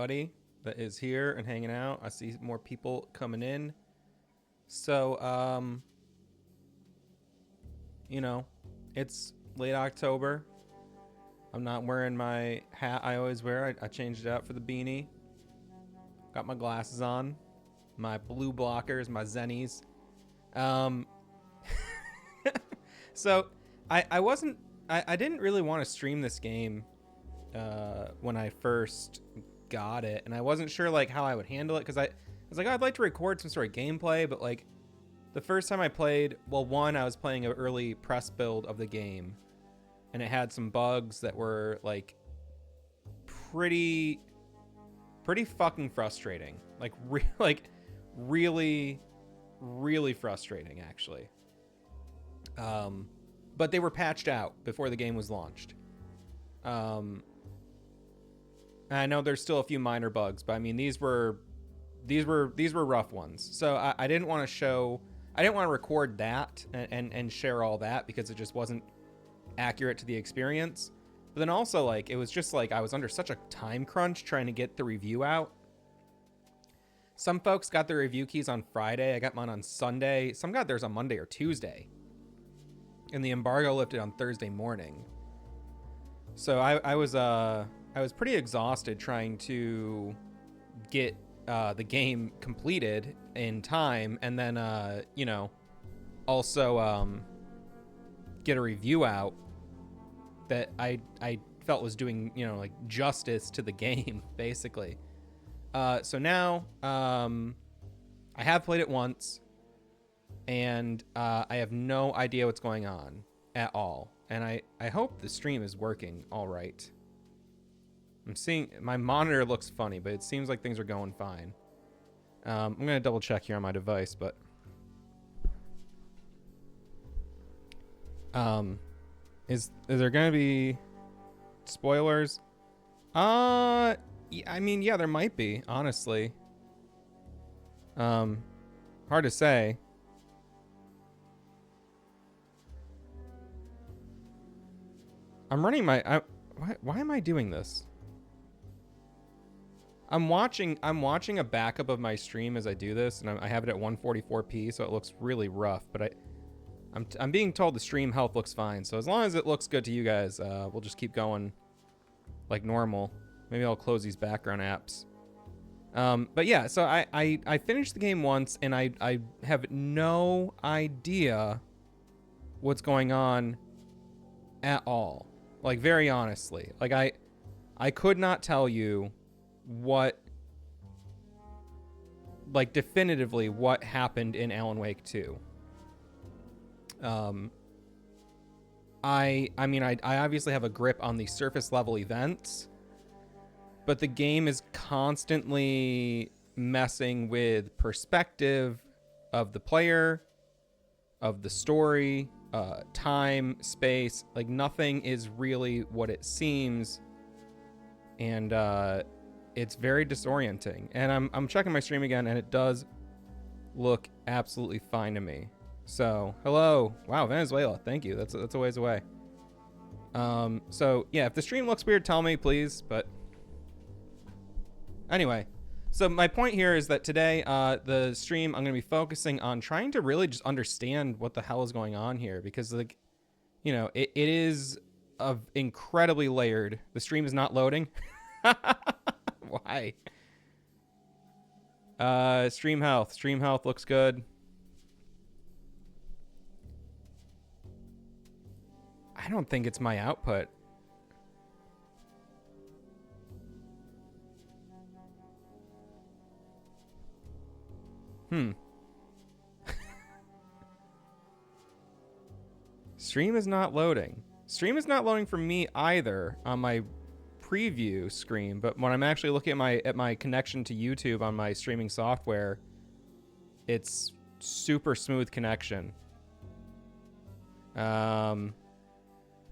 everybody that is here and hanging out. I see more people coming in. So, you know, it's late October. I'm not wearing my hat I always wear. I changed it out for the beanie. Got my glasses on. My blue blockers, my zennies. So I didn't really want to stream this game when I first got it, and I wasn't sure like how I would handle it, because I was like, oh, I'd like to record some sort of gameplay, but like the first time I played, well, one, I was playing an early press build of the game, and it had some bugs that were like pretty fucking frustrating, like really frustrating actually. But they were patched out before the game was launched. I know there's still a few minor bugs, but I mean these were rough ones. So I didn't want to record that and share all that, because it just wasn't accurate to the experience. But then also, like, it was just like I was under such a time crunch trying to get the review out. Some folks got their review keys on Friday. I got mine on Sunday. Some got theirs on Monday or Tuesday. And the embargo lifted on Thursday morning. So I was pretty exhausted trying to get the game completed in time, and then also get a review out that I felt was doing, like, justice to the game, basically. So now I have played it once, and I have no idea what's going on at all. And I hope the stream is working all right. I'm seeing my monitor looks funny, but it seems like things are going fine. I'm going to double check here on my device, but is there going to be spoilers? I mean, yeah, there might be, honestly. Hard to say. I'm running my why am I doing this? I'm watching a backup of my stream as I do this, and I have it at 144p, so it looks really rough, but I'm being told the stream health looks fine. So as long as it looks good to you guys, we'll just keep going like normal. Maybe I'll close these background apps. But yeah, so I finished the game once, and I have no idea what's going on at all. Like, very honestly. Like, I could not tell you what, like, definitively what happened in Alan Wake 2. I mean, I obviously have a grip on the surface level events, but the game is constantly messing with perspective of the player, of the story, time, space. Like, nothing is really what it seems, and it's very disorienting. And I'm checking my stream again, and it does look absolutely fine to me. So, hello. Wow, Venezuela. Thank you. That's a ways away. So yeah, if the stream looks weird, tell me, please. But anyway, so my point here is that today, the stream, I'm going to be focusing on trying to really just understand what the hell is going on here, because, like, it is incredibly layered. The stream is not loading. Why? Stream health looks good. I don't think it's my output. Stream is not loading. Stream is not loading for me either on my preview screen, but when I'm actually looking at my connection to YouTube on my streaming software, it's super smooth connection.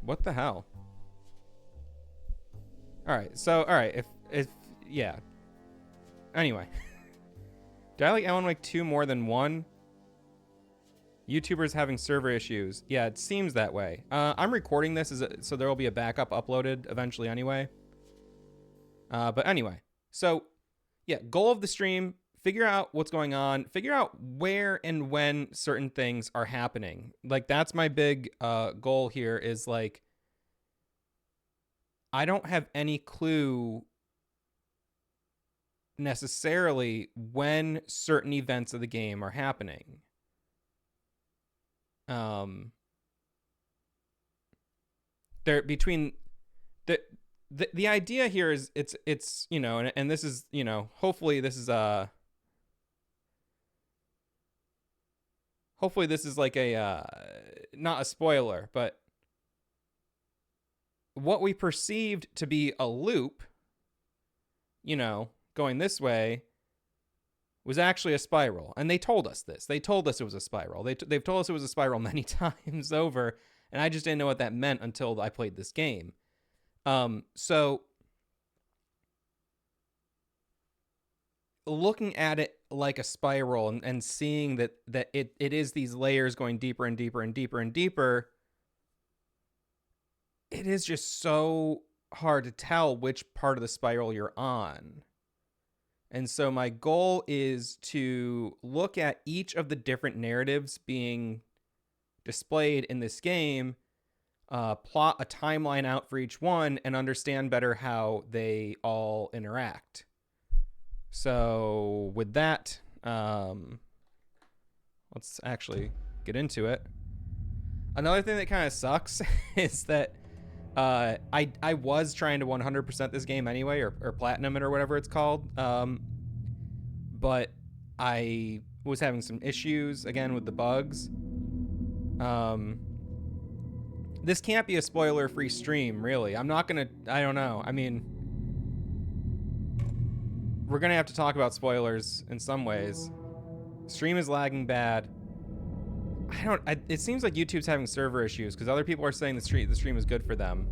What the hell? All right, if yeah. Anyway, do I like Alan Wake 2 more than 1? YouTubers having server issues. Yeah, it seems that way. I'm recording this so there will be a backup uploaded eventually anyway. But anyway, So, yeah, goal of the stream, figure out what's going on, figure out where and when certain things are happening. Like, that's my big goal here is, like, I don't have any clue necessarily when certain events of the game are happening. There between the idea here is it's you know, and this is, you know, hopefully this is like a not a spoiler, but what we perceived to be a loop, you know, going this way, was actually a spiral. And they told us this. They told us it was a spiral. They've told us it was a spiral many times over, and I just didn't know what that meant until I played this game. So looking at it like a spiral and seeing that it is these layers going deeper and deeper and deeper and deeper, it is just so hard to tell which part of the spiral you're on. And so my goal is to look at each of the different narratives being displayed in this game, plot a timeline out for each one, and understand better how they all interact. So with that, let's actually get into it. Another thing that kind of sucks is that I was trying to 100% this game anyway, or platinum it, or whatever it's called. But I was having some issues again with the bugs. This can't be a spoiler-free stream, really. I'm not gonna. I don't know. I mean, we're gonna have to talk about spoilers in some ways. Stream is lagging bad. It seems like YouTube's having server issues because other people are saying the stream is good for them.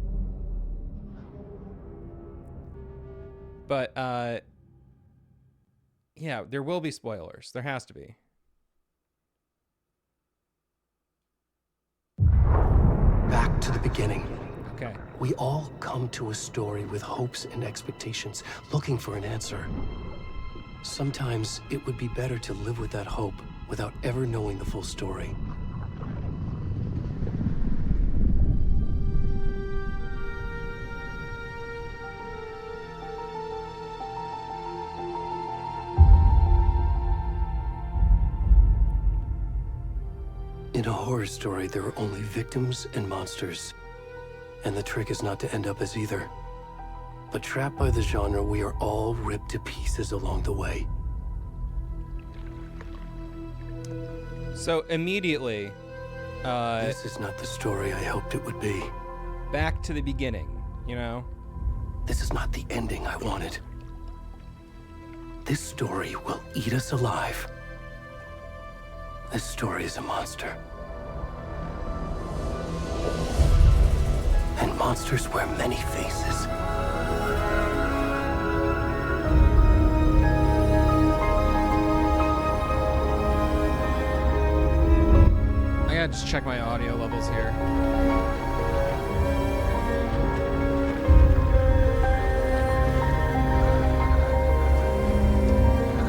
But yeah, there will be spoilers. There has to be. Back to the beginning. Okay. We all come to a story with hopes and expectations, looking for an answer. Sometimes it would be better to live with that hope without ever knowing the full story. In a horror story, there are only victims and monsters. And the trick is not to end up as either. But trapped by the genre, we are all ripped to pieces along the way. So immediately, this is not the story I hoped it would be. Back to the beginning, you know? This is not the ending I wanted. This story will eat us alive. This story is a monster. And monsters wear many faces. I gotta just check my audio levels here.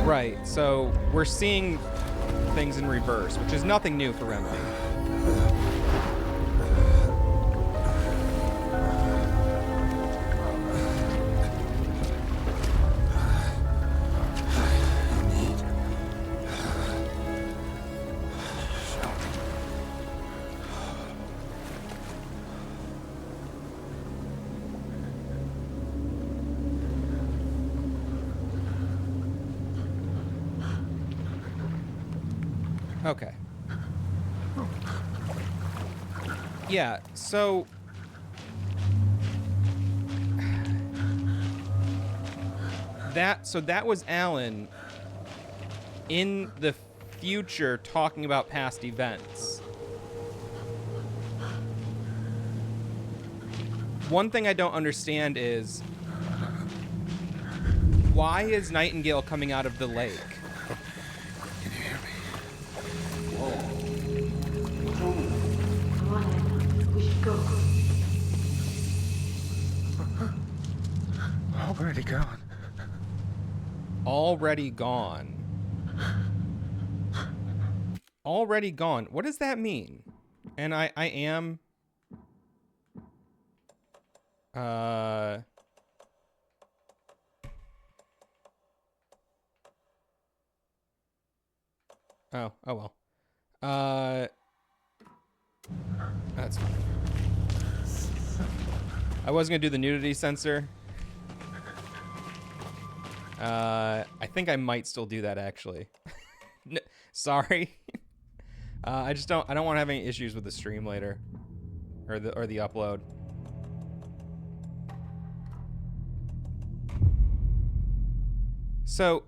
Right, so we're seeing things in reverse, which is nothing new for Remedy. Okay. Yeah, so that was Alan in the future talking about past events. One thing I don't understand is why is Nightingale coming out of the lake? Where'd he gone? Already gone. Already gone. What does that mean? And I am... Oh well. That's fine. I was gonna do the nudity sensor. I think I might still do that actually. Sorry. I don't want to have any issues with the stream later, or the upload. So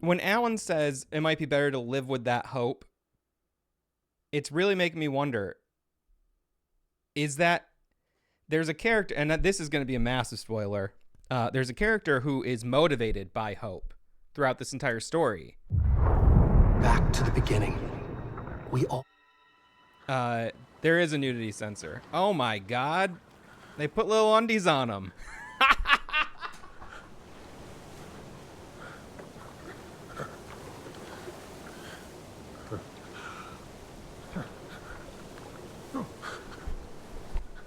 when Alan says it might be better to live with that hope, it's really making me wonder, is that there's a character, and this is going to be a massive spoiler, there's a character who is motivated by hope throughout this entire story. Back to the beginning. We all... There is a nudity sensor. Oh my god. They put little undies on them.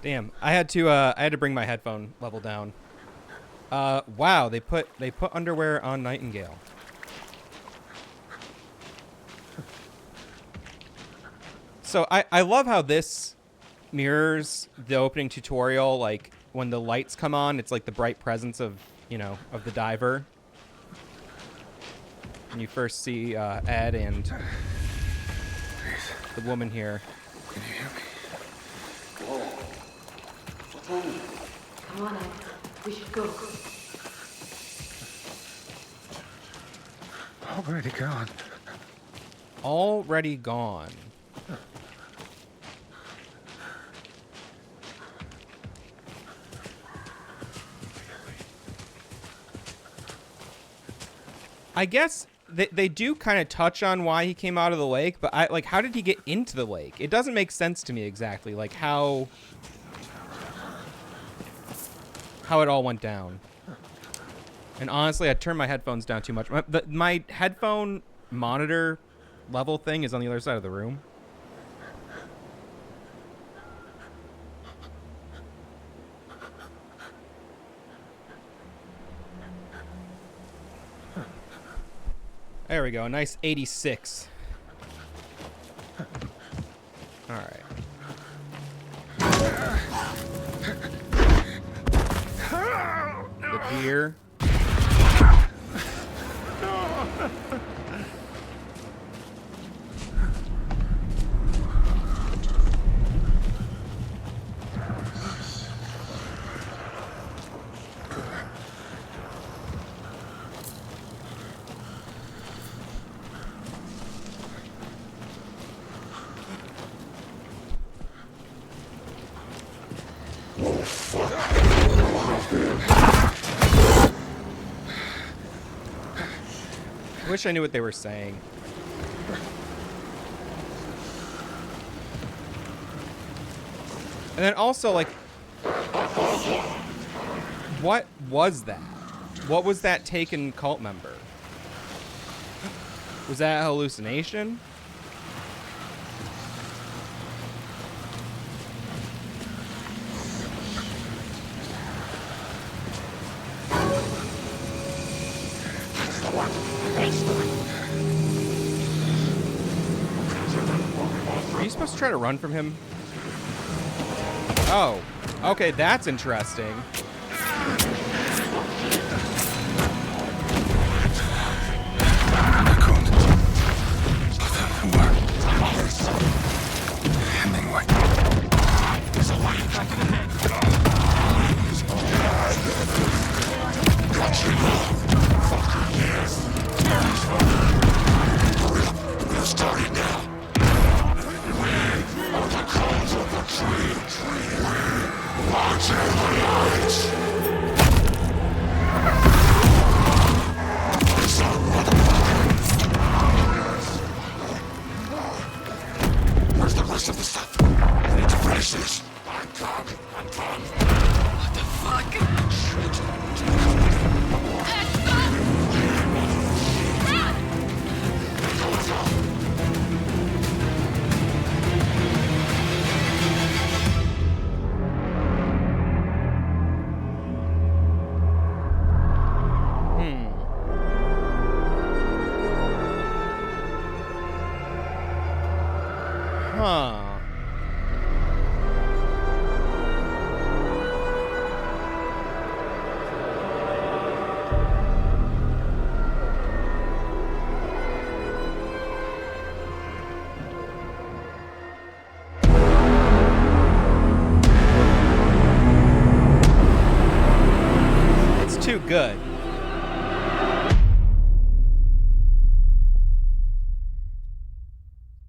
Damn, I had to bring my headphone level down. Wow, they put underwear on Nightingale. So I love how this mirrors the opening tutorial, like when the lights come on, it's like the bright presence of, of the diver. And you first see Ed and the woman here. Can you hear me? Come on, Ed. We should go. Already gone. Already gone. I guess they do kind of touch on why he came out of the lake, but how did he get into the lake? It doesn't make sense to me exactly, like how it all went down. And honestly, I turned my headphones down too much. My headphone monitor level thing is on the other side of the room. There we go, a nice 86. All right. The beer. I wish I knew what they were saying. And then also, like, what was that? What was that taken cult member? Was that a hallucination? Are you supposed to try to run from him? Oh, okay, that's interesting. Watch the lights!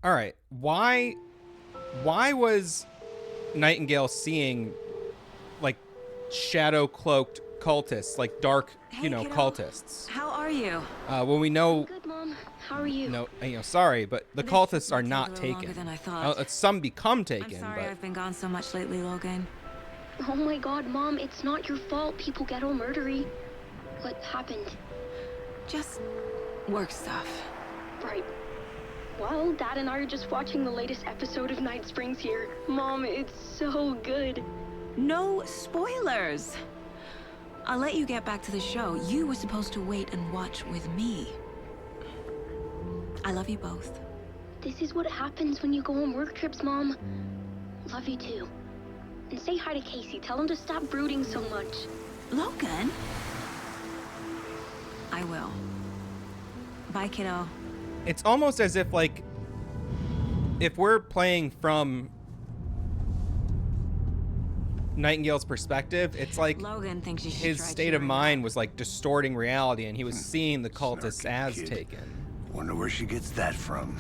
All right. Why was Nightingale seeing like shadow cloaked cultists, like dark, Hey, kiddo. cultists? How are you? When we know, Good, Mom. How are you? no, sorry, but the This cultists are might take a not little longer taken. than I thought. Some become I'm taken, sorry but I've been gone so much lately, Logan. Oh my god, Mom, it's not your fault people get all murdery. What happened? Just work stuff. Right. Well, Dad and I are just watching the latest episode of Night Springs here. Mom, it's so good. No spoilers. I'll let you get back to the show. You were supposed to wait and watch with me. I love you both. This is what happens when you go on work trips, Mom. Love you too. And say hi to Casey. Tell him to stop brooding so much. Logan? I will. Bye, kiddo. it's almost as if like if we're playing from Nightingale's perspective, it's like Logan thinks you should his try state of cheering mind up. was like distorting reality, and he was seeing the cultists Snarky as kid. taken. Wonder where she gets that from.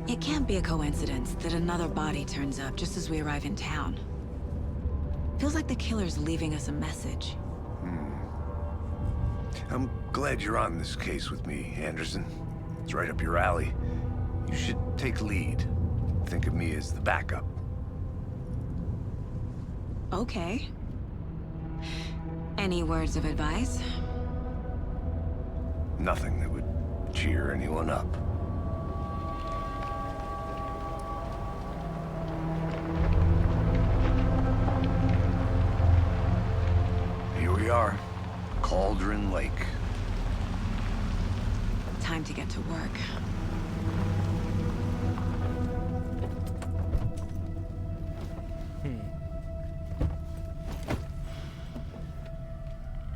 It can't be a coincidence that another body turns up just as we arrive in town. Feels like the killer's leaving us a message. I'm glad you're on this case with me, Anderson. It's right up your alley. You should take lead. Think of me as the backup. Okay. Any words of advice? Nothing that would cheer anyone up. Here we are. Cauldron Lake. Time to get to work.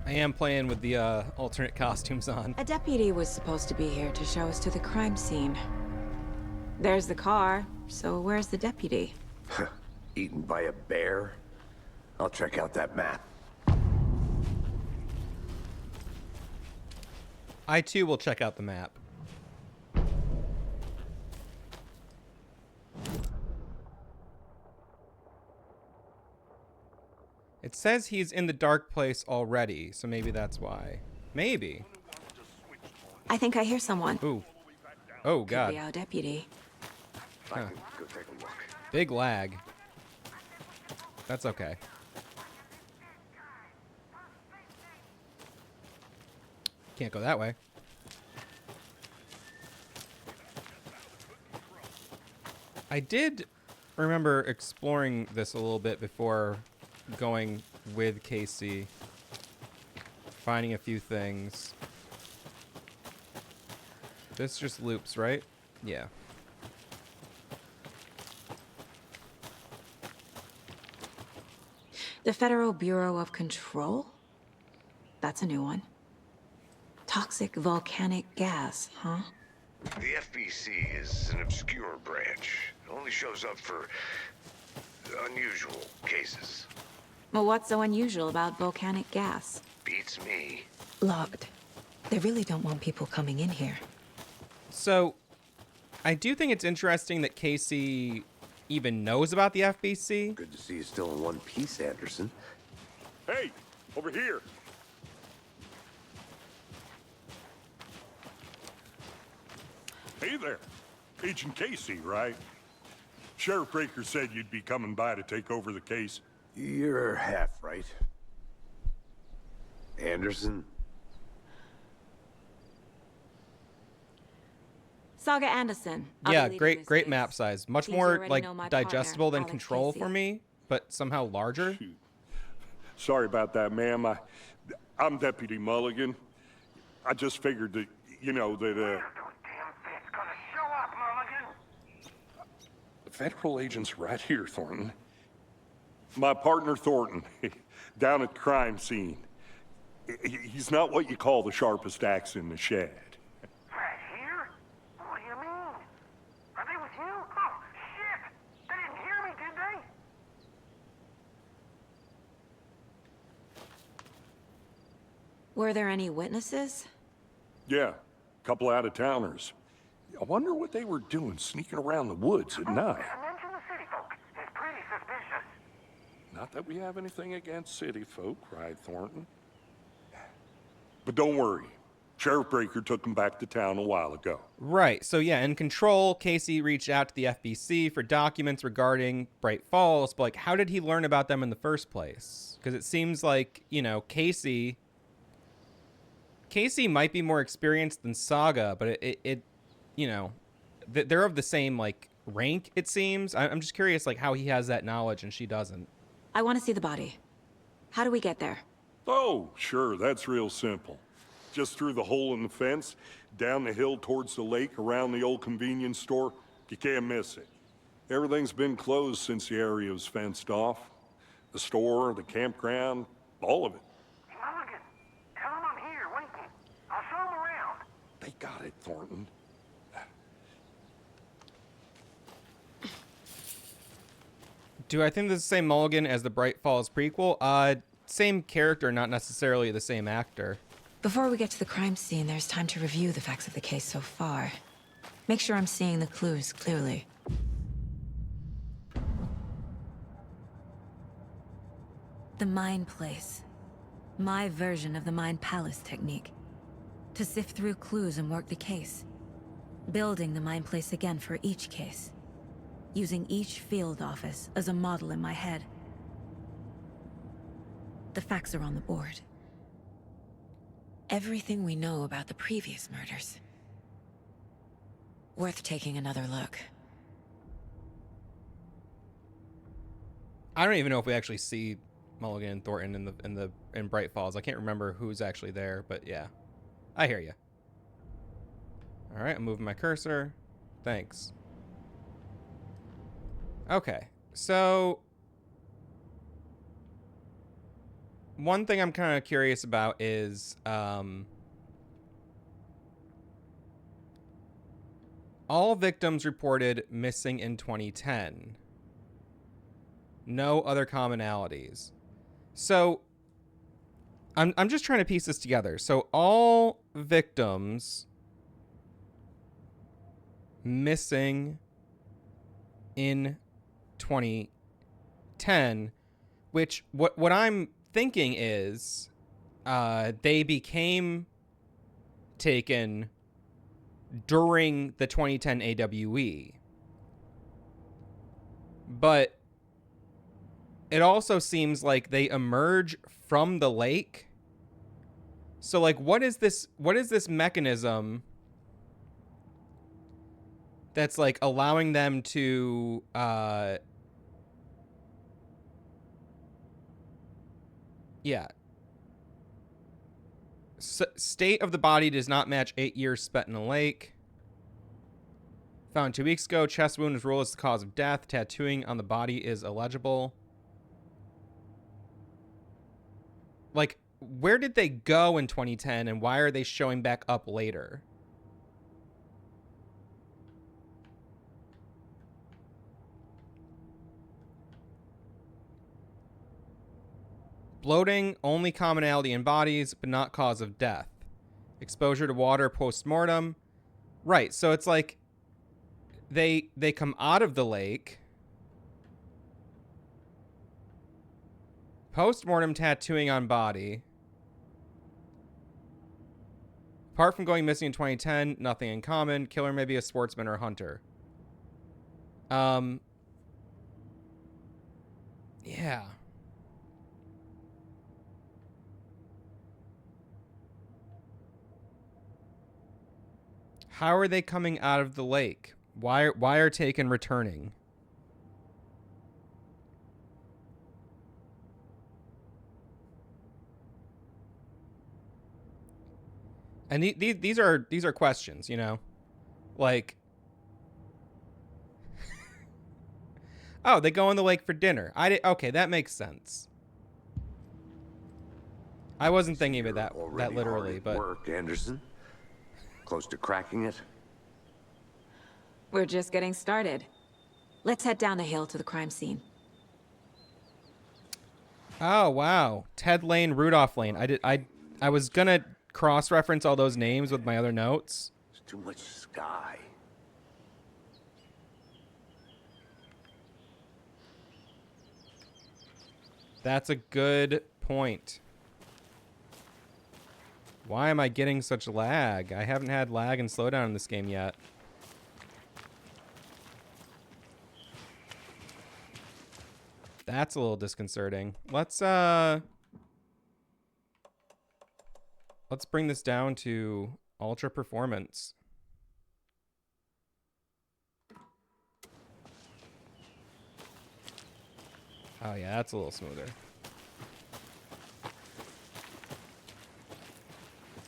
I am playing with the alternate costumes on. A deputy was supposed to be here to show us to the crime scene. There's the car, so where's the deputy? Eaten by a bear? I'll check out that map. I too will check out the map. It says he's in the dark place already, so maybe that's why. Maybe. I think I hear someone. Ooh. Oh, Could God. be our deputy. I can go take a look. Big lag. That's okay. Can't go that way. I did remember exploring this a little bit before going with Casey, finding a few things. This just loops, right? Yeah. The Federal Bureau of Control? That's a new one. Toxic volcanic gas, huh? The FBC is an obscure branch. It only shows up for unusual cases. Well, what's so unusual about volcanic gas? Beats me. Logged. They really don't want people coming in here. So, I do think it's interesting that Casey even knows about the FBC. Good to see you still in one piece, Anderson. Hey, over here. Hey there. Agent Casey, right? Sheriff Breaker said you'd be coming by to take over the case. You're half right. Anderson? Saga Anderson. I'll Yeah, be leading great this great case. map size. Much Seems you more already like know my partner, digestible than Alex Control Casey. for me, but somehow larger. Sorry about that, ma'am. I'm Deputy Mulligan. I just figured that, you know, that, The federal agent's right here, Thornton. My partner, Thornton, down at the crime scene. He's not what you call the sharpest axe in the shed. Right here? What do you mean? Are they with you? Oh, shit! They didn't hear me, did they? Were there any witnesses? Yeah, a couple out-of-towners. I wonder what they were doing sneaking around the woods at night. Mention the city folk. It's pretty suspicious. Not that we have anything against city folk, cried Thornton. But don't worry. Sheriff Breaker took him back to town a while ago. Right. So yeah, in Control, Casey reached out to the FBC for documents regarding Bright Falls, but like, how did he learn about them in the first place? Because it seems like, you know, Casey might be more experienced than Saga, but it you know, they're of the same like rank, it seems. I'm just curious like how he has that knowledge and she doesn't. I want to see the body. How do we get there? Oh, sure, that's real simple. Just through the hole in the fence, down the hill towards the lake, around the old convenience store. You can't miss it. Everything's been closed since the area was fenced off. The store, the campground, all of it. Mulligan, tell him I'm here waiting. I'll show him around. They got it, Thornton. Do I think this is the same Mulligan as the Bright Falls prequel? Same character, not necessarily the same actor. Before we get to the crime scene, there's time to review the facts of the case so far. Make sure I'm seeing the clues clearly. The Mind Place. My version of the Mind Palace technique. To sift through clues and work the case. Building the Mind Place again for each case. Using each field office as a model in my head. The facts are on the board. Everything we know about the previous murders. Worth taking another look. I don't even know if we actually see Mulligan and Thornton in Bright Falls. I can't remember who's actually there, but yeah. I hear you. All right, I'm moving my cursor. Thanks. Okay, so one thing I'm kind of curious about is all victims reported missing in 2010. No other commonalities. So I'm just trying to piece this together. So all victims missing in 2010, which what I'm thinking is they became taken during the 2010 AWE. But it also seems like they emerge from the lake. So like what is this mechanism that's like allowing them to state of the body does not match 8 years spent in a lake. Found 2 weeks ago. Chest wound is ruled as the cause of death. Tattooing on the body is illegible. Like, where did they go in 2010 and why are they showing back up later? Bloating, only commonality in bodies, but not cause of death. Exposure to water post-mortem. Right, so it's like they come out of the lake. Post-mortem tattooing on body. Apart from going missing in 2010, nothing in common. Killer may be a sportsman or a hunter. Yeah. How are they coming out of the lake? Why are Taken returning? And these are questions, you know, like, oh, they go in the lake for dinner. Okay, that makes sense. I wasn't thinking of it that literally, but work, Anderson. Close to cracking it. We're just getting started. Let's head down the hill to the crime scene. oh wow, Ted Lane, Rudolph Lane. I I was gonna cross-reference all those names with my other notes. There's too much sky. That's a good point. Why am I getting such lag? I haven't had lag and slowdown in this game yet. That's a little disconcerting. Let's bring this down to ultra performance. Oh yeah, that's a little smoother.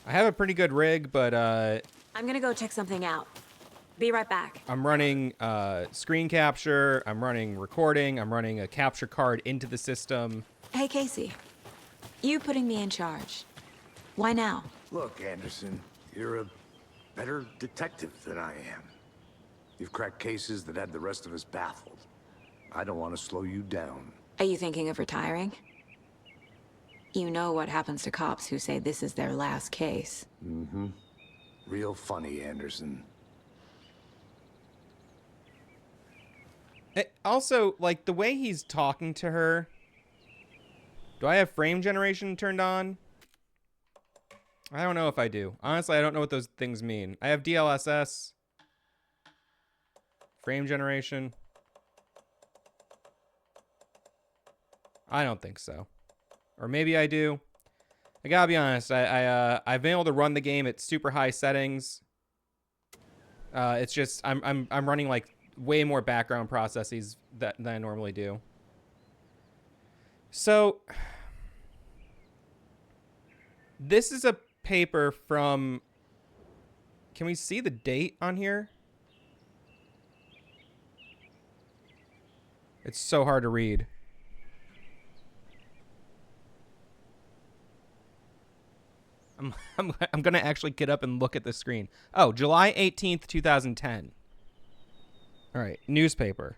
I have a pretty good rig, but I'm gonna go check something out. Be right back. I'm running screen capture, I'm running recording, I'm running a capture card into the system. Hey, Casey. You putting me in charge. Why now? Look, Anderson, you're a better detective than I am. You've cracked cases that had the rest of us baffled. I don't want to slow you down. Are you thinking of retiring? You know what happens to cops who say this is their last case. Mm-hmm. Real funny, Anderson. Also, like, the way he's talking to her... Do I have frame generation turned on? I don't know if I do. Honestly, I don't know what those things mean. I have DLSS. Frame generation. I don't think so. Or maybe I do. I gotta be honest. I've been able to run the game at super high settings. It's just I'm running like way more background processes than I normally do. So this is a paper from. Can we see the date on here? It's so hard to read. I'm gonna actually get up and look at the screen. Oh, July 18th, 2010. All right, newspaper.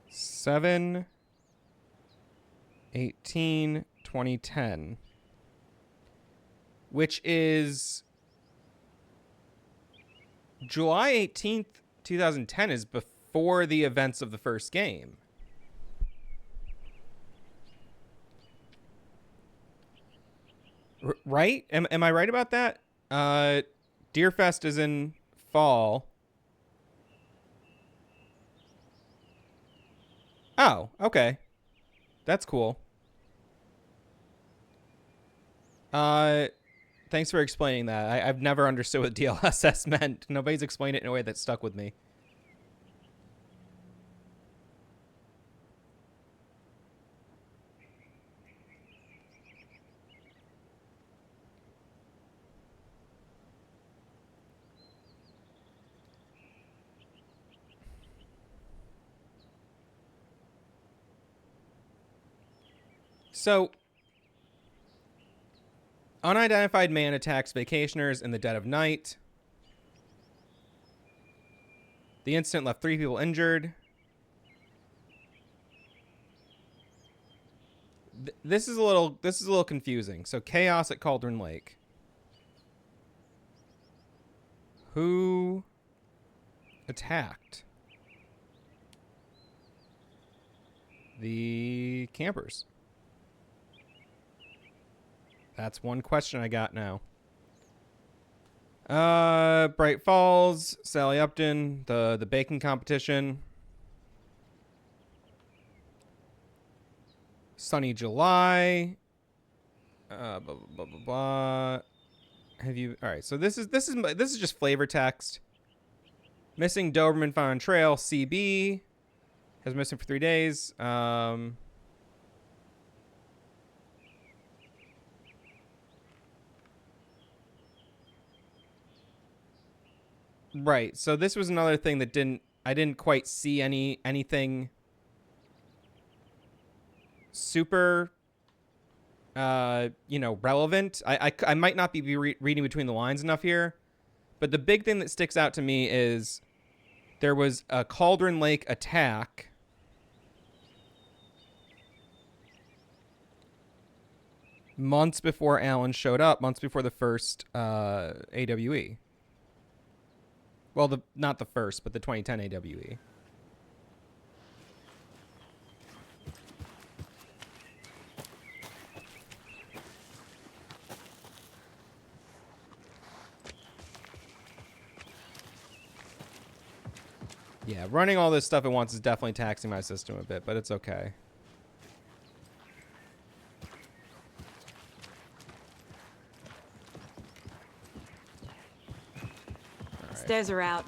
Seven 18/2010, which is July 18th, 2010 is before the events of the first game. Right? Am I right about that? Deerfest is in fall. Oh, okay. That's cool. Thanks for explaining that. I've never understood what DLSS meant. Nobody's explained it in a way that stuck with me. So, unidentified man attacks vacationers in the dead of night. The incident left 3 people injured. This is a little confusing. So, chaos at Cauldron Lake. Who attacked? The campers. That's one question I got now. Bright Falls, Sally Upton, the baking competition. Sunny July. Blah, blah, blah, blah, blah. Have you? All right. So this is just flavor text. Missing Doberman found on trail. CB has missing for 3 days. Right. So this was another thing that I didn't quite see anything super relevant. I might not be reading between the lines enough here, but the big thing that sticks out to me is there was a Cauldron Lake attack months before Alan showed up, months before the first AWE. Well, not the first, but the 2010 AWE. Yeah, running all this stuff at once is definitely taxing my system a bit, but it's okay. Stairs are out.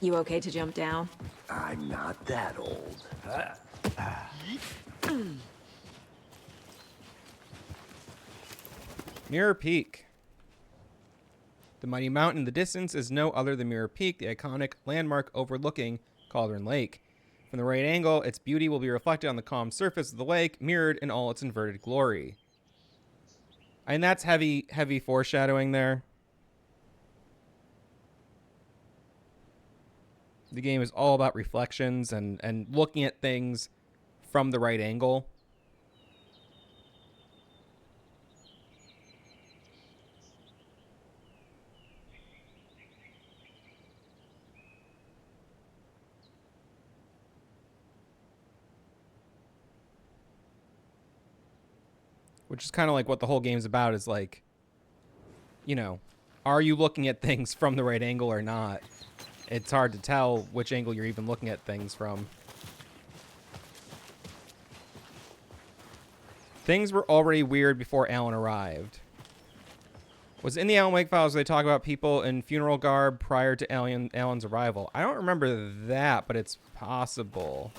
You okay to jump down? I'm not that old. Mirror Peak. The mighty mountain in the distance is no other than Mirror Peak, the iconic landmark overlooking Cauldron Lake. From the right angle, its beauty will be reflected on the calm surface of the lake, mirrored in all its inverted glory. And that's heavy foreshadowing there. The game is all about reflections and looking at things from the right angle. Which is kind of like what the whole game's about, is like, you know, are you looking at things from the right angle or not? It's hard to tell which angle you're even looking at things from. Things were already weird before Alan arrived. Was in the Alan Wake files they talk about people in funeral garb prior to Alan's arrival? I don't remember that, but it's possible.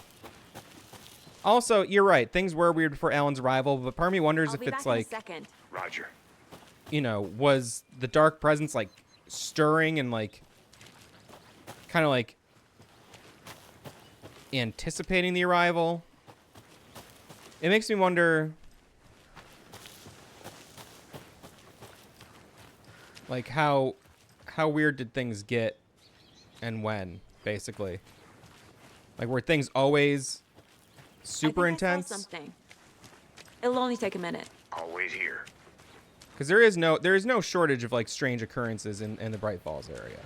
Also, you're right. Things were weird before Alan's arrival, but part of me wonders if it's like, Roger. you know, was the dark presence like stirring and like kind of like anticipating the arrival? It makes me wonder, like, how weird did things get and when, basically? Like, were things always super intense? Something. It'll only take a minute. I'll wait here. Because there is no shortage of like strange occurrences in the Bright Falls area.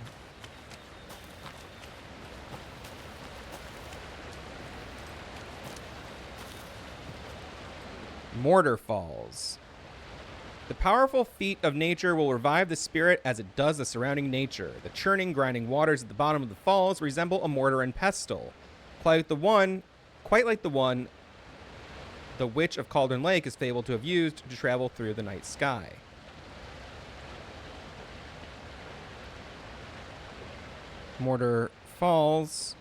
Mortar Falls. The powerful feat of nature will revive the spirit as it does the surrounding nature. The churning, grinding waters at the bottom of the falls resemble a mortar and pestle. Quite like the one the Witch of Cauldron Lake is fabled to have used to travel through the night sky. Mortar Falls.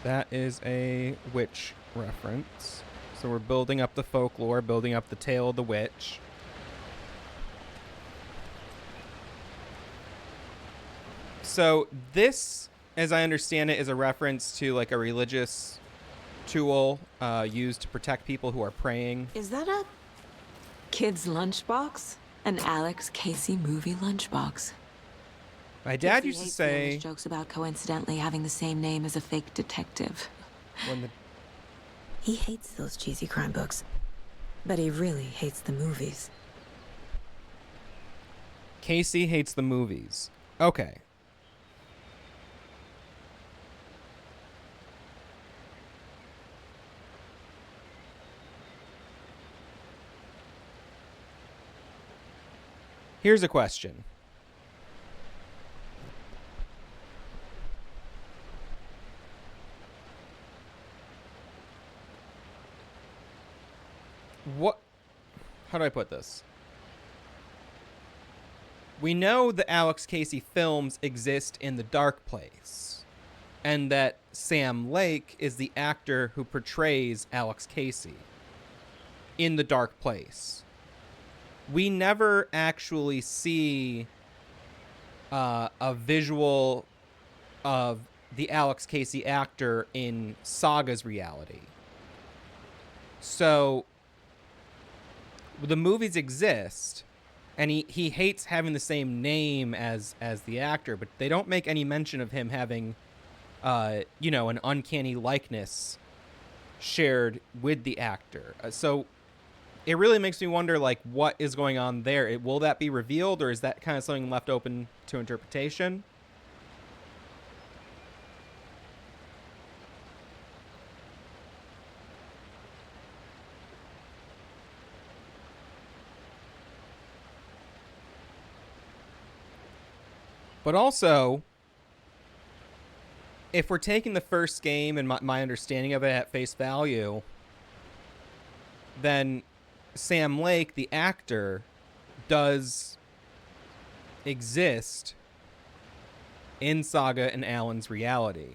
That is a witch reference. So we're building up the folklore, building up the tale of the witch. So this, as I understand it, is a reference to like a religious tool used to protect people who are praying. Is that a kid's lunchbox? An Alex Casey movie lunchbox. My dad Casey used to hates say, those jokes about coincidentally having the same name as a fake detective. when the He hates those cheesy crime books, but he really hates the movies. Casey hates the movies. Okay. Here's a question. How do I put this? We know the Alex Casey films exist in the Dark Place, and that Sam Lake is the actor who portrays Alex Casey in the Dark Place. We never actually see a visual of the Alex Casey actor in Saga's reality. So the movies exist, and he hates having the same name as the actor, but they don't make any mention of him having, an uncanny likeness shared with the actor. So it really makes me wonder, like, what is going on there? Will that be revealed, or is that kind of something left open to interpretation? But also, if we're taking the first game and my understanding of it at face value, then Sam Lake, the actor, does exist in Saga and Alan's reality.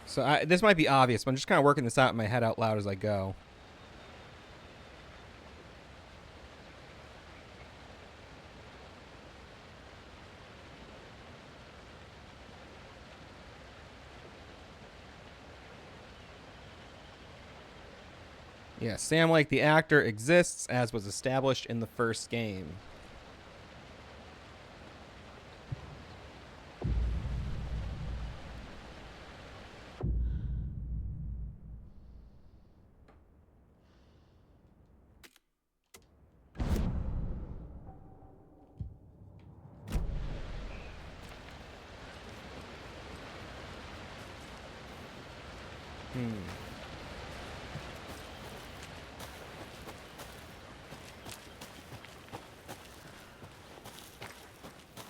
So this might be obvious, but I'm just kind of working this out in my head out loud as I go. Yeah, Sam Lake, the actor, exists as was established in the first game.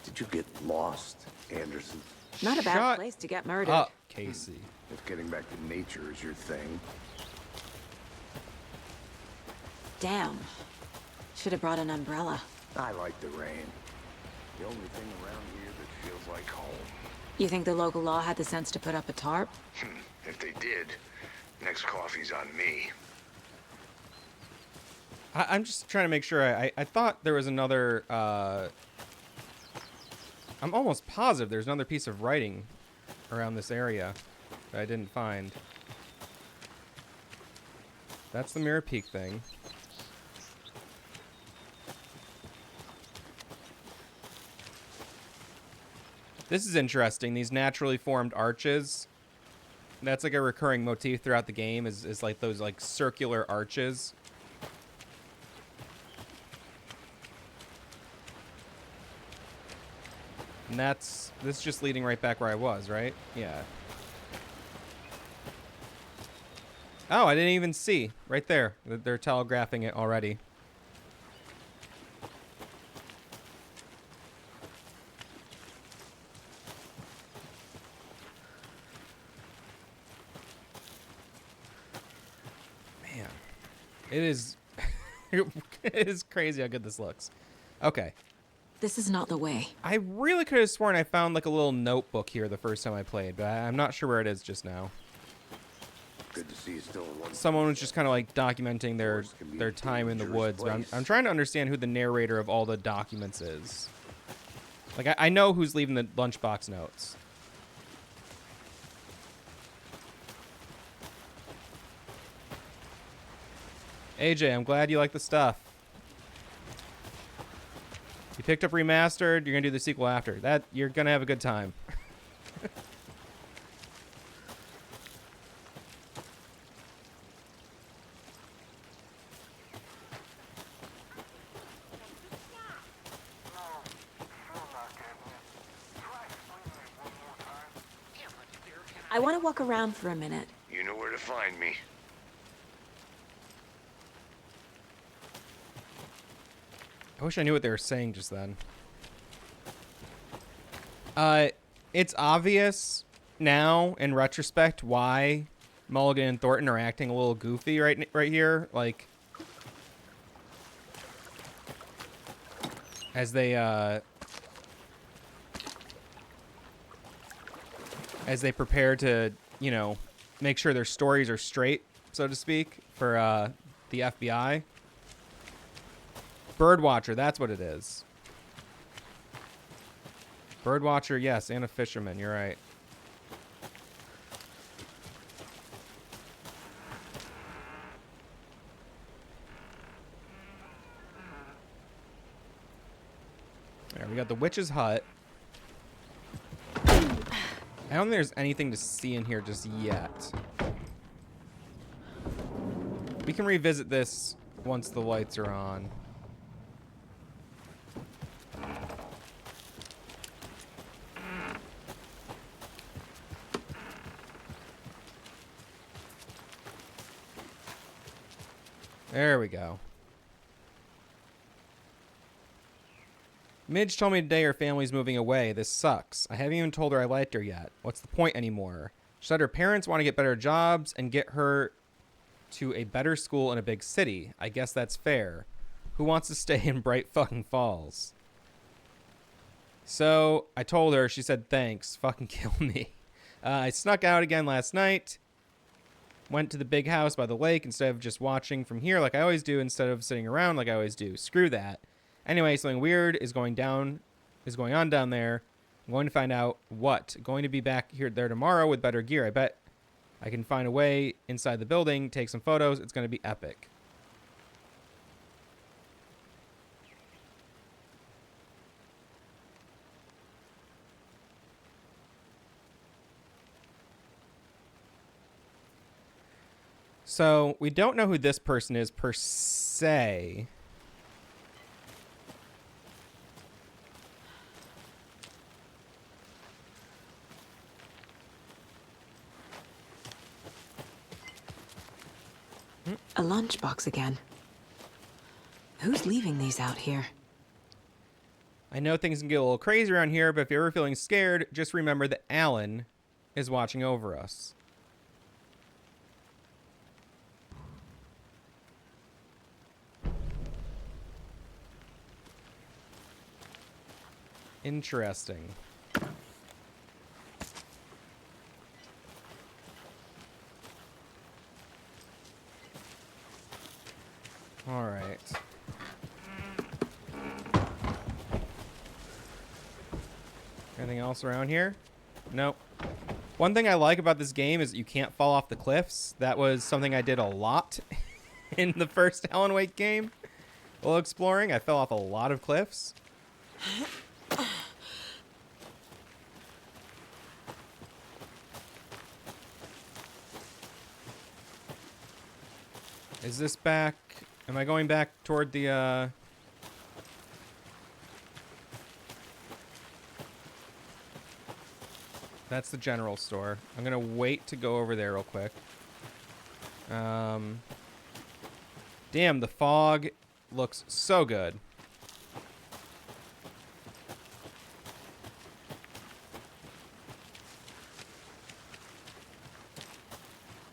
Did you get lost, Anderson? Not a bad Shut place to get murdered. up, Casey. If getting back to nature is your thing. Damn. Should have brought an umbrella. I like the rain. The only thing around here that feels like home. You think the local law had the sense to put up a tarp? If they did, next coffee's on me. I'm just trying to make sure. I thought there was another... I'm almost positive there's another piece of writing around this area that I didn't find. That's the Mirror Peak thing. This is interesting. These naturally formed arches. That's like a recurring motif throughout the game, is like those like circular arches. And this is just leading right back where I was, right? Yeah. Oh, I didn't even see. Right there. They're telegraphing it already. Man. It is... it is crazy how good this looks. Okay. This is not the way. I really could have sworn I found like a little notebook here the first time I played, but I'm not sure where it is just now. Good to see you still in one. Someone was just kind of like documenting their time in the woods, but I'm trying to understand who the narrator of all the documents is. Like I know who's leaving the lunchbox notes. AJ, I'm glad you like the stuff. You picked up Remastered, you're gonna do the sequel after. That you're gonna have a good time. I want to walk around for a minute. You know where to find me. I wish I knew what they were saying just then. It's obvious now in retrospect why Mulligan and Thornton are acting a little goofy right here, like as they prepare to, you know, make sure their stories are straight, so to speak, for the FBI. Birdwatcher, that's what it is. Birdwatcher, yes, and a fisherman, you're right. There, we got the witch's hut. I don't think there's anything to see in here just yet. We can revisit this once the lights are on. There we go. Midge told me today her family's moving away. This sucks. I haven't even told her I liked her yet. What's the point anymore? She said her parents want to get better jobs and get her to a better school in a big city. I guess that's fair. Who wants to stay in Bright fucking Falls? So I told her. She said thanks. Fucking kill me. I snuck out again last night. Went to the big house by the lake instead of just watching from here like I always do, instead of sitting around like I always do. Screw that. Anyway, something weird is going on down there. I'm going to find out what. Going to be back there tomorrow with better gear. I bet I can find a way inside the building, take some photos. It's going to be epic. So, we don't know who this person is per se. A lunchbox again. Who's leaving these out here? I know things can get a little crazy around here, but if you're ever feeling scared, just remember that Alan is watching over us. Interesting. All right. Anything else around here? Nope. One thing I like about this game is you can't fall off the cliffs. That was something I did a lot in the first Alan Wake game. While exploring, I fell off a lot of cliffs. Is this back? Am I going back toward the, That's the general store. I'm gonna wait to go over there real quick. Damn, the fog looks so good.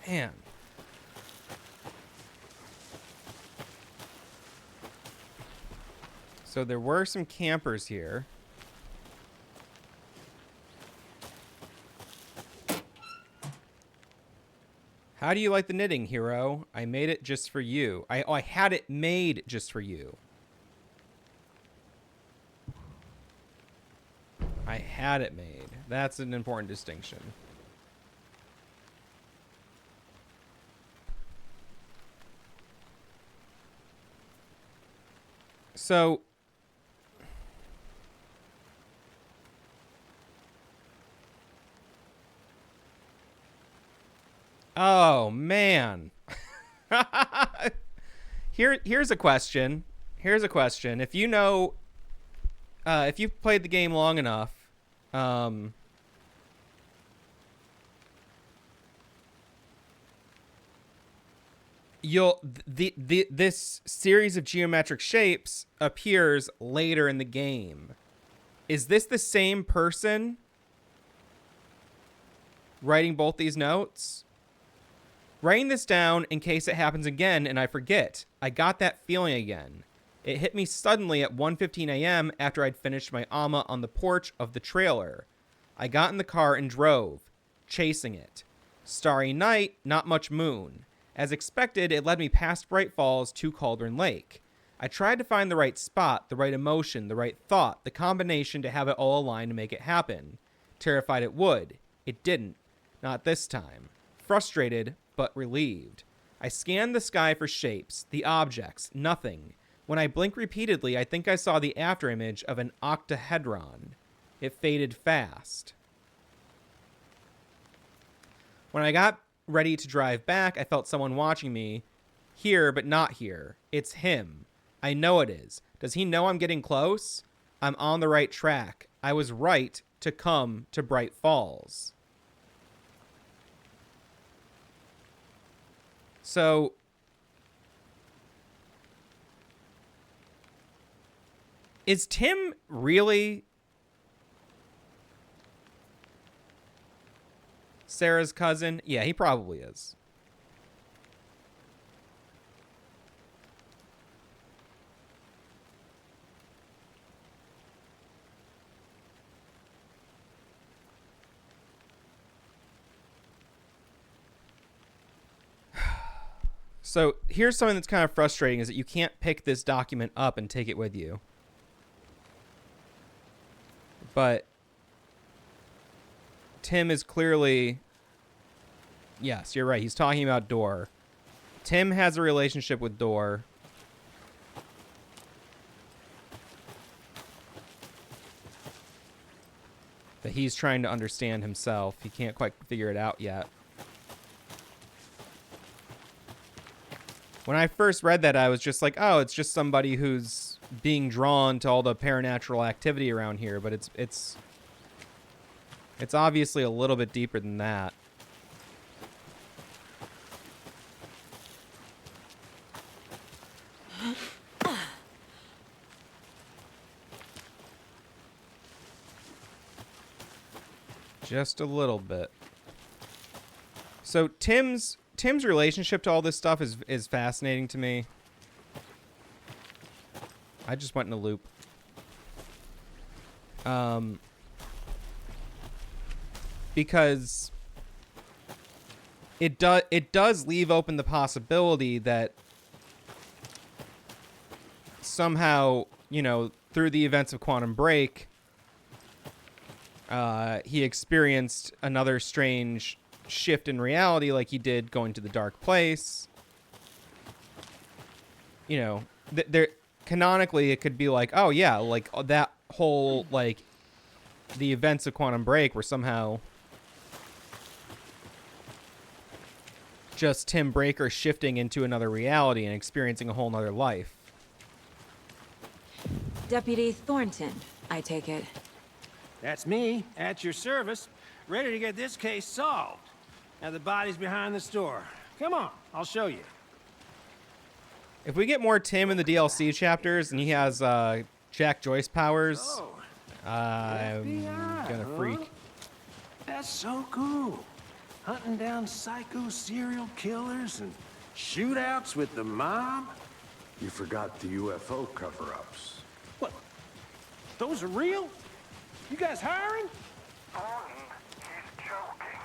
Man. So there were some campers here. How do you like the knitting, hero? I made it just for you. I had it made just for you. I had it made. That's an important distinction. So oh, man. Here's a question. Here's a question. If you know, if you've played the game long enough, this series of geometric shapes appears later in the game. Is this the same person writing both these notes? Writing this down in case it happens again and I forget. I got that feeling again. It hit me suddenly at 1:15 a.m. after I'd finished my AMA on the porch of the trailer. I got in the car and drove, chasing it. Starry night, not much moon. As expected, it led me past Bright Falls to Cauldron Lake. I tried to find the right spot, the right emotion, the right thought, the combination to have it all align to make it happen. Terrified it would. It didn't. Not this time. Frustrated, but relieved. I scanned the sky for shapes, the objects, nothing. When I blinked repeatedly, I think I saw the afterimage of an octahedron. It faded fast. When I got ready to drive back, I felt someone watching me. Here, but not here. It's him. I know it is. Does he know I'm getting close? I'm on the right track. I was right to come to Bright Falls. So, is Tim really Sarah's cousin? Yeah, he probably is. So here's something that's kind of frustrating is that you can't pick this document up and take it with you. But Tim is clearly... Yes, you're right. He's talking about Dor. Tim has a relationship with Dor. That he's trying to understand himself. He can't quite figure it out yet. When I first read that, I was just like, oh, it's just somebody who's being drawn to all the paranatural activity around here, but it's obviously a little bit deeper than that. Just a little bit. So Tim's relationship to all this stuff is fascinating to me. I just went in a loop. Because it does leave open the possibility that somehow, you know, through the events of Quantum Break, he experienced another strange shift in reality like he did going to the dark place. You know, there canonically it could be like, oh yeah, like that whole, like, the events of Quantum Break were somehow just Tim Breaker shifting into another reality and experiencing a whole nother life. Deputy Thornton, I take it. That's me, at your service, ready to get this case solved. Now the body's behind the store. Come on, I'll show you. If we get more Tim in the DLC chapters and he has Jack Joyce powers, I'm FBI, gonna freak. That's so cool. Hunting down psycho serial killers and shootouts with the mob. You forgot the UFO cover-ups. What? Those are real? You guys hiring? Thornton, he's joking.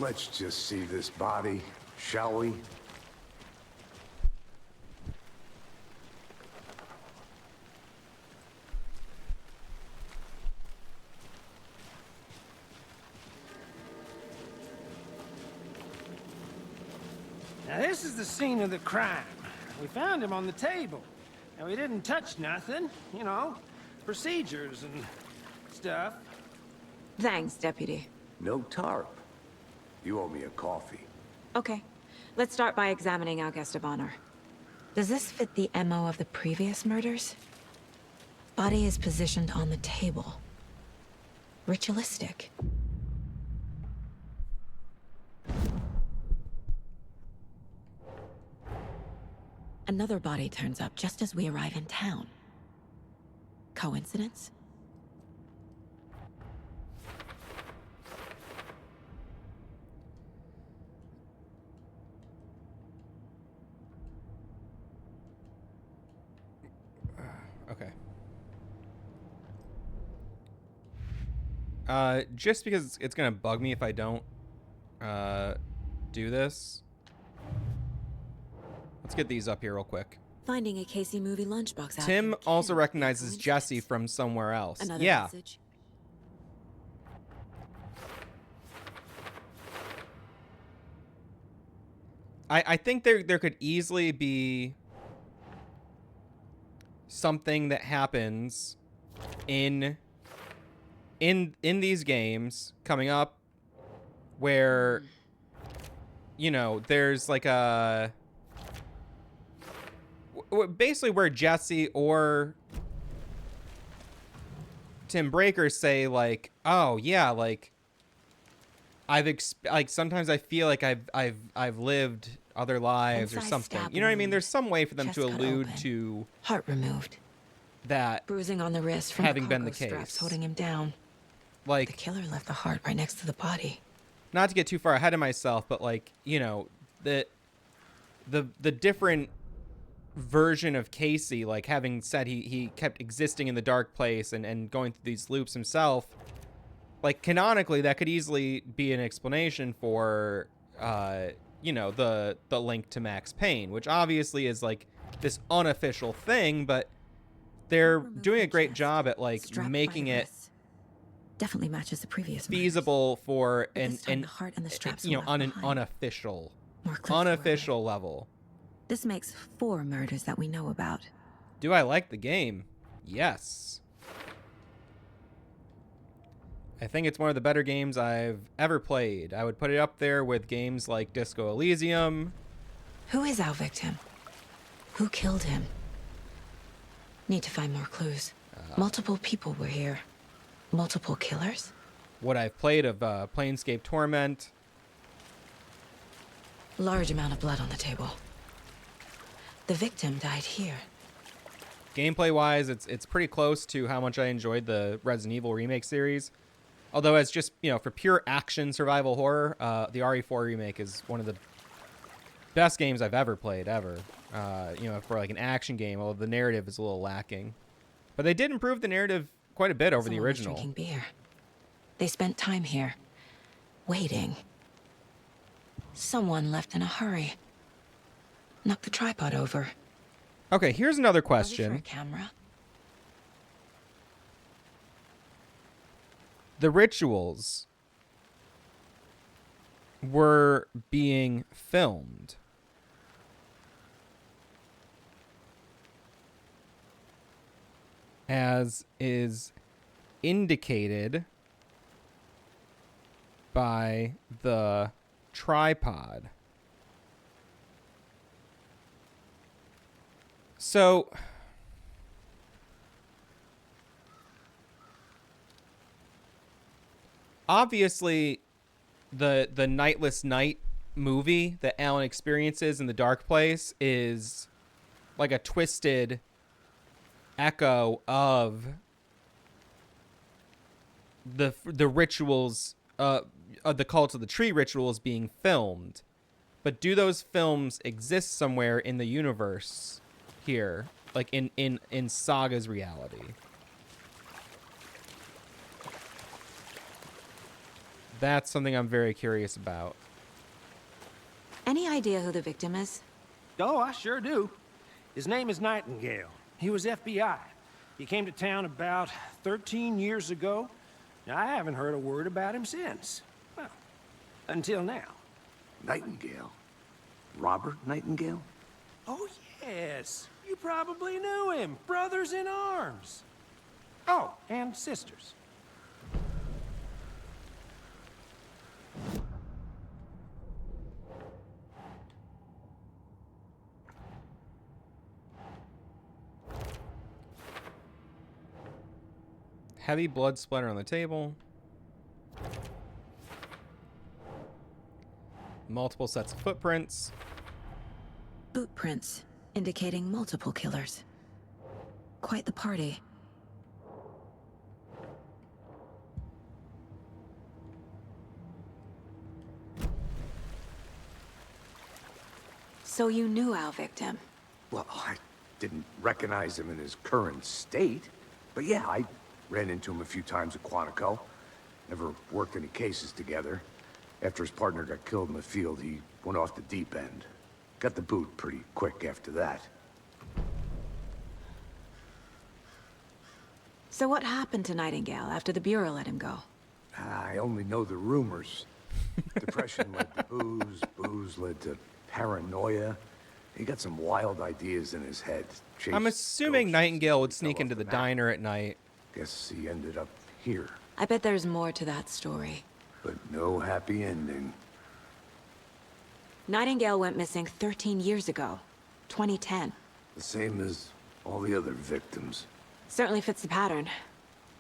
Let's just see this body, shall we? Now this is the scene of the crime. We found him on the table. And we didn't touch nothing, you know, procedures and stuff. Thanks, Deputy. No tarp. You owe me a coffee. Okay, let's start by examining our guest of honor. Does this fit the MO of the previous murders? Body is positioned on the table. Ritualistic. Another body turns up just as we arrive in town. Coincidence? Okay. Just because it's gonna bug me if I don't do this. Let's get these up here real quick. Finding a Casey movie lunchbox out Tim here also can't be recognizes a Jesse coincidence. from somewhere else. Another Yeah. message. I think there could easily be something that happens in these games coming up where, you know, there's like a basically where Jesse or Tim Breaker say like, oh yeah, like like sometimes I feel like I've lived other lives or something. You know what I mean? There's some way for them to allude to heart removed, that bruising on the wrist from having the been the cargo straps case. holding him down. Like, The killer left the heart right next to the body. not to get too far ahead of myself, but like, you know, the different version of Casey, like having said he kept existing in the dark place and going through these loops himself, like canonically that could easily be an explanation for you know, the link to Max Payne, which obviously is like this unofficial thing, but they're doing a great job at like making it definitely matches the previous feasible for an the heart and the straps you know, on an behind. unofficial level. This makes 4 murders that we know about. Do I like the game? Yes. I think it's one of the better games I've ever played. I would put it up there with games like Disco Elysium. Who is our victim? Who killed him? Need to find more clues. Multiple people were here. Multiple killers? What I've played of Planescape Torment. Large amount of blood on the table. The victim died here. Gameplay-wise, it's pretty close to how much I enjoyed the Resident Evil remake series. Although it's just, you know, for pure action survival horror, the RE4 remake is one of the best games I've ever played, ever. You know, for like an action game, although the narrative is a little lacking. But they did improve the narrative quite a bit over the original. Was drinking beer. They spent time here, waiting. Someone left in a hurry. Knocked the tripod over. Okay, here's another Was it for question. a camera? The rituals were being filmed. As is indicated by the tripod. So obviously the Nightless Night movie that Alan experiences in the dark place is like a twisted echo of the rituals, the Cult of the Tree rituals being filmed. But do those films exist somewhere in the universe here, like in Saga's reality? That's something I'm very curious about. Any idea who the victim is? Oh, I sure do. His name is Nightingale. He was FBI. He came to town about 13 years ago. I haven't heard a word about him since. Well, until now. Nightingale? Robert Nightingale? Oh, yes. You probably knew him. Brothers in arms. Oh, and sisters. Heavy blood splatter on the table. Multiple sets of footprints. Boot prints, indicating multiple killers. Quite the party. So you knew our victim? Well, I didn't recognize him in his current state. But yeah, I ran into him a few times at Quantico. Never worked any cases together. After his partner got killed in the field, he went off the deep end. Got the boot pretty quick after that. So what happened to Nightingale after the Bureau let him go? I only know the rumors. Depression led to booze, booze led to paranoia. He got some wild ideas in his head. I'm Chased assuming ghosts, Nightingale would fell sneak off into the map. diner at night. Guess he ended up here, I bet there's more to that story. but no happy ending. Nightingale went missing 13 years ago. 2010. The same as all the other victims. Certainly fits the pattern.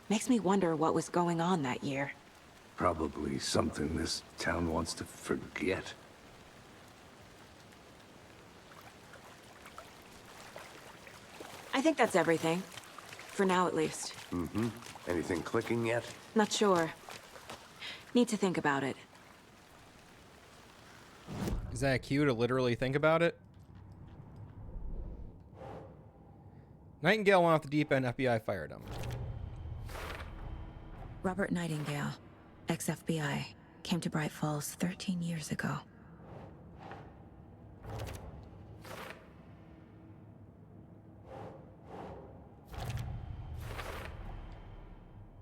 Makes me wonder what was going on that year. Probably something this town wants to forget. I think that's everything. For now, at least. Mm-hmm. Anything clicking yet? Not sure. Need to think about it. Is that a cue to literally think about it? Nightingale went off the deep end, FBI fired him. Robert Nightingale, ex-FBI, came to Bright Falls 13 years ago.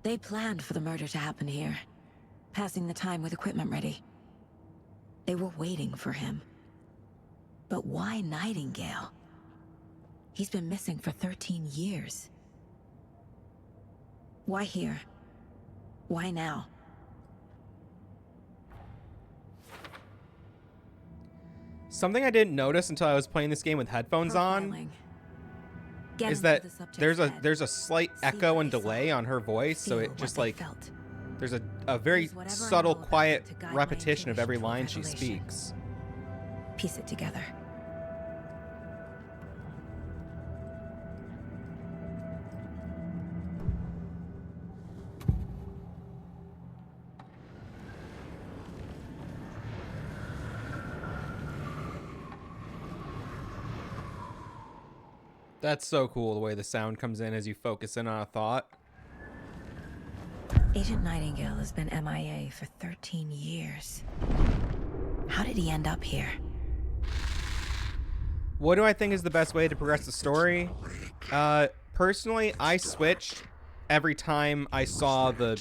They planned for the murder to happen here, passing the time with equipment ready. They were waiting for him. But why Nightingale? He's been missing for 13 years. Why here? Why now? Something I didn't notice until I was playing this game with headphones on Profiling. Get is into that the subject's head. there's a slight See echo what and they saw. delay on her voice, so Feel it what just they like felt. there's a very Use whatever I subtle, know about quiet it to guide my repetition of every intuition line for she revelation. speaks. Piece it together. That's so cool the way the sound comes in as you focus in on a thought. Agent Nightingale has been MIA for 13 years. How did he end up here? What do I think is the best way to progress the story? Personally, I switched every time I saw the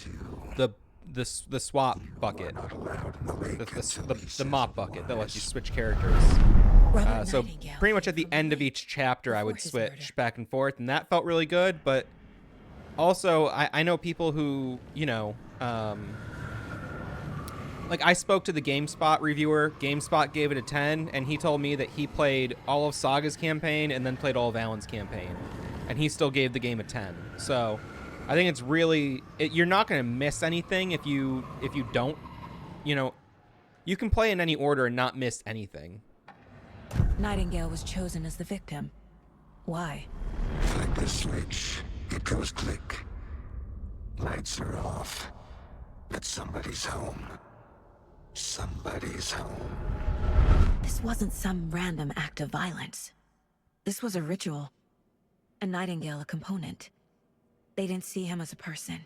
swap bucket, the mop bucket that lets you switch characters. So Nightingale pretty much came at the from end of me each chapter, I would before his switch murder. back and forth, and that felt really good. But also, I know people who, you know, like I spoke to the GameSpot reviewer. GameSpot gave it a 10, and he told me that he played all of Saga's campaign and then played all of Alan's campaign, and he still gave the game a 10. So I think it's really you're not going to miss anything if you don't, you know, you can play in any order and not miss anything. Nightingale was chosen as the victim. Why? Flick the switch. It goes click. Lights are off. But somebody's home. Somebody's home. This wasn't some random act of violence. This was a ritual. And Nightingale a component. They didn't see him as a person.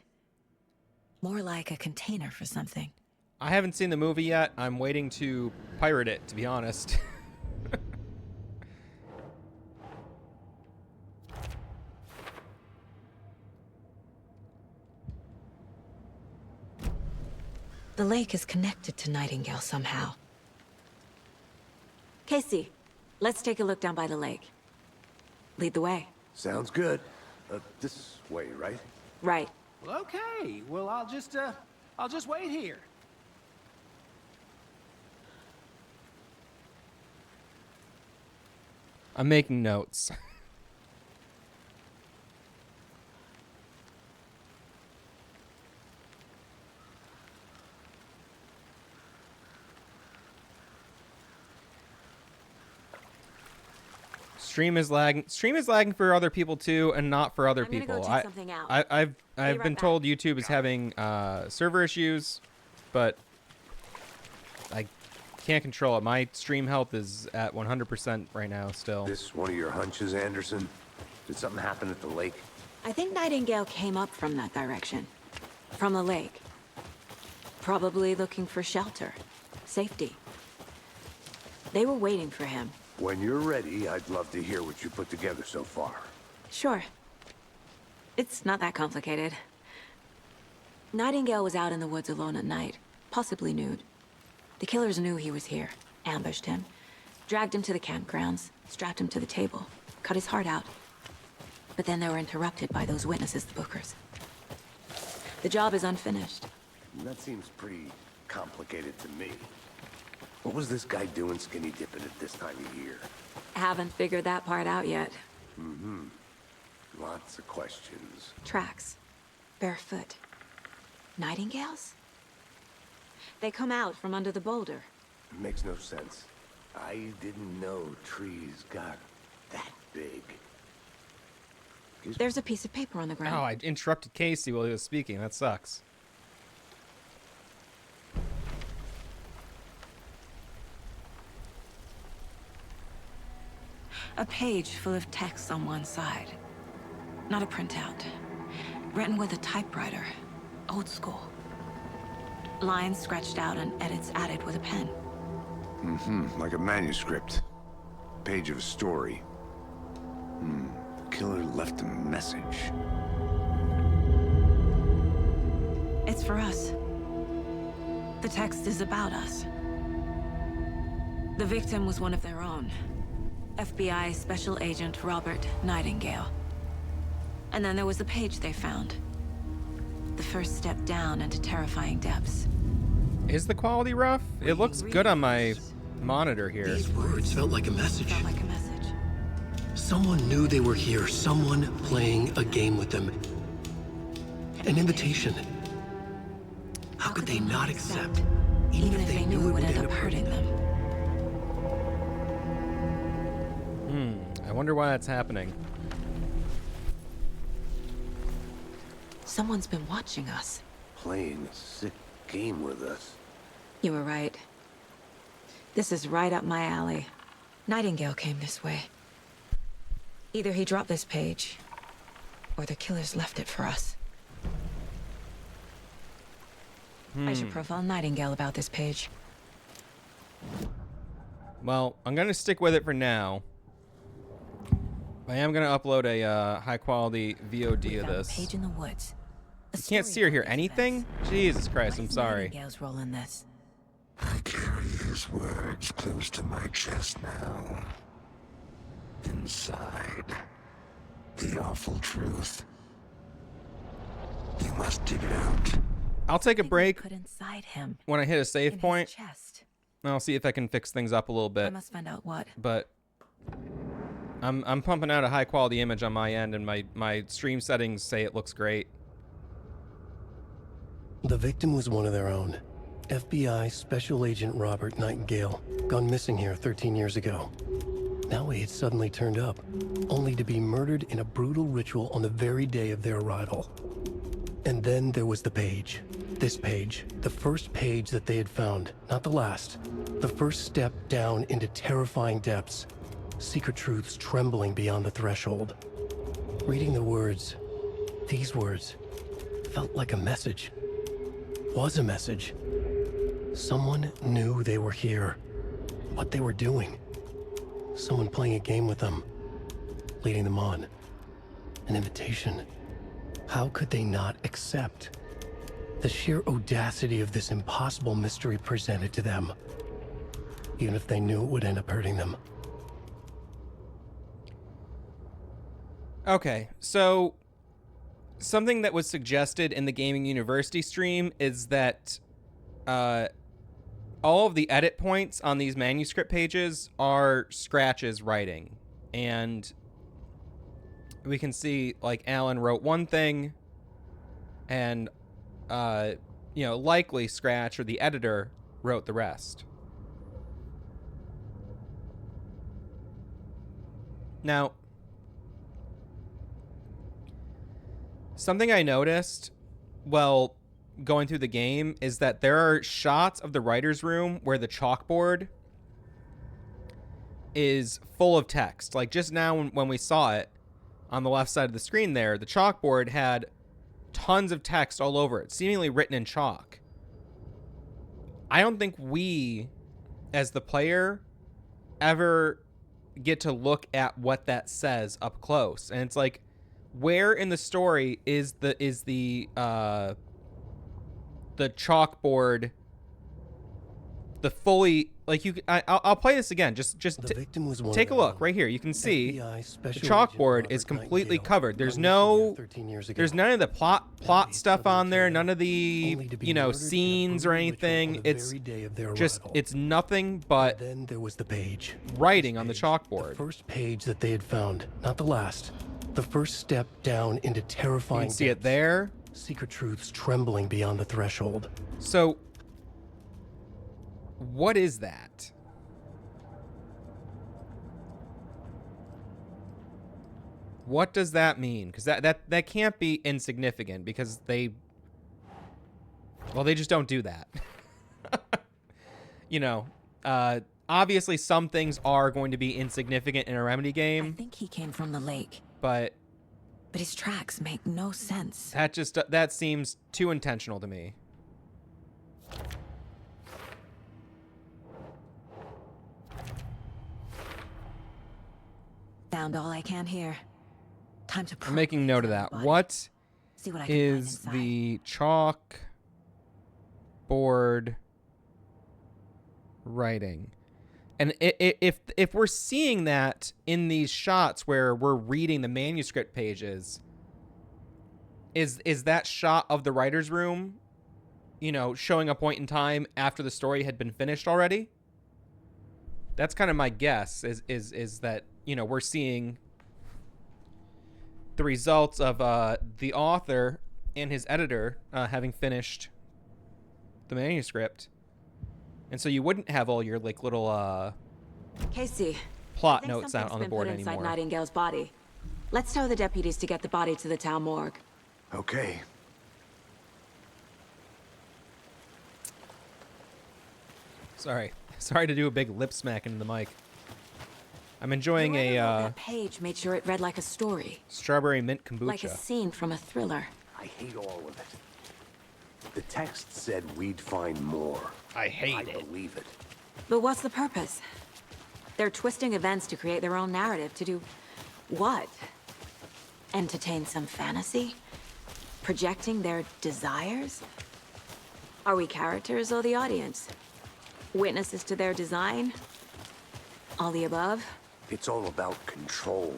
More like a container for something. I haven't seen the movie yet. I'm waiting to pirate it, to be honest. The lake is connected to Nightingale somehow. Casey, let's take a look down by the lake. Lead the way. Sounds good. This way, right? Right. Well, okay. Well, I'll just wait here. I'm making notes. Stream is lagging for other people too, and not for other I'm gonna people. go check something out. I've right been back. told YouTube is having server issues, but I can't control it. My stream health is at 100% right now still. This one of your hunches, Anderson? Did something happen at the lake? I think Nightingale came up from that direction. From the lake. Probably looking for shelter. Safety. They were waiting for him. When you're ready, I'd love to hear what you put together so far. Sure. It's not that complicated. Nightingale was out in the woods alone at night, possibly nude. The killers knew he was here, ambushed him, Dragged him to the campgrounds, strapped him to the table, cut his heart out. But then they were interrupted by those witnesses, the Bookers. The job is unfinished. That seems pretty complicated to me. What was this guy doing skinny dipping at this time of year? Haven't figured that part out yet. Mm-hmm. Lots of questions. Tracks. Barefoot. Nightingales? They come out from under the boulder. It makes no sense. I didn't know trees got that big. There's a piece of paper on the ground. Oh, I interrupted Casey while he was speaking. That sucks. A page full of text on one side. Not a printout. Written with a typewriter. Old school. Lines scratched out and edits added with a pen. Mm-hmm. Like a manuscript. Page of a story. Killer left a message. It's for us. The text is about us. The victim was one of their own. FBI Special Agent Robert Nightingale. And then there was the page they found. The first step down into terrifying depths. Is the quality rough? It looks good on my monitor here. These words felt like a message. Felt like a message. Someone knew they were here. Someone playing a game with them. An invitation. How could they not accept? Even if they knew it would end up hurting them. I wonder why that's happening. Someone's been watching us. Playing a sick game with us. You were right. This is right up my alley. Nightingale came this way. Either he dropped this page, or the killers left it for us. I should profile Nightingale about this page. Well, I'm going to stick with it for now. I am going to upload a high-quality VOD of this. Page in the woods. You can't see or hear anything? Jesus Christ, I'm sorry. Nightingale's role in this. I carry his words close to my chest now. Inside, the awful truth. You must dig it out. I'll take a break Put inside him. when I hit a save In point. his chest. I'll see if I can fix things up a little I bit. must find out what. But I'm pumping out a high-quality image on my end, and my stream settings say it looks great. The victim was one of their own. FBI Special Agent Robert Nightingale, gone missing here 13 years ago. Now he had suddenly turned up, only to be murdered in a brutal ritual on the very day of their arrival. And then there was the page. This page, the first page that they had found, not the last. The first step down into terrifying depths. Secret truths trembling beyond the threshold. Reading the words, these words, felt like a message. Was a message. Someone knew they were here. What they were doing. Someone playing a game with them. Leading them on. An invitation. How could they not accept? The sheer audacity of this impossible mystery presented to them. Even if they knew it would end up hurting them. Okay, so something that was suggested in the Gaming University stream is that all of the edit points on these manuscript pages are Scratch's writing. And we can see, like, Alan wrote one thing, and, likely Scratch or the editor wrote the rest. Now, something I noticed while going through the game is that there are shots of the writer's room where the chalkboard is full of text. Like just now when we saw it on the left side of the screen there, the chalkboard had tons of text all over it, seemingly written in chalk. I don't think we, as the player, ever get to look at what that says up close. And it's like, where in the story is the chalkboard, the fully like I'll play this again. Just The victim was one take a of their look own. right here. You can see FBI the Special chalkboard Agent is Robert completely Nightingale, covered. There's gone missing no, here 13 years ago. there's none of the plot Died stuff Southern on there. Ontario, None of the only to be you know murdered in a scenes or brutal ritual on anything. the It's very day of their just arrival. it's nothing but Then there was the page. writing on the The chalkboard. first page that they had found, not the last. The first step down into You terrifying can see it depths. there. Secret truths trembling beyond the threshold. So, what is that? What does that mean? Because that can't be insignificant because they just don't do that. You know, obviously some things are going to be insignificant in a Remedy I game, think he came from the lake, but but his tracks make no sense. that seems too intentional to me. Found all I can here. Time to. I'm making note of that. What See what I can find is inside. the chalk board writing? And if we're seeing that in these shots where we're reading the manuscript pages, is that shot of the writer's room, you know, showing a point in time after the story had been finished already? That's kind of my guess, is that, you know, we're seeing the results of the author and his editor having finished the manuscript. And so you wouldn't have all your like little Casey, plot I think notes out something's on the been board put inside anymore. Nightingale's body. Let's tell the deputies to get the body to the town morgue. Okay. Sorry to do a big lip smack into the mic. I'm enjoying Whoever wrote a that page made sure it read like a story, strawberry mint kombucha. like a scene from a thriller. I hate all of it. The text said we'd find more. I hate I it. believe it. But what's the purpose? They're twisting events to create their own narrative. To do what? Entertain some fantasy? Projecting their desires? Are we characters or the audience? Witnesses to their design? All the above? It's all about control.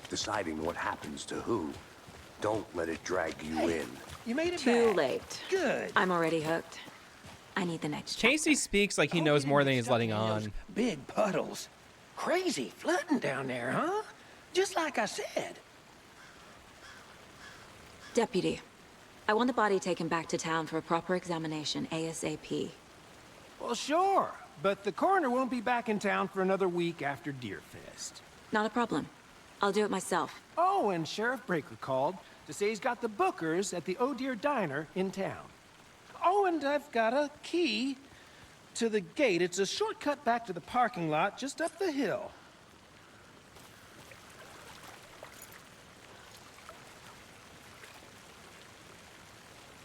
Deciding what happens to who. Don't let it drag you in. You made it Too back. late. Good. I'm already hooked. I need the next Casey chapter. speaks like he Hope knows you more didn't than get he's stuck letting in those on. Big puddles. Crazy flooding down there, huh? Just like I said. Deputy, I want the body taken back to town for a proper examination, ASAP. Well, sure. But the coroner won't be back in town for another week after Deerfest. Not a problem. I'll do it myself. Oh, and Sheriff Breaker called to say he's got the Bookers at the Oh Dear Diner in town. Oh, and I've got a key to the gate. It's a shortcut back to the parking lot just up the hill.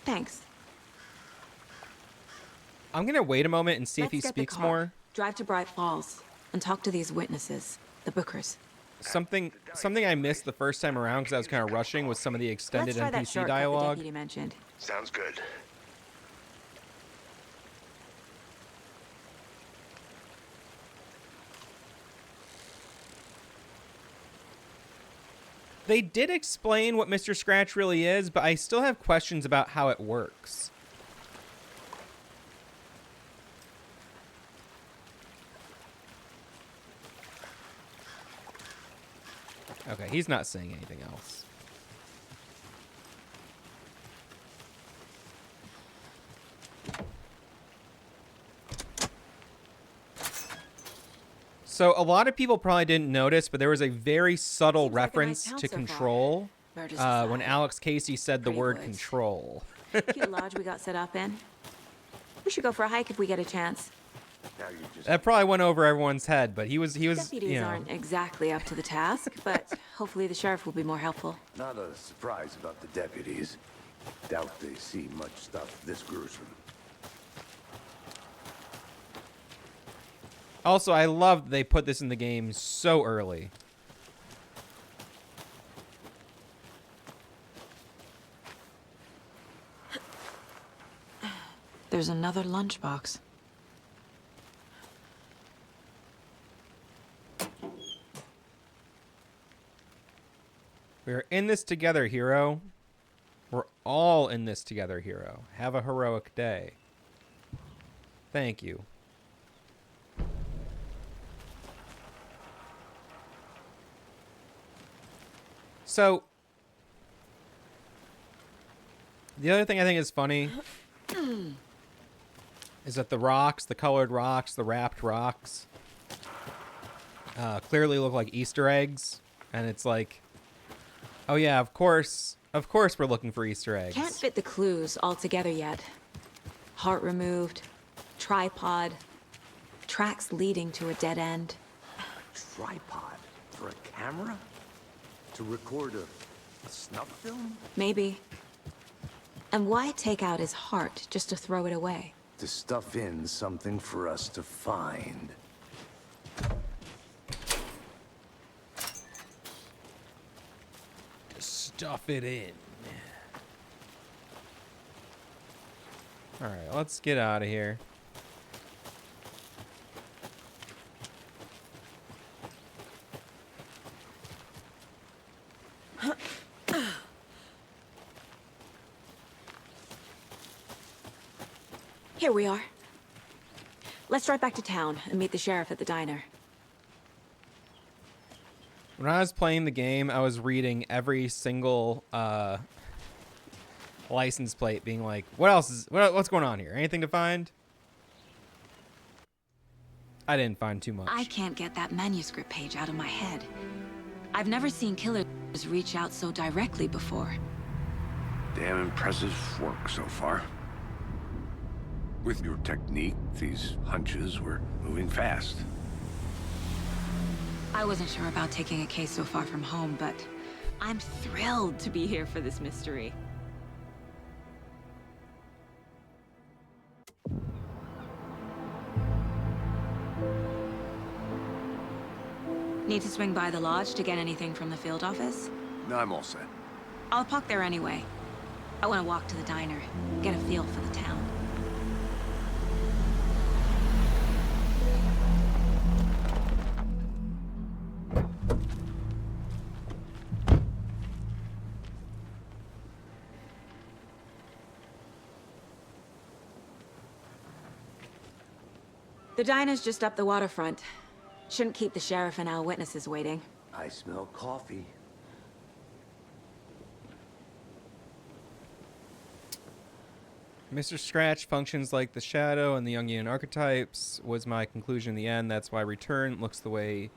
Thanks. I'm gonna wait a moment and see if Let's he get the speaks car, more. Drive to Bright Falls and talk to these witnesses, the Bookers. Something I missed the first time around because I was kind of rushing with some of the extended Let's try that NPC shortcut the dialogue. deputy mentioned. Sounds good. They did explain what Mr. Scratch really is, but I still have questions about how it works. Okay, he's not saying anything else. So a lot of people probably didn't notice, but there was a very subtle Seems like a reference nice town to so far. control Burgess when aside. Alex Casey said the Pretty word woods. control. Cute lodge we got set up in. We should go for a hike if we get a chance. Now you just That probably went over everyone's head, but he was Deputies you know, aren't exactly up to the task, but hopefully the sheriff will be more helpful. not a surprise about the deputies. Doubt they see much stuff this gruesome. Also, I love they put this in the game so early. There's another lunchbox. We're in this together, hero. We're all in this together, hero. Have a heroic day. Thank you. So, the other thing I think is funny is that the rocks, the colored rocks, the wrapped rocks, clearly look like Easter eggs. And it's like, oh yeah, of course we're looking for Easter eggs. Can't fit the clues all together yet. Heart removed, tripod, tracks leading to a dead end. Tripod? For a camera? To record a snuff film? Maybe. And why take out his heart just to throw it away? To stuff in something for us to find. Stuff it in. All right, let's get out of here. Here we are. Let's drive back to town and meet the sheriff at the diner. When I was playing the game, I was reading every single license plate, being like, what's going on here? Anything to find? I didn't find too much. I can't get that manuscript page out of my head. I've never seen killers reach out so directly before. Damn impressive work so far. With your technique, these hunches were moving fast. I wasn't sure about taking a case so far from home, but I'm thrilled to be here for this mystery. Need to swing by the lodge to get anything from the field office? No, I'm all set. I'll park there anyway. I want to walk to the diner, get a feel for the town. The diner's just up the waterfront. Shouldn't keep the sheriff and our witnesses waiting. I smell coffee. Mr. Scratch functions like the Shadow and the Jungian archetypes, was my conclusion in the end. That's why Return looks the way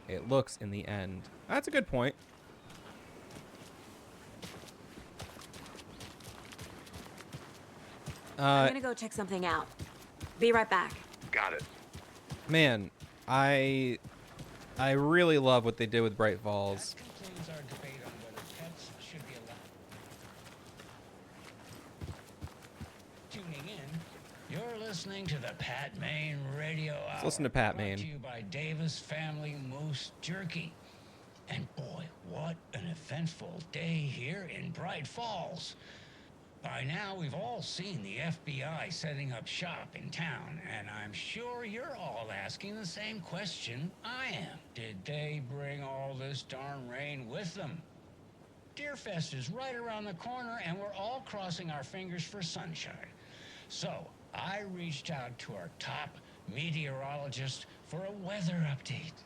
it looks in the end. That's a good point. I'm gonna go check something out. Be right back. Got it. Man, I really love what they did with Bright Falls. That concludes our debate on whether pets should be allowed. Tuning in, you're listening to the Pat Maine Radio Hour. Let's listen to Pat Maine. Brought to you by Davis Family Moose Jerky. And boy, what an eventful day here in Bright Falls. By now, we've all seen the FBI setting up shop in town, and I'm sure you're all asking the same question I am. Did they bring all this darn rain with them? Deerfest is right around the corner, and we're all crossing our fingers for sunshine. So, I reached out to our top meteorologist for a weather update.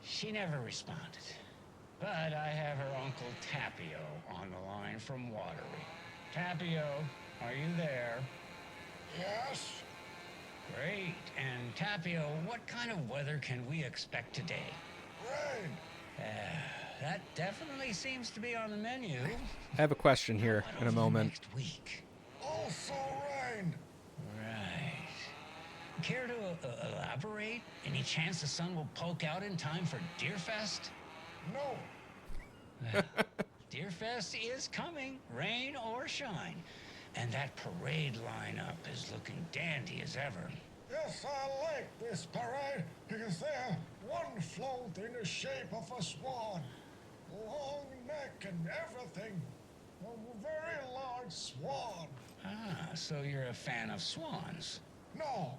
She never responded. But I have her Uncle Tapio on the line from Watery. Tapio, are you there? Yes? Great. And Tapio, what kind of weather can we expect today? Rain. That definitely seems to be on the menu. I have a question here in a moment. Next week. Also rain. Right. Care to elaborate? Any chance the sun will poke out in time for Deerfest? No. Deerfest is coming, rain or shine. And that parade lineup is looking dandy as ever. Yes, I like this parade because they're one float in the shape of a swan. Long neck and everything. A very large swan. Ah, so you're a fan of swans. No.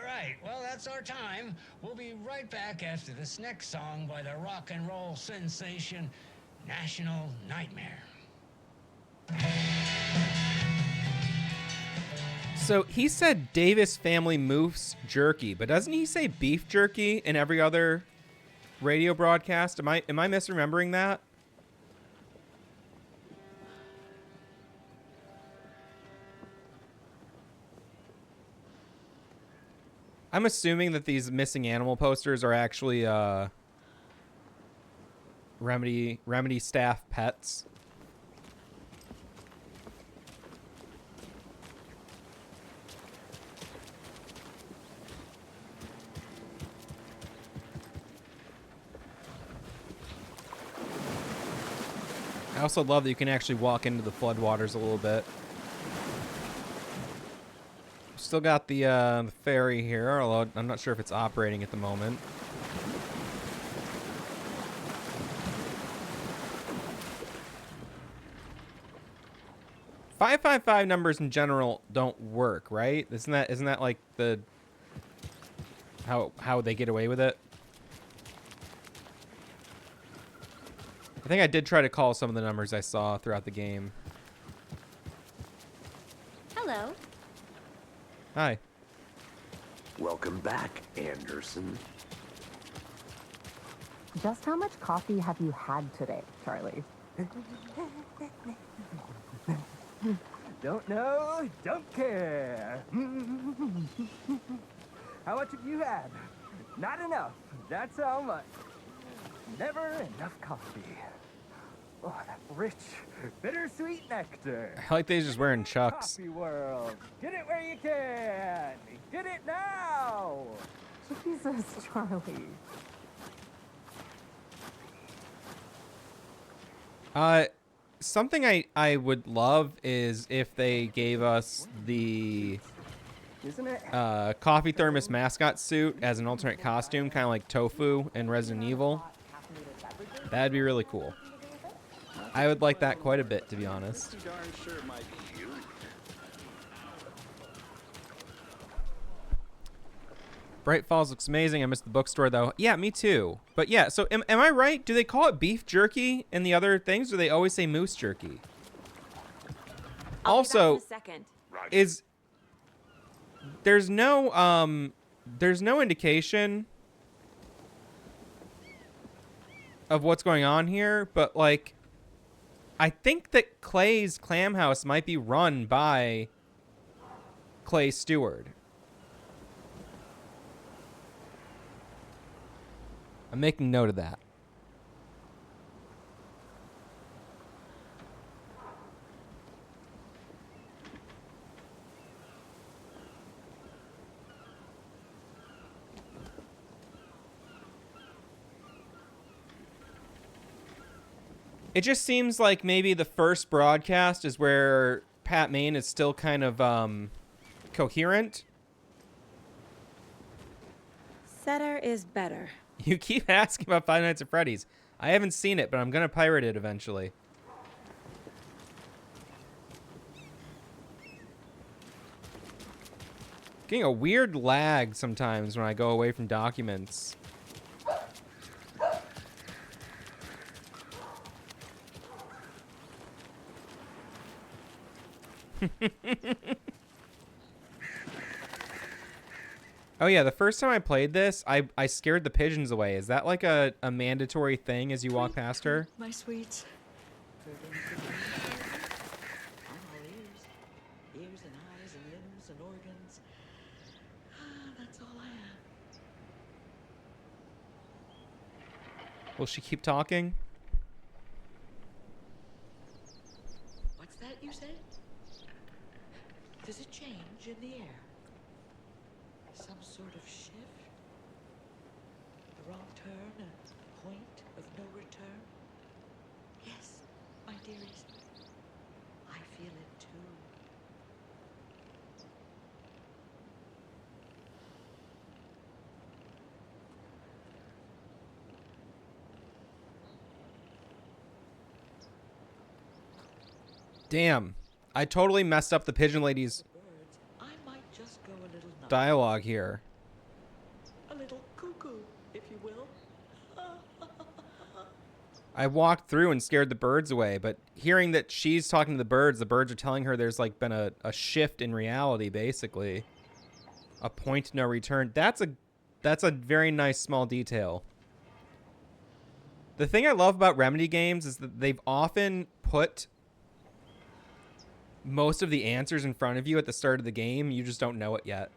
Right, well, that's our time. We'll be right back after this next song by the rock and roll sensation national nightmare. So he said Davis family moose jerky, but doesn't he say beef jerky in every other radio broadcast? Am I misremembering that? I'm assuming that these missing animal posters are actually Remedy staff pets. I also love that you can actually walk into the floodwaters a little bit. Still got the ferry here, although I'm not sure if it's operating at the moment. .555 numbers in general don't work, right? Isn't that like the how they get away with it? I think I did try to call some of the numbers I saw throughout the game. Hello. Hi. Welcome back, Anderson. Just how much coffee have you had today, Charlie? Don't know, don't care. How much have you had? Not enough. That's how much. Never enough coffee. Oh, that rich, bittersweet nectar. I like they's just wearing Chucks. Coffee world. Get it where you can. Get it now. Jesus, Charlie. Something I would love is if they gave us the Isn't it? coffee thermos mascot suit as an alternate costume, kind of like Tofu in Resident Evil. That'd be really cool. I would like that quite a bit, to be honest. Bright Falls looks amazing. I missed the bookstore, though. Yeah, me too. But yeah, so am I right? Do they call it beef jerky in the other things, or do they always say moose jerky? Also, there's no indication of what's going on here, but like, I think that Clay's Clam House might be run by Clay Stewart. I'm making note of that. It just seems like maybe the first broadcast is where Pat Main is still kind of coherent. Setter is better. You keep asking about Five Nights at Freddy's. I haven't seen it, but I'm going to pirate it eventually. Getting a weird lag sometimes when I go away from documents. Oh yeah, the first time I played this, I scared the pigeons away. Is that like a mandatory thing as you walk past her? My sweets. Ears and eyes and limbs and organs. That's all I have. Will she keep talking? What's that you said? Does it change in the air? Some sort of shift? A wrong turn, a point of no return? Yes, my dearies, I feel it too. Damn. I totally messed up the pigeon lady's I might just go a little nuts. dialogue here. A little cuckoo, if you will. I walked through and scared the birds away, but hearing that she's talking to the birds are telling her there's like been a shift in reality, basically. A point no return. That's a very nice small detail. The thing I love about Remedy games is that they've often put most of the answers in front of you at the start of the game. You just don't know it yet.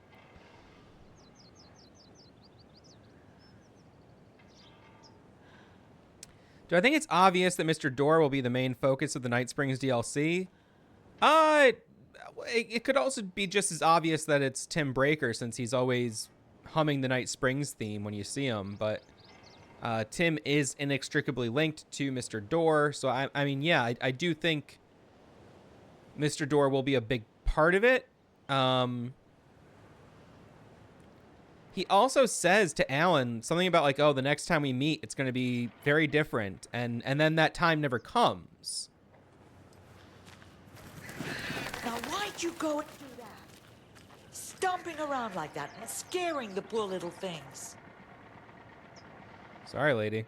Do I think it's obvious that Mr. Door will be the main focus of the Night Springs DLC? It could also be just as obvious that it's Tim Breaker, since he's always humming the Night Springs theme when you see him, but Tim is inextricably linked to Mr. Door, so I mean, yeah, I do think Mr. Door will be a big part of it. He also says to Alan something about like, oh, the next time we meet, it's going to be very different. And then that time never comes. Now, why'd you go and do that? Stomping around like that and scaring the poor little things. Sorry, lady.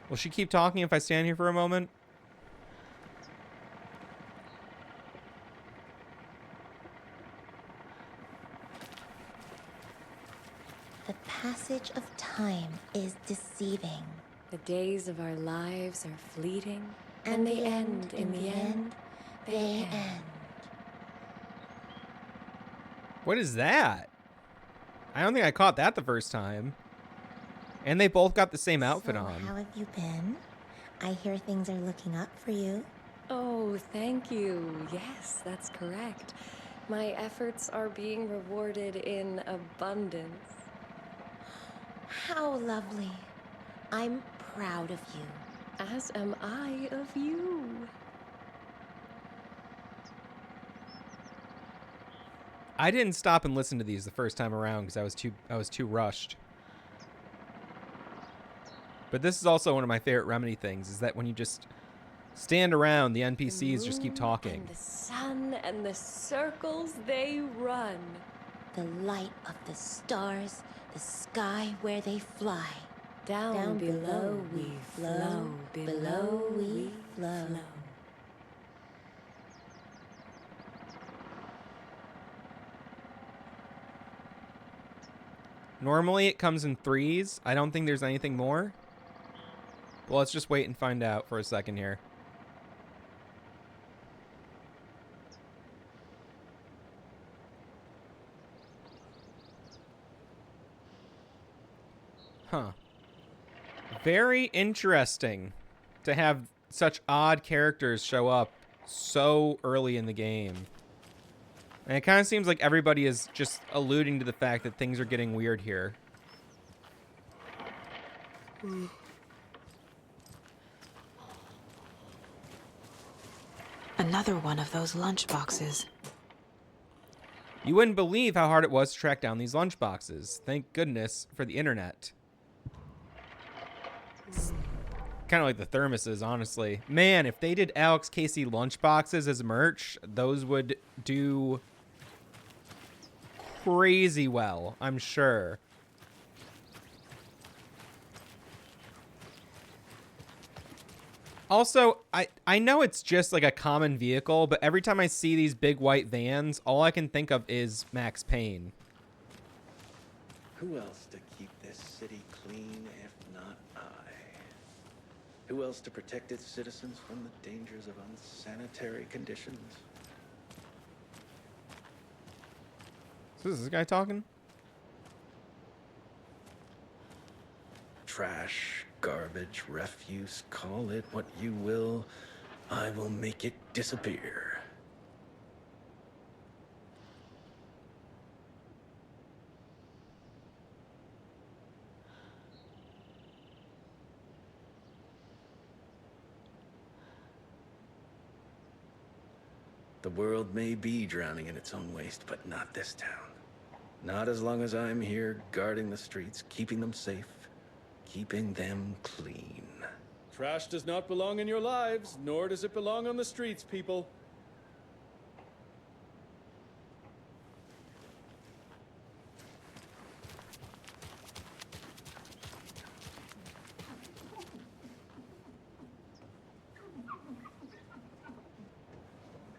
Will she keep talking if I stand here for a moment? The passage of time is deceiving. The days of our lives are fleeting, and they end in the end. They end. What is that? I don't think I caught that the first time. And they both got the same outfit on. How have you been? I hear things are looking up for you. Oh, thank you. Yes, that's correct. My efforts are being rewarded in abundance. How lovely. I'm proud of you. As am I of you. I didn't stop and listen to these the first time around because I was too rushed. But this is also one of my favorite Remedy things, is that when you just stand around, the NPCs just keep talking. And the sun and the circles they run. The light of the stars, the sky where they fly. Down below we flow, below we flow. Normally it comes in threes. I don't think there's anything more. Well, let's just wait and find out for a second here. Huh. Very interesting to have such odd characters show up so early in the game. And it kind of seems like everybody is just alluding to the fact that things are getting weird here. Another one of those lunch boxes. You wouldn't believe how hard it was to track down these lunch boxes. Thank goodness for the internet. Kind of like the thermoses, honestly. Man, if they did Alex Casey lunch boxes as merch, those would do crazy well, I'm sure. Also, I know it's just like a common vehicle, but every time I see these big white vans, all I can think of is Max Payne. Who else to keep this city clean if not I? Who else to protect its citizens from the dangers of unsanitary conditions? So is this guy talking? Trash, garbage, refuse, call it what you will. I will make it disappear. The world may be drowning in its own waste, but not this town. Not as long as I'm here guarding the streets, keeping them safe, keeping them clean. Trash does not belong in your lives, nor does it belong on the streets, people.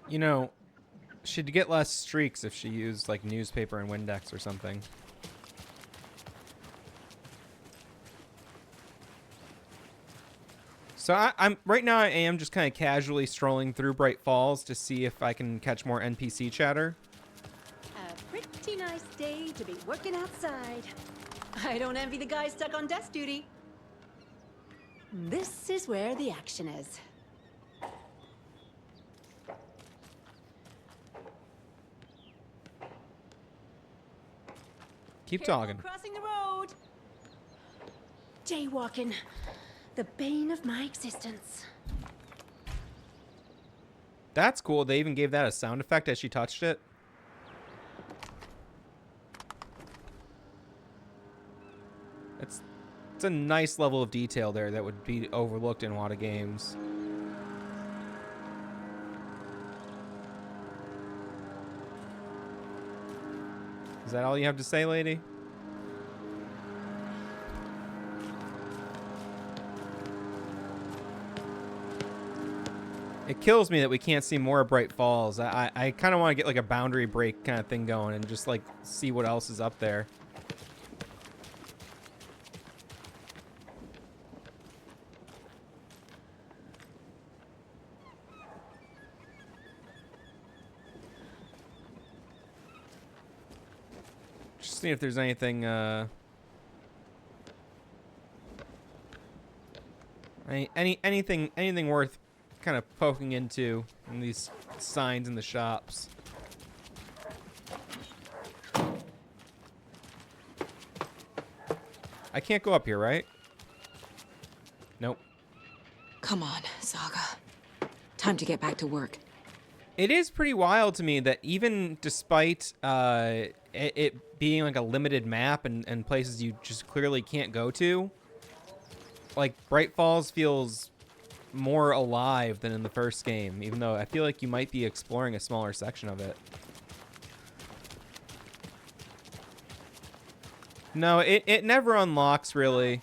You know, she'd get less streaks if she used like newspaper and Windex or something. So I'm right now. I am just kind of casually strolling through Bright Falls to see if I can catch more NPC chatter. A pretty nice day to be working outside. I don't envy the guy stuck on desk duty. This is where the action is. Keep talking. Crossing the road. Jaywalking. The bane of my existence. That's cool. They even gave that a sound effect as she touched it. It's a nice level of detail there that would be overlooked in a lot of games. Is that all you have to say, lady? It kills me that we can't see more of Bright Falls. I kind of want to get like a boundary break kind of thing going and just like see what else is up there. Just see if there's anything anything worth kind of poking into in these signs in the shops. I can't go up here, right? Nope. Come on, Saga. Time to get back to work. It is pretty wild to me that even despite it being like a limited map and places you just clearly can't go to, like Bright Falls feels more alive than in the first game, even though I feel like you might be exploring a smaller section of it. No, it never unlocks, really.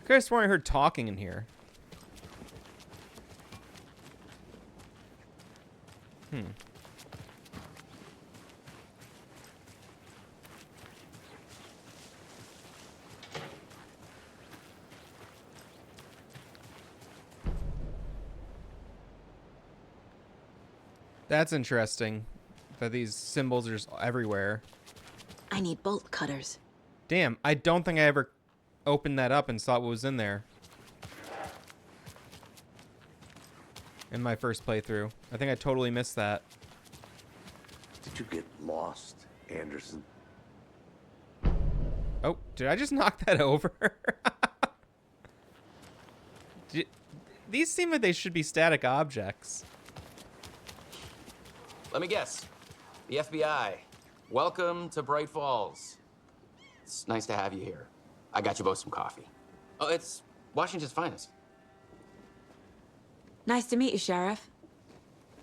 I could have sworn I heard talking in here. That's interesting, that these symbols are just everywhere. I need bolt cutters. Damn, I don't think I ever opened that up and saw what was in there in my first playthrough. I think I totally missed that. Did you get lost, Anderson? Oh, did I just knock that over? These seem like they should be static objects. Let me guess. The FBI. Welcome to Bright Falls. It's nice to have you here. I got you both some coffee. Oh, it's Washington's finest. Nice to meet you, Sheriff.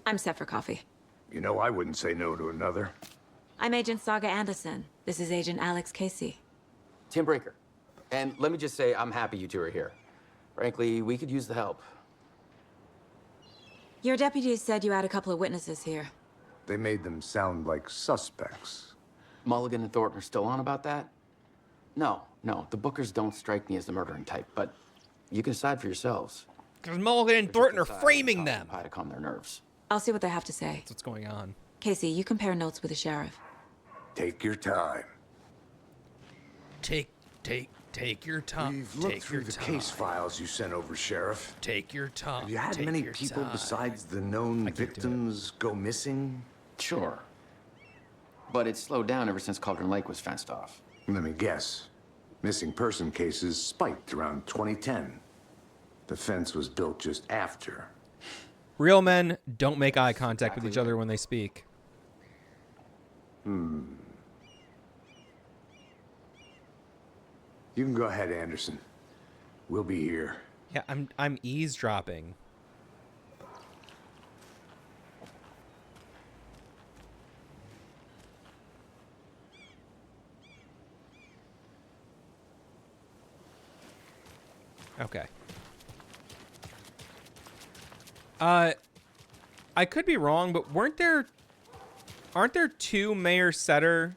I'm set for coffee. You know, I wouldn't say no to another. I'm Agent Saga Anderson. This is Agent Alex Casey. Tim Brinker. And let me just say, I'm happy you two are here. Frankly, we could use the help. Your deputies said you had a couple of witnesses here. They made them sound like suspects. Mulligan and Thornton are still on about that? No, the Bookers don't strike me as the murdering type, but you can decide for yourselves. Because Mulligan and Thornton are framing them. To calm their nerves. I'll see what they have to say. That's what's going on. Casey, you compare notes with the sheriff. Take your time. Take your time. We've looked through the case files you sent over, Sheriff. Take your time. Have you had many people besides the known victims go missing? Sure. But it's slowed down ever since Cauldron Lake was fenced off. Let me guess. Missing person cases spiked around 2010. The fence was built just after. Real men don't make eye contact with each other when they speak. You can go ahead, Anderson. We'll be here. Yeah, I'm eavesdropping. Okay. I could be wrong, but aren't there 2 Mayor Setter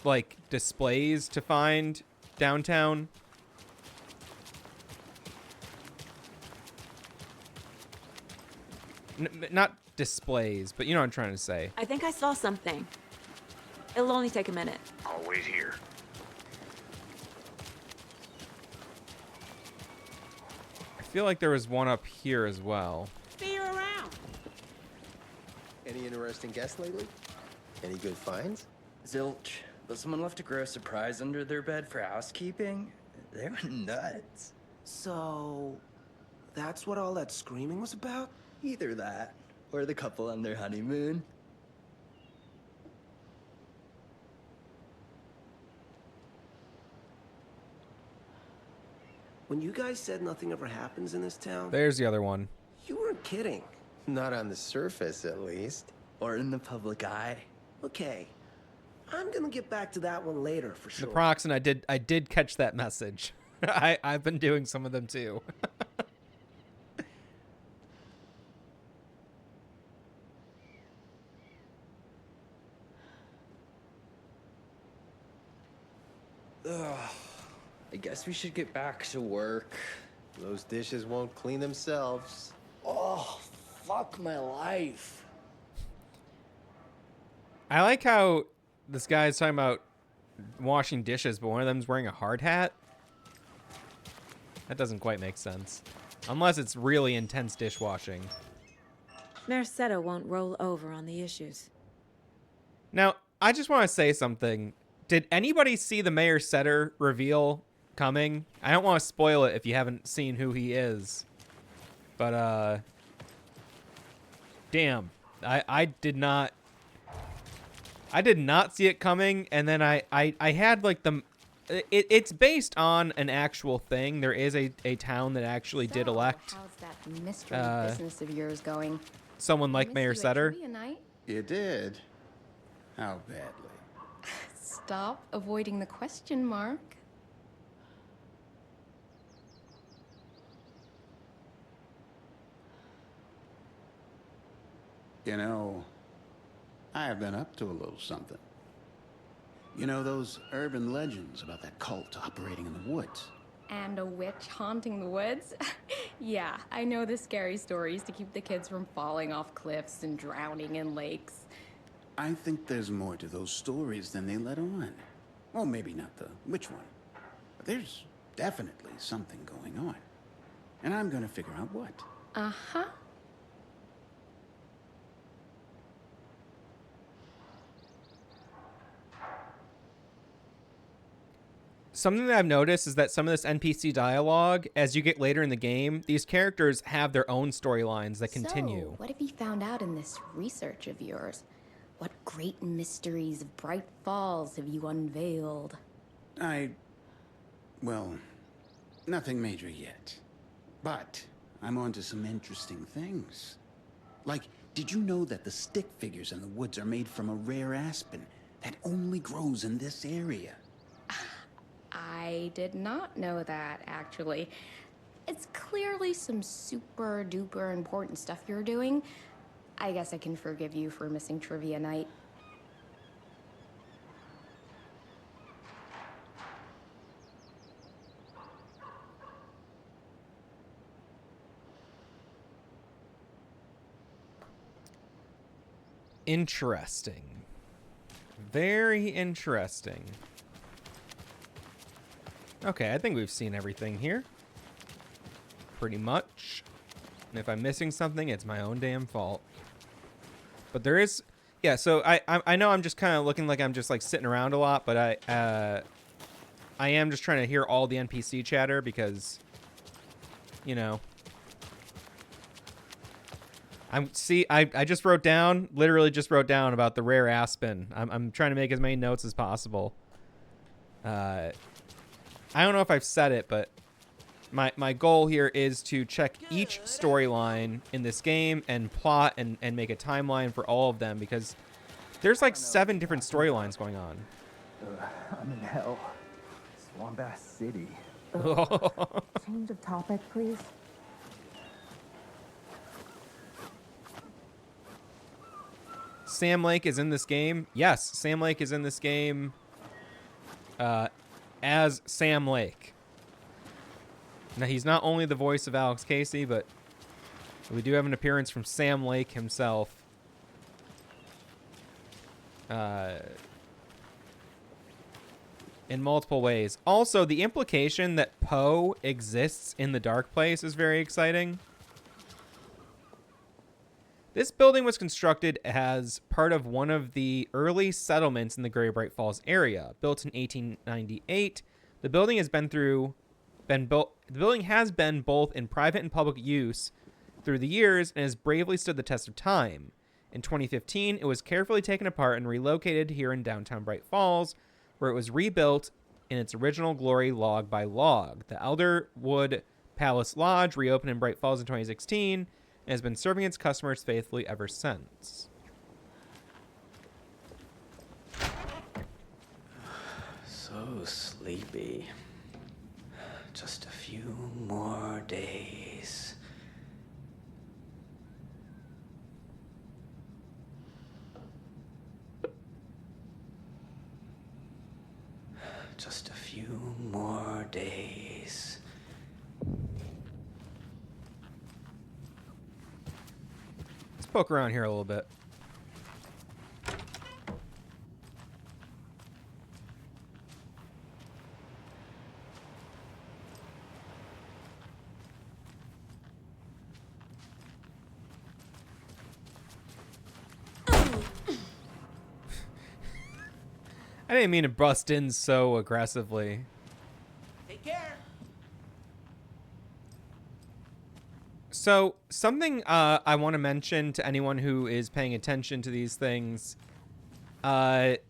like displays to find downtown? Not displays, but you know what I'm trying to say. I think I saw something. It'll only take a minute. Always here. I feel like there was one up here as well. See you around. Any interesting guests lately? Any good finds? Zilch, but someone left a gross surprise under their bed for housekeeping. They were nuts. So, that's what all that screaming was about? Either that, or the couple on their honeymoon. When you guys said nothing ever happens in this town, There's the other one. you weren't kidding. Not on the surface, at least. Or in the public eye. Okay, I'm gonna get back to that one later for The sure. Proxen, I did catch that message. I've been doing some of them too. Ugh. I guess we should get back to work. Those dishes won't clean themselves. Oh, fuck my life. I like how this guy's talking about washing dishes, but one of them's wearing a hard hat. That doesn't quite make sense. Unless it's really intense dishwashing. Mercado won't roll over on the issues. Now, I just want to say something. Did anybody see the Mayor Setter reveal coming? I don't want to spoil it if you haven't seen who he is. But, damn. I did not see it coming, and then I had, like, it's based on an actual thing. There is a town that actually did elect How's that mystery business of yours going? someone like Mayor Setter. You did? How badly? Stop avoiding the question, Mark. You know, I have been up to a little something. You know those urban legends about that cult operating in the woods? And a witch haunting the woods? Yeah, I know the scary stories to keep the kids from falling off cliffs and drowning in lakes. I think there's more to those stories than they let on. Well, maybe not the witch one. But there's definitely something going on. And I'm gonna figure out what. Uh-huh. Something that I've noticed is that some of this NPC dialogue, as you get later in the game, these characters have their own storylines that continue. So, what have you found out in this research of yours? What great mysteries of Bright Falls have you unveiled? Well, nothing major yet. But I'm onto some interesting things. Like, did you know that the stick figures in the woods are made from a rare aspen that only grows in this area? I did not know that, actually. It's clearly some super duper important stuff you're doing. I guess I can forgive you for missing trivia night. Interesting. Very interesting. Okay, I think we've seen everything here. Pretty much. And if I'm missing something, it's my own damn fault. But there is... Yeah, so I know I'm just kind of looking like I'm just like sitting around a lot, but I am just trying to hear all the NPC chatter because, you know... I just wrote down, literally just wrote down about the rare aspen. I'm trying to make as many notes as possible. I don't know if I've said it, but my goal here is to check each storyline in this game and plot and make a timeline for all of them because there's like 7 different storylines going on. I'm in hell. Swamp Ass City. Change of topic, please. Sam Lake is in this game. Yes, Sam Lake is in this game as Sam Lake. Now, he's not only the voice of Alex Casey, but we do have an appearance from Sam Lake himself. In multiple ways. Also, the implication that Poe exists in the Dark Place is very exciting. This building was constructed as part of one of the early settlements in the Greater Bright Falls area. Built in 1898, the building has The building has been both in private and public use through the years and has bravely stood the test of time. In 2015, it was carefully taken apart and relocated here in downtown Bright Falls, where it was rebuilt in its original glory log by log. The Elderwood Palace Lodge reopened in Bright Falls in 2016 and has been serving its customers faithfully ever since. So sleepy. Just a few more days. Just a few more days. Let's poke around here a little bit. I didn't mean to bust in so aggressively. Take care. So, something I want to mention to anyone who is paying attention to these things. At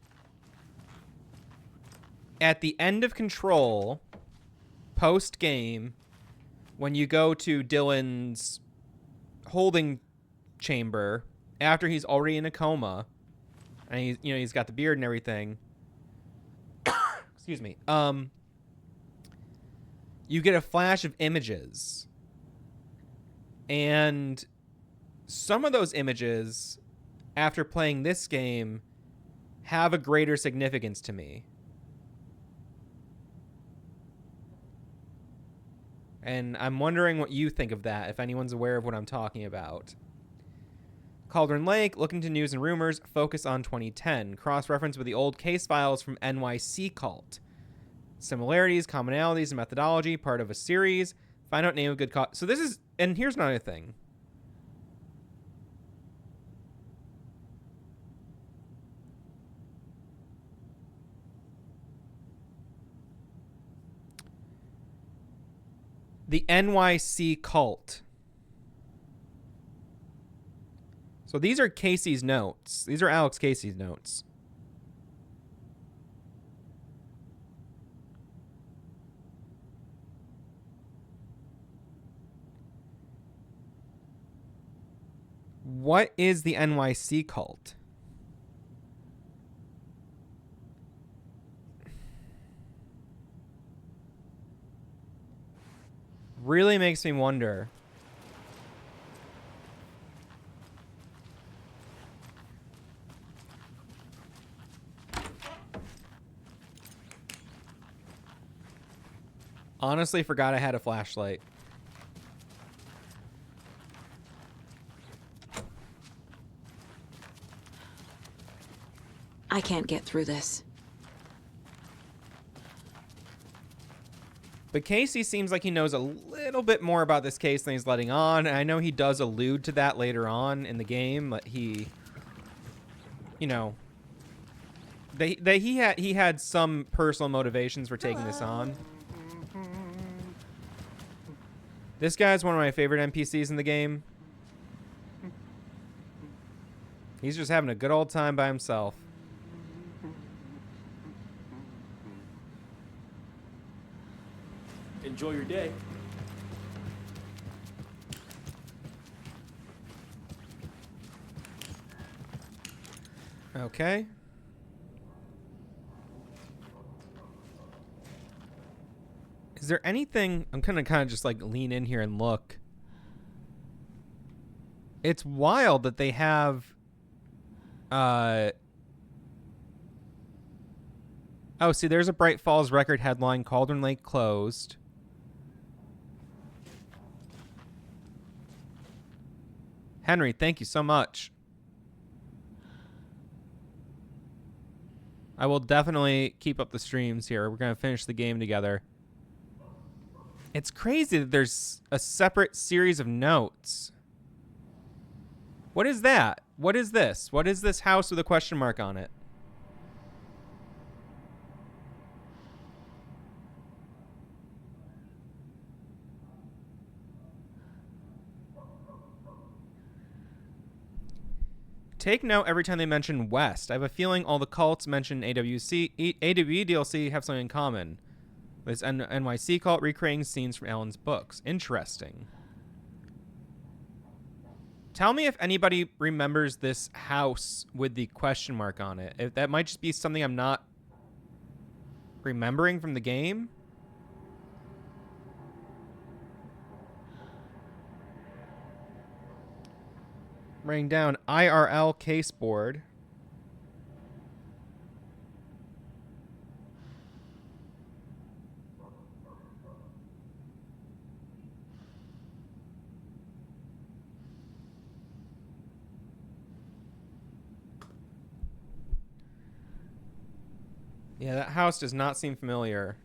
the end of Control, post-game, when you go to Dylan's holding chamber, after he's already in a coma, and he's got the beard and everything. Excuse me. You get a flash of images. And some of those images, after playing this game, have a greater significance to me. And I'm wondering what you think of that, if anyone's aware of what I'm talking about. Cauldron Lake, looking to news and rumors, focus on 2010. Cross-reference with the old case files from NYC Cult. Similarities, commonalities, and methodology, part of a series. Find out name of good cause. So this is, and here's another thing. The NYC Cult. So these are Casey's notes. These are Alex Casey's notes. What is the NYC Cult? Really makes me wonder. Honestly, forgot I had a flashlight. I can't get through this. But Casey seems like he knows a little bit more about this case than he's letting on. And I know he does allude to that later on in the game. But he, he had some personal motivations for taking this on. This guy's one of my favorite NPCs in the game. He's just having a good old time by himself. Enjoy your day. Okay. Is there anything... I'm gonna kind of just like lean in here and look. It's wild that they have... Oh, see, there's a Bright Falls record headline, Cauldron Lake closed. Henry, thank you so much. I will definitely keep up the streams here. We're going to finish the game together. It's crazy that there's a separate series of notes. What is that? What is this? What is this house with a question mark on it? Take note every time they mention West. I have a feeling all the cults mentioned AWE DLC have something in common. This NYC cult recreating scenes from Alan's books. Interesting. Tell me if anybody remembers this house with the question mark on it. If that might just be something I'm not remembering from the game. Writing down IRL caseboard. Yeah, that house does not seem familiar.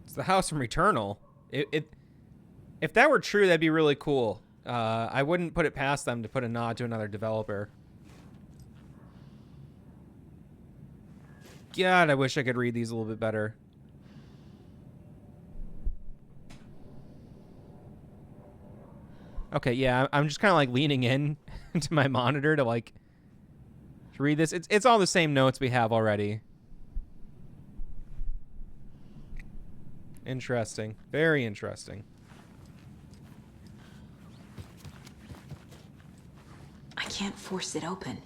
It's the house from Returnal. If that were true, that'd be really cool. I wouldn't put it past them to put a nod to another developer. God, I wish I could read these a little bit better. Okay, yeah, I'm just kind of like leaning in to my monitor to like to read this. It's all the same notes we have already. Interesting. Very interesting. I can't force it open.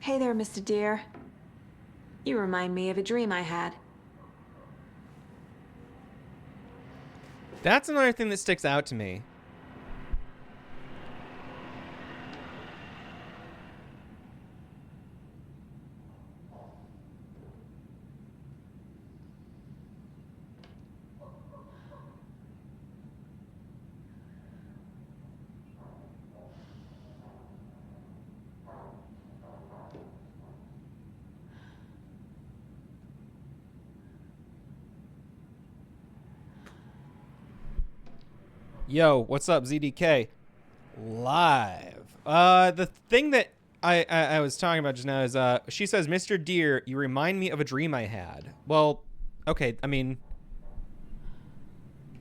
Hey there, Mr. Deer. You remind me of a dream I had. That's another thing that sticks out to me. Yo, what's up, ZDK? Live. The thing that I was talking about just now is, she says, Mr. Deer, you remind me of a dream I had. Well, okay, I mean,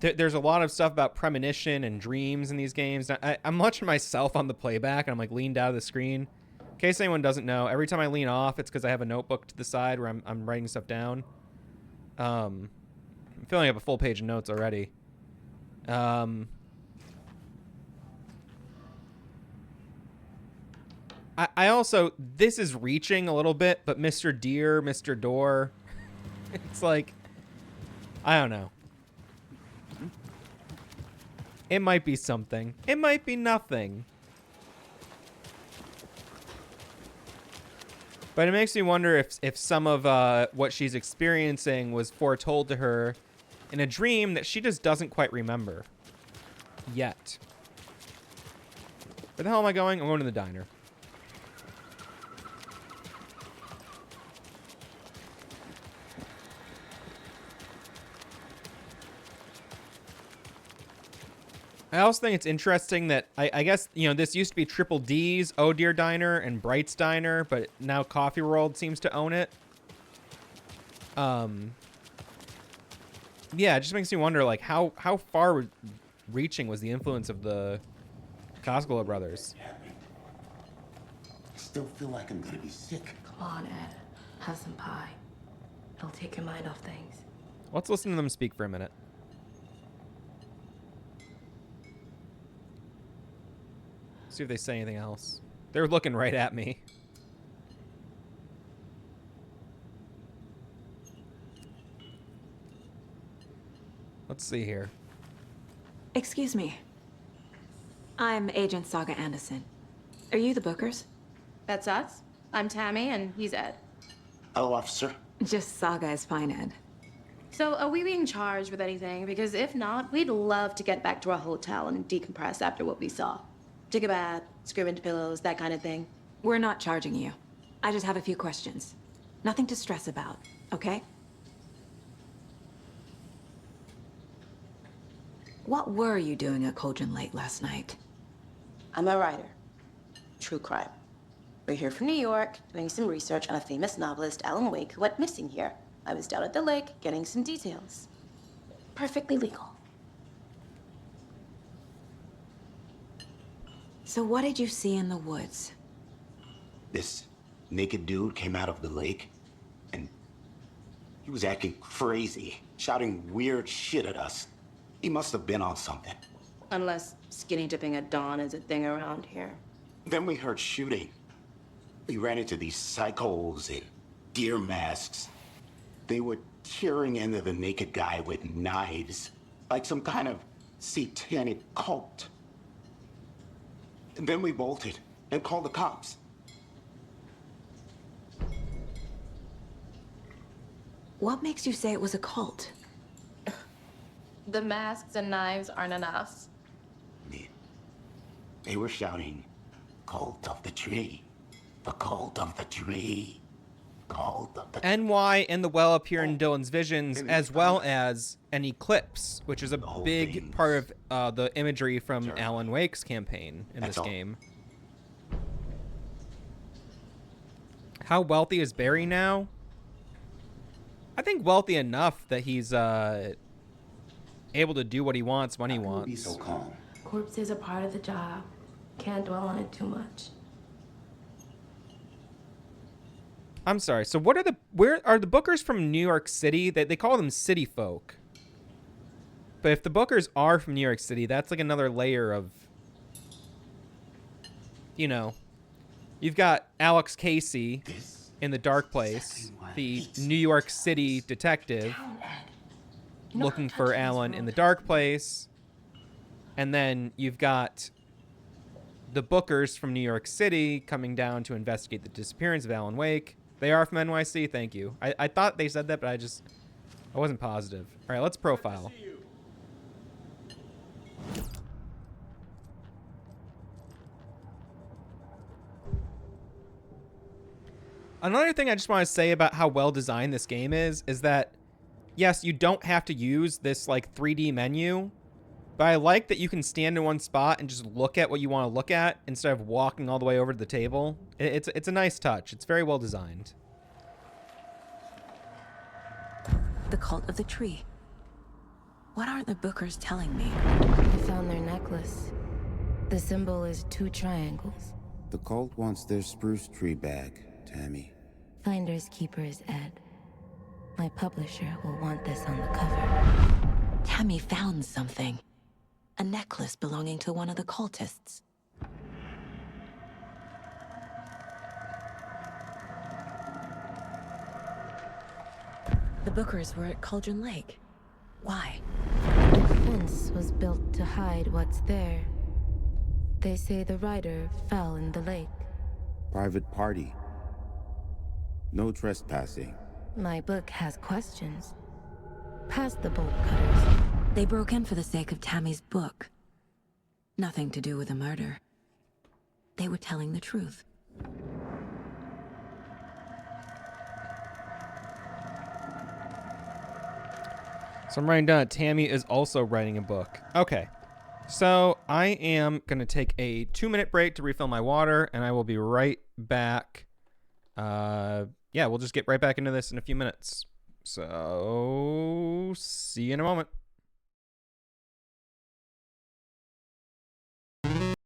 there's a lot of stuff about premonition and dreams in these games. I'm watching myself on the playback, and I'm like leaned out of the screen. In case anyone doesn't know, every time I lean off, it's because I have a notebook to the side where I'm writing stuff down. I'm filling up a full page of notes already. I also, this is reaching a little bit, but Mr. Deer, Mr. Door, it's like, I don't know. It might be something. It might be nothing. But it makes me wonder if some of what she's experiencing was foretold to her in a dream that she just doesn't quite remember yet. Where the hell am I going? I'm going to the diner. I also think it's interesting that I guess, you know, this used to be Triple D's Oh Dear Diner and Bright's Diner, but now Coffee World seems to own it. Yeah, it just makes me wonder, like, how far reaching was the influence of the Cosglow brothers? I still feel like I'm gonna be sick. Come on, Ed. Have some pie. It'll take your mind off things. Let's listen to them speak for a minute. See if they say anything else. They're looking right at me. Let's see here. Excuse me. I'm Agent Saga Anderson. Are you the Bookers? That's us. I'm Tammy, and he's Ed. Hello, officer. Just Saga is fine, Ed. So, are we being charged with anything? Because if not, we'd love to get back to our hotel and decompress after what we saw. Take a bath, scream into pillows, that kind of thing. We're not charging you. I just have a few questions. Nothing to stress about, okay? What were you doing at Cauldron Lake last night? I'm a writer. True crime. We're here from New York, doing some research on a famous novelist, Alan Wake, who went missing here. I was down at the lake, getting some details. Perfectly legal. So what did you see in the woods? This naked dude came out of the lake, and he was acting crazy, shouting weird shit at us. He must have been on something. Unless skinny dipping at dawn is a thing around here. Then we heard shooting. We ran into these psychos in deer masks. They were tearing into the naked guy with knives, like some kind of satanic cult. And then we bolted and called the cops. What makes you say it was a cult? The masks and knives aren't enough. They were shouting, "Cult of the tree, the cult of the tree, cult of the tree." NY and the well appear in Dylan's visions, as well as an eclipse, which is a big part of the imagery from Alan Wake's campaign in this game. How wealthy is Barry now? I think wealthy enough that he's able to do what he wants when he wants. Be so calm. Corpses are part of the job. Can't dwell on it too much. I'm sorry. So where are the Bookers from New York City? They call them city folk. But if the Bookers are from New York City, that's like another layer of, you know, you've got Alex Casey in The Dark Place, the New York City detective looking for Alan in The Dark Place. And then you've got the Bookers from New York City coming down to investigate the disappearance of Alan Wake. They are from NYC, thank you. I thought they said that, but I wasn't positive. All right, let's profile. Another thing I just want to say about how well designed this game is that, yes, you don't have to use this like 3D menu, but I like that you can stand in one spot and just look at what you want to look at instead of walking all the way over to the table. It's a nice touch. It's very well designed. The cult of the tree. What are the Bookers telling me? I found their necklace. The symbol is 2 triangles. The cult wants their spruce tree back, Tammy. Finders keepers, Ed. My publisher will want this on the cover. Tammy found something. A necklace belonging to one of the cultists. The Bookers were at Cauldron Lake. Why? The fence was built to hide what's there. They say the rider fell in the lake. Private party. No trespassing. My book has questions. Past the bolt cutters. They broke in for the sake of Tammy's book. Nothing to do with a murder. They were telling the truth. So I'm writing down that Tammy is also writing a book. Okay. So I am going to take a 2-minute break to refill my water, and I will be right back. Yeah, we'll just get right back into this in a few minutes. So, see you in a moment.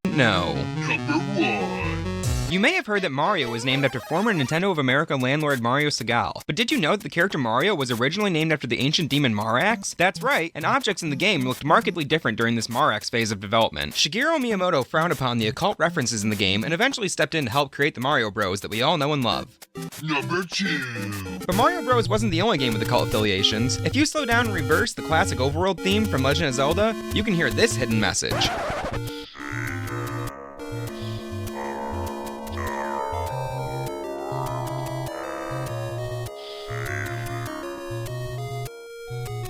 No. Number 1. You may have heard that Mario was named after former Nintendo of America landlord Mario Segal, but did you know that the character Mario was originally named after the ancient demon Marax? That's right, and objects in the game looked markedly different during this Marax phase of development. Shigeru Miyamoto frowned upon the occult references in the game and eventually stepped in to help create the Mario Bros that we all know and love. Number 2. But Mario Bros wasn't the only game with occult affiliations. If you slow down and reverse the classic overworld theme from Legend of Zelda, you can hear this hidden message.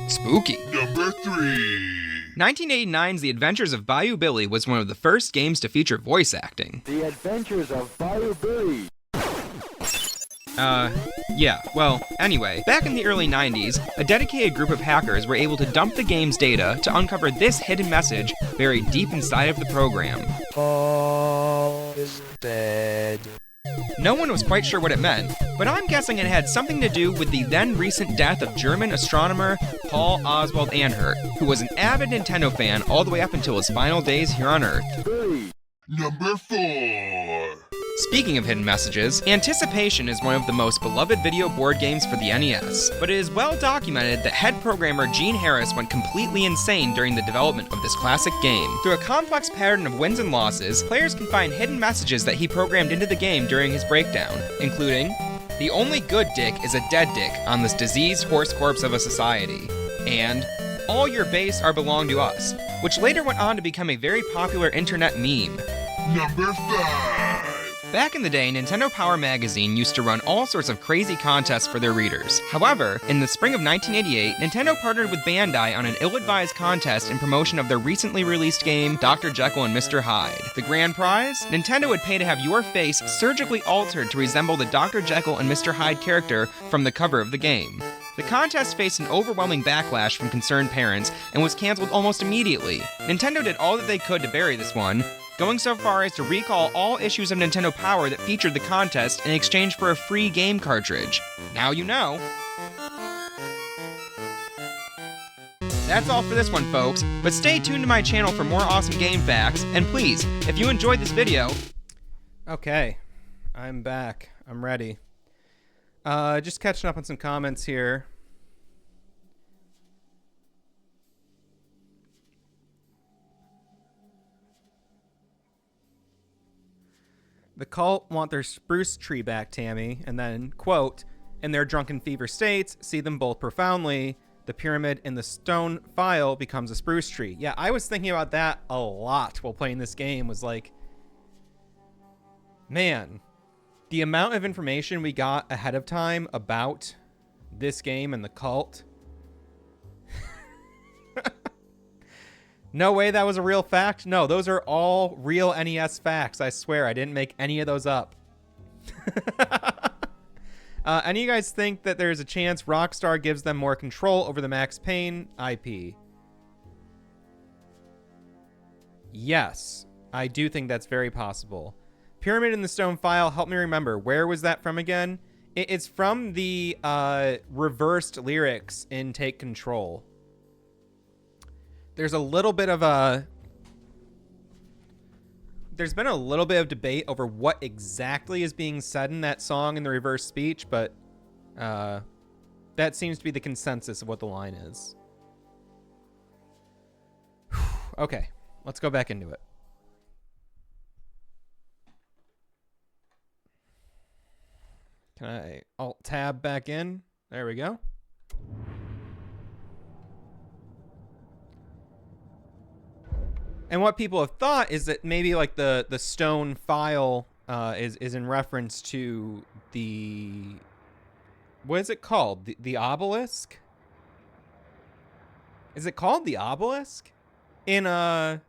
Spooky. Number 3. 1989's The Adventures of Bayou Billy was one of the first games to feature voice acting. The Adventures of Bayou Billy. Yeah, well, anyway, back in the early 90s, a dedicated group of hackers were able to dump the game's data to uncover this hidden message buried deep inside of the program. All is dead. No one was quite sure what it meant, but I'm guessing it had something to do with the then recent death of German astronomer Paul Oswald Anhert, who was an avid Nintendo fan all the way up until his final days here on Earth. Number 4. Speaking of hidden messages, Anticipation is one of the most beloved video board games for the NES, but it is well documented that head programmer Gene Harris went completely insane during the development of this classic game. Through a complex pattern of wins and losses, players can find hidden messages that he programmed into the game during his breakdown, including, "The only good dick is a dead dick on this diseased horse corpse of a society," and "All your base are belong to us," which later went on to become a very popular internet meme. Number 5. Back in the day, Nintendo Power Magazine used to run all sorts of crazy contests for their readers. However, in the spring of 1988, Nintendo partnered with Bandai on an ill-advised contest in promotion of their recently released game, Dr. Jekyll and Mr. Hyde. The grand prize? Nintendo would pay to have your face surgically altered to resemble the Dr. Jekyll and Mr. Hyde character from the cover of the game. The contest faced an overwhelming backlash from concerned parents and was canceled almost immediately. Nintendo did all that they could to bury this one, going so far as to recall all issues of Nintendo Power that featured the contest in exchange for a free game cartridge. Now you know. That's all for this one, folks, but stay tuned to my channel for more awesome game facts, and please, if you enjoyed this video... Okay, I'm back. I'm ready. Just catching up on some comments here. The cult want their spruce tree back, Tammy, and then, quote, "In their drunken fever states, see them both profoundly. The pyramid in the stone file becomes a spruce tree." Yeah, I was thinking about that a lot while playing this game, was like, man, the amount of information we got ahead of time about this game and the cult. No way that was a real fact. No, those are all real NES facts. I swear, I didn't make any of those up. Any of you guys think that there's a chance Rockstar gives them more control over the Max Payne IP? Yes, I do think that's very possible. Pyramid in the Stone file, help me remember. Where was that from again? It's from the reversed lyrics in Take Control. There's a little bit of a... There's been a little bit of debate over what exactly is being said in that song in the reverse speech, but that seems to be the consensus of what the line is. Okay, let's go back into it. Can I Alt-Tab back in? There we go. And what people have thought is that maybe like the stone file is in reference to the... What is it called? The obelisk? Is it called the obelisk? In the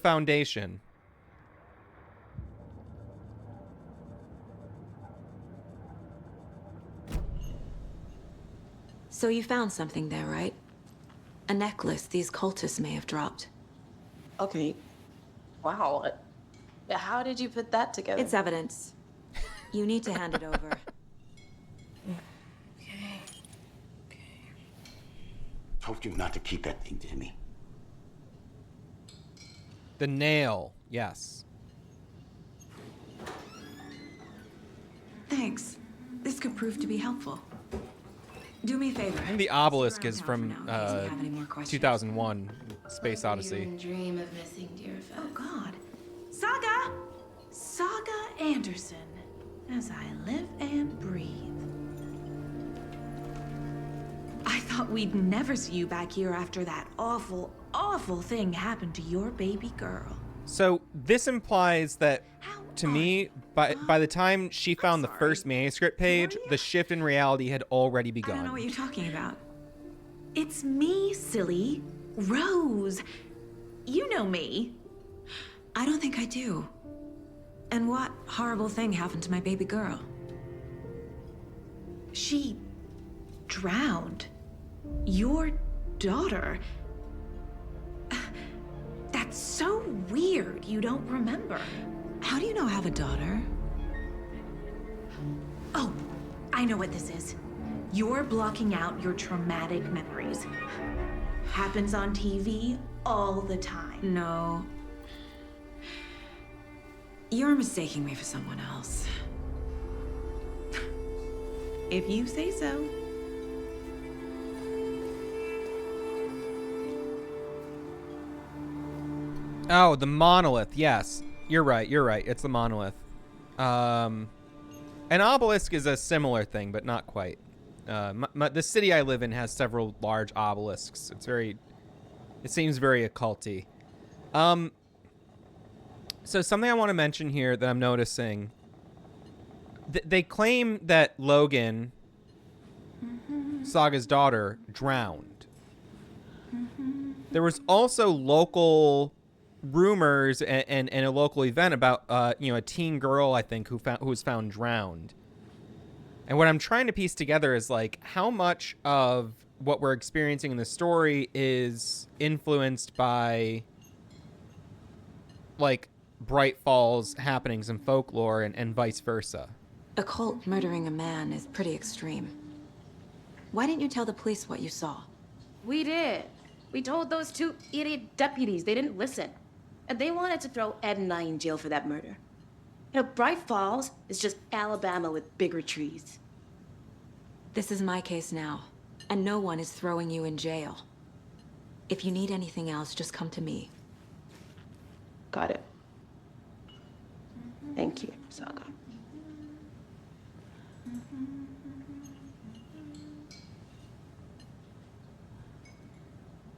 Foundation. So you found something there, right? A necklace these cultists may have dropped. Okay. Wow. How did you put that together? It's evidence. You need to hand it over. Told you not to keep that thing, Timmy. The nail, yes. Thanks. This could prove to be helpful. Do me a favor. I think the obelisk is Stick from around for now in case you have any more questions. 2001, Space Odyssey. Dream of missing dear Oh God. Saga! Saga Anderson. As I live and breathe. I thought we'd never see you back here after that awful, awful thing happened to your baby girl. So this implies that, to me, by the time she found the first manuscript page, the shift in reality had already I don't know begun. what you're talking about. It's me, silly. Rose. You know me. I don't think I do. And what horrible thing happened to my baby girl? She drowned. Your daughter. That's so weird you don't remember. How do you know I have a daughter? Oh, I know what this is. You're blocking out your traumatic memories. Happens on TV all the time. No. You're mistaking me for someone else. If you say so. Oh, the monolith. Yes, you're right. You're right. It's the monolith. An obelisk is a similar thing, but not quite. The city I live in has several large obelisks. It seems very occulty. So something I want to mention here that I'm noticing. They claim that Logan, Saga's daughter, drowned. There was also local rumors and a local event about a teen girl, I think, who was found drowned. And what I'm trying to piece together is like how much of what we're experiencing in the story is influenced by like Bright Falls happenings and folklore and vice versa. A cult murdering a man is pretty extreme. Why didn't you tell the police what you saw? We did. We told those two idiot deputies. They didn't listen. And they wanted to throw Ed and I in jail for that murder. You know, Bright Falls is just Alabama with bigger trees. This is my case now, and no one is throwing you in jail. If you need anything else, just come to me. Got it. Thank you, Saga.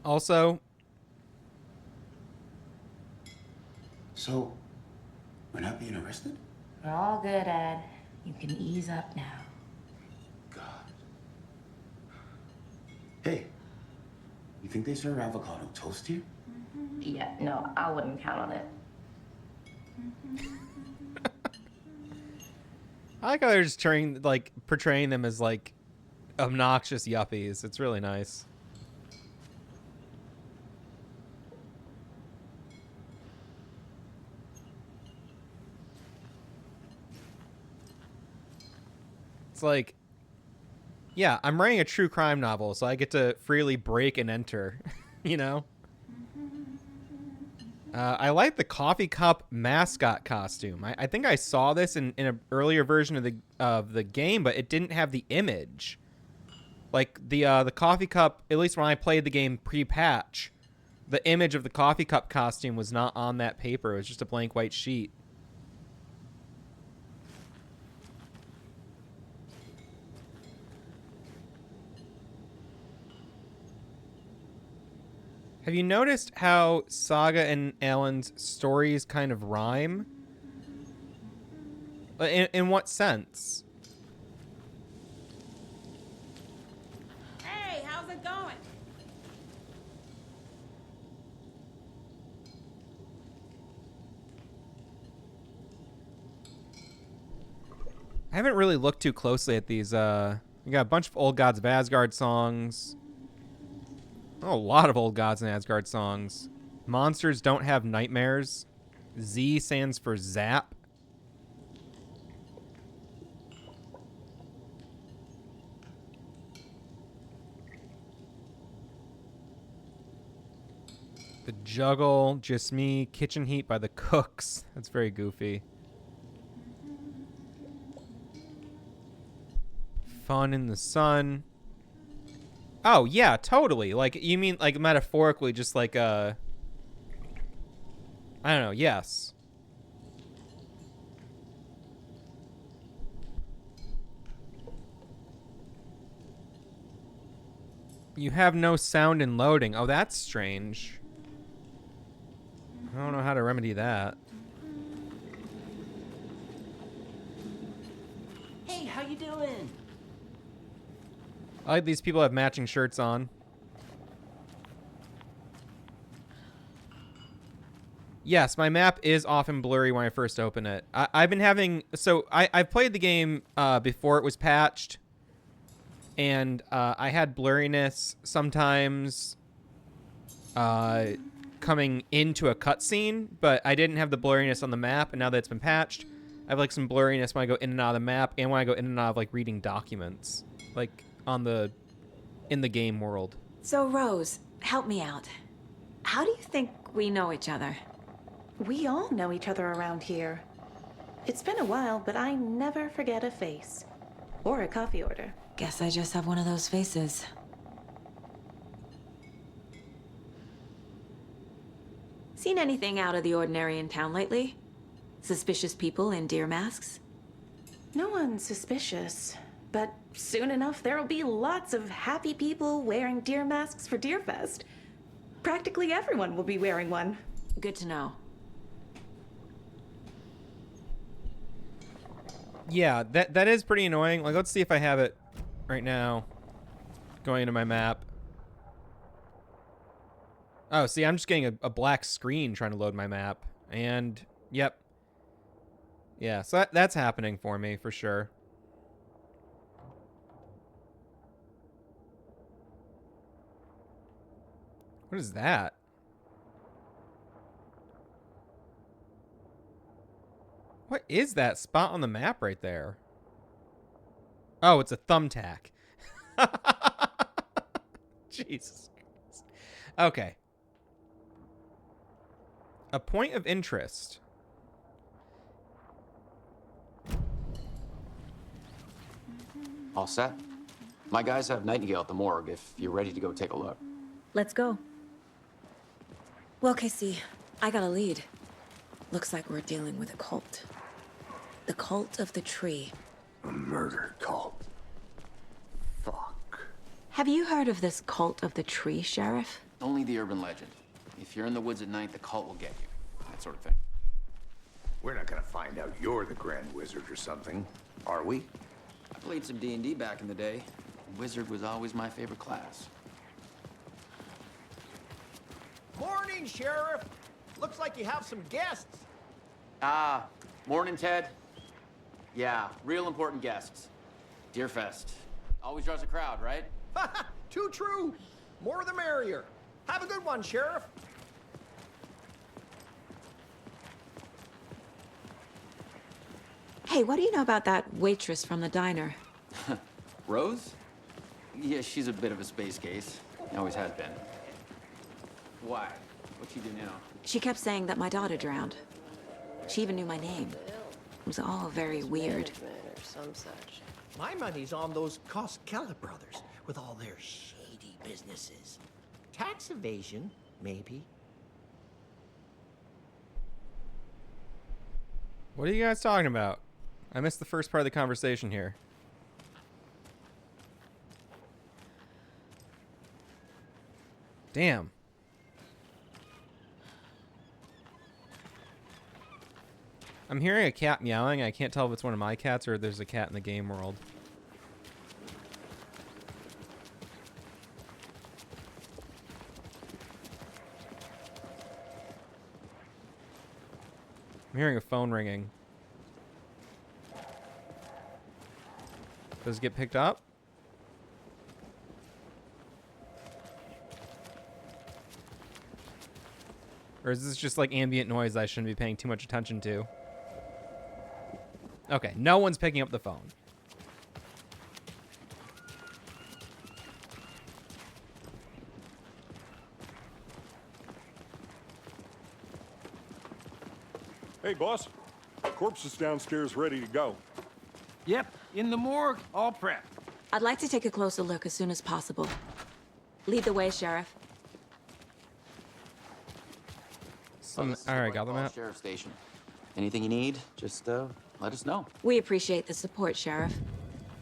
Also, so we're not being arrested? We're all good, Ed. You can ease up now. Hey, you think they serve avocado toast here? Yeah, no, I wouldn't count on it. I like how they're just portraying them as like obnoxious yuppies. It's really nice. It's like, yeah, I'm writing a true crime novel, so I get to freely break and enter, you know? I like the coffee cup mascot costume. I think I saw this in an earlier version of the game, but it didn't have the image. Like the coffee cup, at least when I played the game pre-patch, the image of the coffee cup costume was not on that paper. It was just a blank white sheet. Have you noticed how Saga and Alan's stories kind of rhyme? In what sense? Hey, how's it going? I haven't really looked too closely at these. We got a bunch of Old Gods of Asgard songs. Oh, a lot of Old Gods and Asgard songs. Monsters Don't Have Nightmares. Z stands for Zap. The Juggle, Just Me, Kitchen Heat by the Cooks. That's very goofy. Fun in the sun. Oh, yeah, totally. Like, you mean, like, metaphorically, just like, I don't know, yes. You have no sound in loading. Oh, that's strange. I don't know how to remedy that. Hey, how you doing? I like these people have matching shirts on. Yes, my map is often blurry when I first open it. I've been having... So, I've played the game before it was patched. And I had blurriness sometimes coming into a cutscene. But I didn't have the blurriness on the map. And now that it's been patched, I have like some blurriness when I go in and out of the map. And when I go in and out of like reading documents. Like in the game world. So, Rose, help me out. How do you think we know each other? We all know each other around here. It's been a while, but I never forget a face. Or a coffee order. Guess I just have one of those faces. Seen anything out of the ordinary in town lately? Suspicious people in deer masks? No one's suspicious. But soon enough, there'll be lots of happy people wearing deer masks for Deerfest. Practically everyone will be wearing one. Good to know. Yeah, that is pretty annoying. Like, let's see if I have it right now. Going into my map. Oh, see, I'm just getting a black screen trying to load my map. And, yep. Yeah, so that's happening for me, for sure. What is that? What is that spot on the map right there? Oh, it's a thumbtack. Jesus. Okay. A point of interest. All set? My guys have Nightingale at the morgue if you're ready to go take a look. Let's go. Well, Casey, I got a lead. Looks like we're dealing with a cult. The cult of the tree. A murder cult. Fuck. Have you heard of this cult of the tree, Sheriff? Only the urban legend. If you're in the woods at night, the cult will get you. That sort of thing. We're not gonna find out you're the Grand Wizard or something, are we? I played some D&D back in the day. Wizard was always my favorite class. Morning, Sheriff. Looks like you have some guests. Morning, Ted. Yeah, real important guests. Deerfest. Always draws a crowd, right? Too true. More the merrier. Have a good one, Sheriff. Hey, what do you know about that waitress from the diner? Rose? Yeah, she's a bit of a space case. Always has been. Why? What'd she do now? She kept saying that my daughter drowned. She even knew my name. It was all very weird. Or some such. My money's on those Koskela brothers with all their shady businesses. Tax evasion, maybe. What are you guys talking about? I missed the first part of the conversation here. Damn. I'm hearing a cat meowing. I can't tell if it's one of my cats or if there's a cat in the game world. I'm hearing a phone ringing. Does it get picked up? Or is this just like ambient noise I shouldn't be paying too much attention to? Okay, no one's picking up the phone. Hey, boss. Corpse is downstairs ready to go. Yep, in the morgue, all prepped. I'd like to take a closer look as soon as possible. Lead the way, Sheriff. So this is All the right, got the Whitehall map. Sheriff Station. Anything you need, just let us know. We appreciate the support, Sheriff.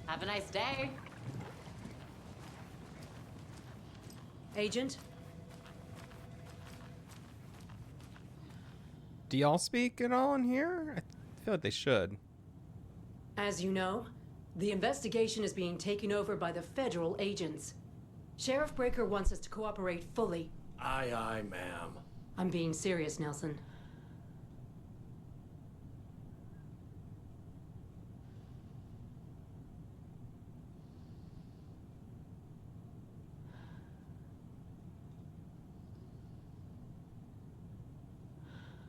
Have a nice day. Agent? Do y'all speak at all in here? I feel like they should. As you know, the investigation is being taken over by the federal agents. Sheriff Breaker wants us to cooperate fully. Aye, aye, ma'am. I'm being serious, Nelson.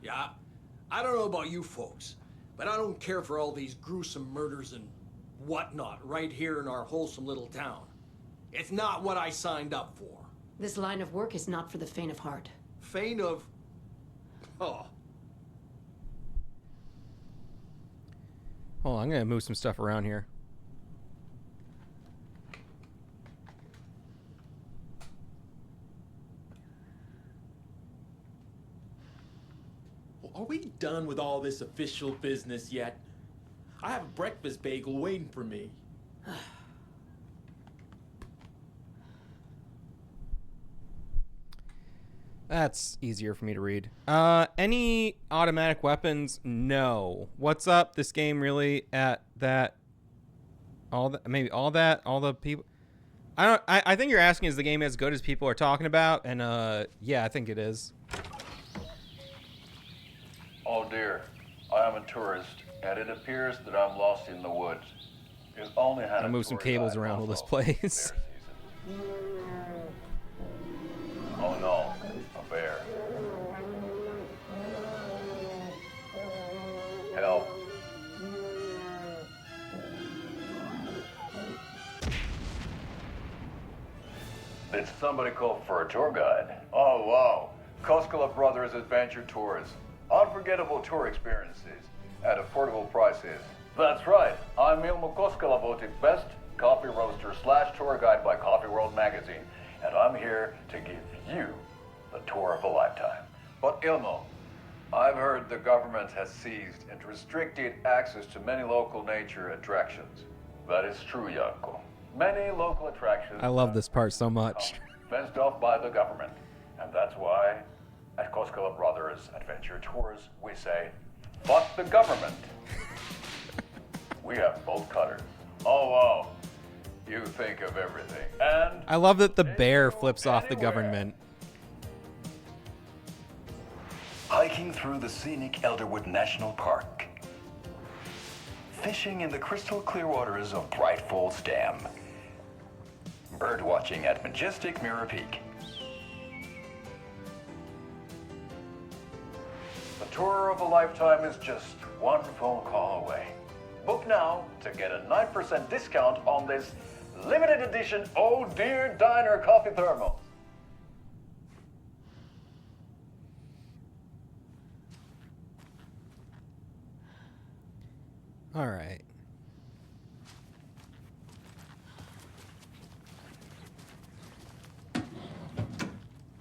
Yeah, I don't know about you folks, but I don't care for all these gruesome murders and whatnot right here in our wholesome little town. It's not what I signed up for. This line of work is not for the faint of heart. Faint of... Oh. Hold on, I'm gonna move some stuff around here. Are we done with all this official business yet? I have a breakfast bagel waiting for me. That's easier for me to read. Any automatic weapons? No. What's up? This game really at that? All that? Maybe all that? All the people? I think you're asking, is the game as good as people are talking about? And yeah, I think it is. Oh dear, I am a tourist, and it appears that I'm lost in the woods. You've only had I move some cables around all this place. Oh no, a bear. Help. Did somebody call for a tour guide? Oh wow, Koskela Brothers Adventure Tours. Unforgettable tour experiences at affordable prices. That's right, I'm Ilmo Koskela, voted best coffee roaster / tour guide by Coffee World magazine, and I'm here to give you the tour of a lifetime. But Ilmo, I've heard the government has seized and restricted access to many local nature attractions. That is true, Janko. Many local attractions I love this part so much. fenced off by the government, and that's why at Koskela Brothers Adventure Tours, we say, fuck the government. We have bolt cutters. Oh, wow. You think of everything. And I love that the bear flips off the government. hiking through the scenic Elderwood National Park. Fishing in the crystal clear waters of Bright Falls Dam. Bird watching at majestic Mirror Peak. The tour of a lifetime is just one phone call away. Book now to get a 9% discount on this limited edition Oh Dear Diner coffee thermal. All right.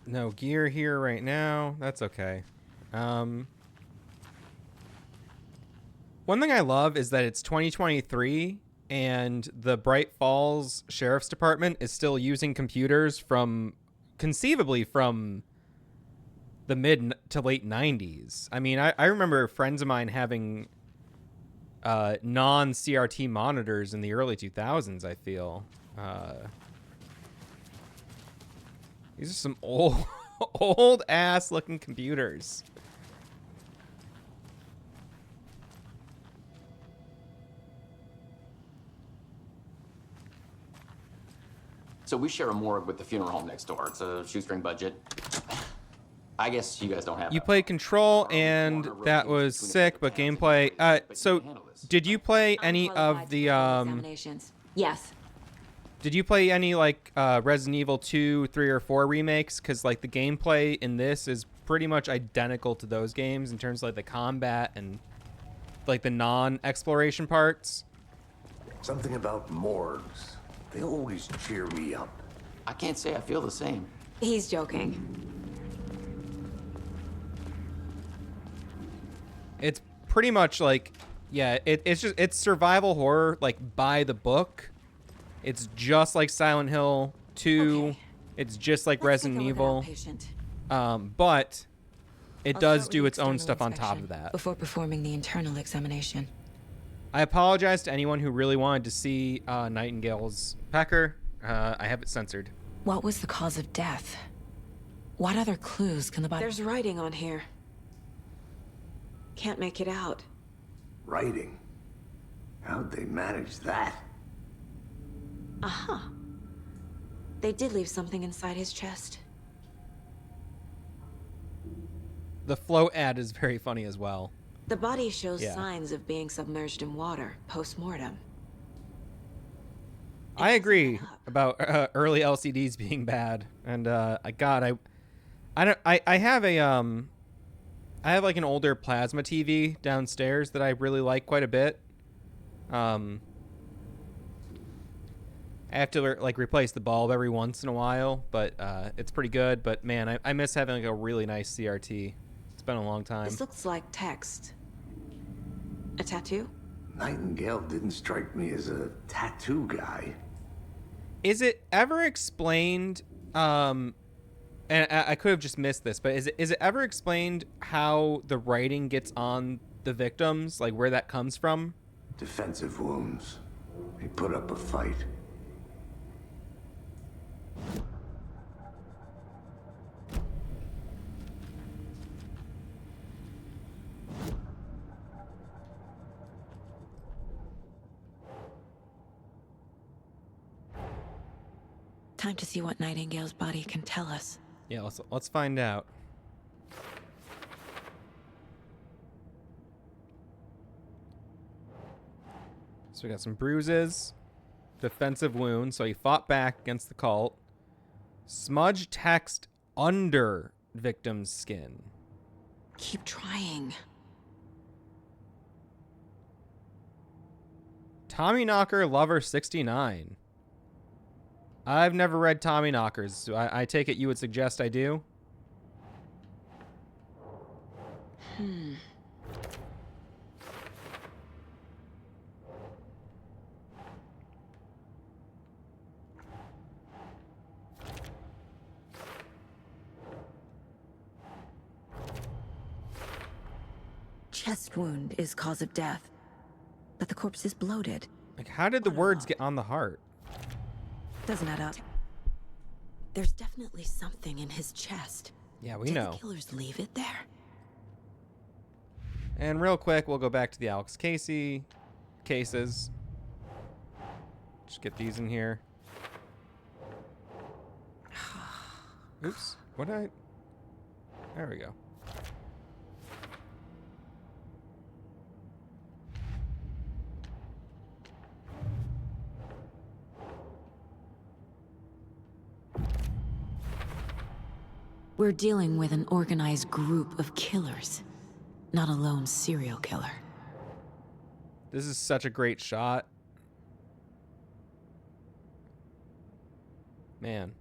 No gear here right now. That's okay. One thing I love is that it's 2023 and the Bright Falls Sheriff's Department is still using computers from conceivably from the mid to late 90s. I mean, I remember friends of mine having non-CRT monitors in the early 2000s, I feel. These are some old ass looking computers. So we share a morgue with the funeral home next door. It's a shoestring budget. I guess you guys don't have You that. played Control, and that was sick, but gameplay... so, did you play any of the, Yes. Did you play any, like, Resident Evil 2, 3, or 4 remakes? Because, like, the gameplay in this is pretty much identical to those games in terms of, like, the combat and, like, the non-exploration parts. Something about morgues. They always cheer me up. I can't say I feel the same. He's joking. It's pretty much like, yeah, it's survival horror, like, by the book. It's just like Silent Hill 2. Okay. It's just like Resident Evil. But it does do its own stuff on top of that. Before performing the internal examination. I apologize to anyone who really wanted to see Nightingale's pecker. I have it censored. What was the cause of death? What other clues can the body... There's writing on here. Can't make it out. Writing? How'd they manage that? Uh-huh. They did leave something inside his chest. The float ad is very funny as well. The body shows signs of being submerged in water post-mortem. I agree about early LCDs being bad, and God, I have like an older plasma TV downstairs that I really like quite a bit. I have to like replace the bulb every once in a while, but it's pretty good. But man, I miss having like a really nice CRT. It's been a long time. This looks like text. A tattoo? Nightingale didn't strike me as a tattoo guy. Is it ever explained, and I could have just missed this, but is it ever explained how the writing gets on the victims, like where that comes from? Defensive wounds. He put up a fight. Time to see what Nightingale's body can tell us. Yeah, let's find out. So we got some bruises, defensive wounds, so he fought back against the cult. Smudge text under victim's skin. Keep trying. Tommyknocker Lover 69. I've never read Tommyknockers, so I take it you would suggest I do? Chest wound is cause of death, but the corpse is bloated. Like, how did the words get on the heart? Doesn't add up. There's definitely something in his chest. Yeah, we Did know. the killers leave it there? And real quick, we'll go back to the Alex Casey cases. Just get these in here. Oops. What did I... There we go. We're dealing with an organized group of killers, not a lone serial killer. This is such a great shot. Man.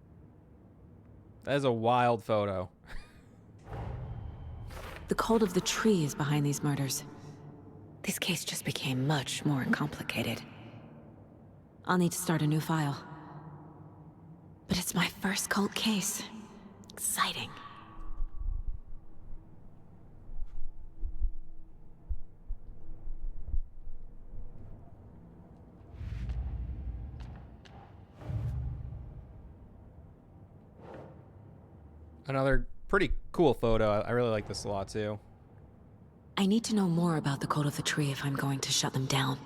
That is a wild photo. The cult of the tree is behind these murders. This case just became much more complicated. I'll need to start a new file. But it's my first cult case. Exciting. Another pretty cool photo. I really like this a lot too. I need to know more about the cult of the tree if I'm going to shut them down.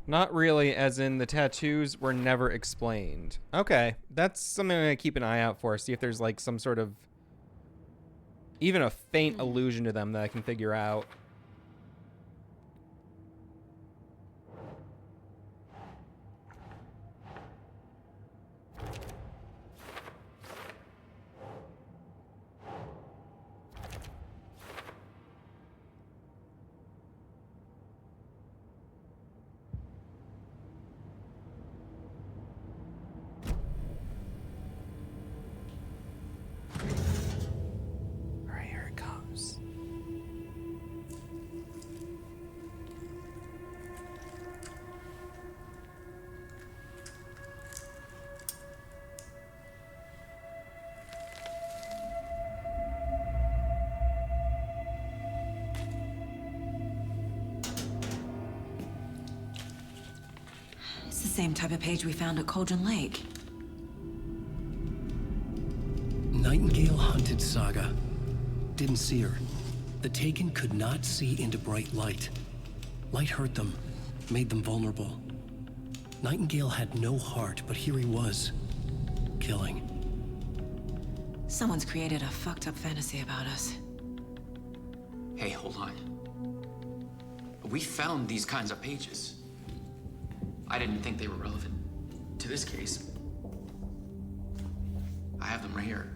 Not really, as in the tattoos were never explained. Okay, that's something I'm gonna keep an eye out for. See if there's like some sort of, even a faint allusion to them that I can figure out. same type of page we found at Cauldron Lake. Nightingale hunted Saga. Didn't see her. The Taken could not see into bright light. Light hurt them, made them vulnerable. Nightingale had no heart, but here he was, killing. Someone's created a fucked up fantasy about us. Hey, hold on. We found these kinds of pages. I didn't think they were relevant to this case. I have them right here.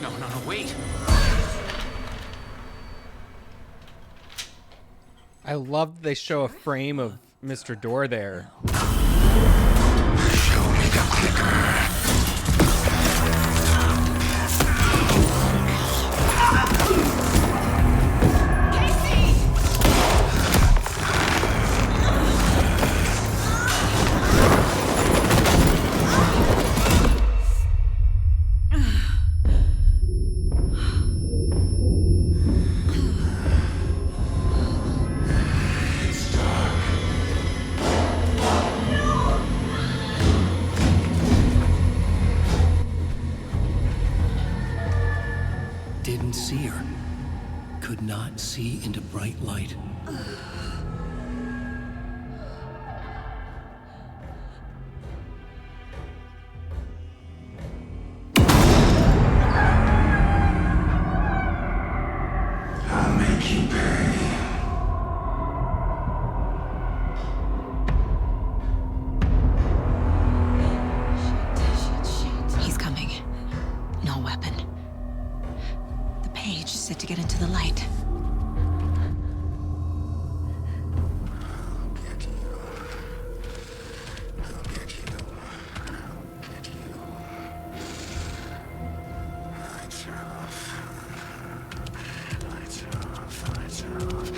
No, wait. I love that they show a frame of Mr. Door there. Didn't see her. Could not see into bright light. I'll make you pay. He's coming. No weapon. The page said to get into the light.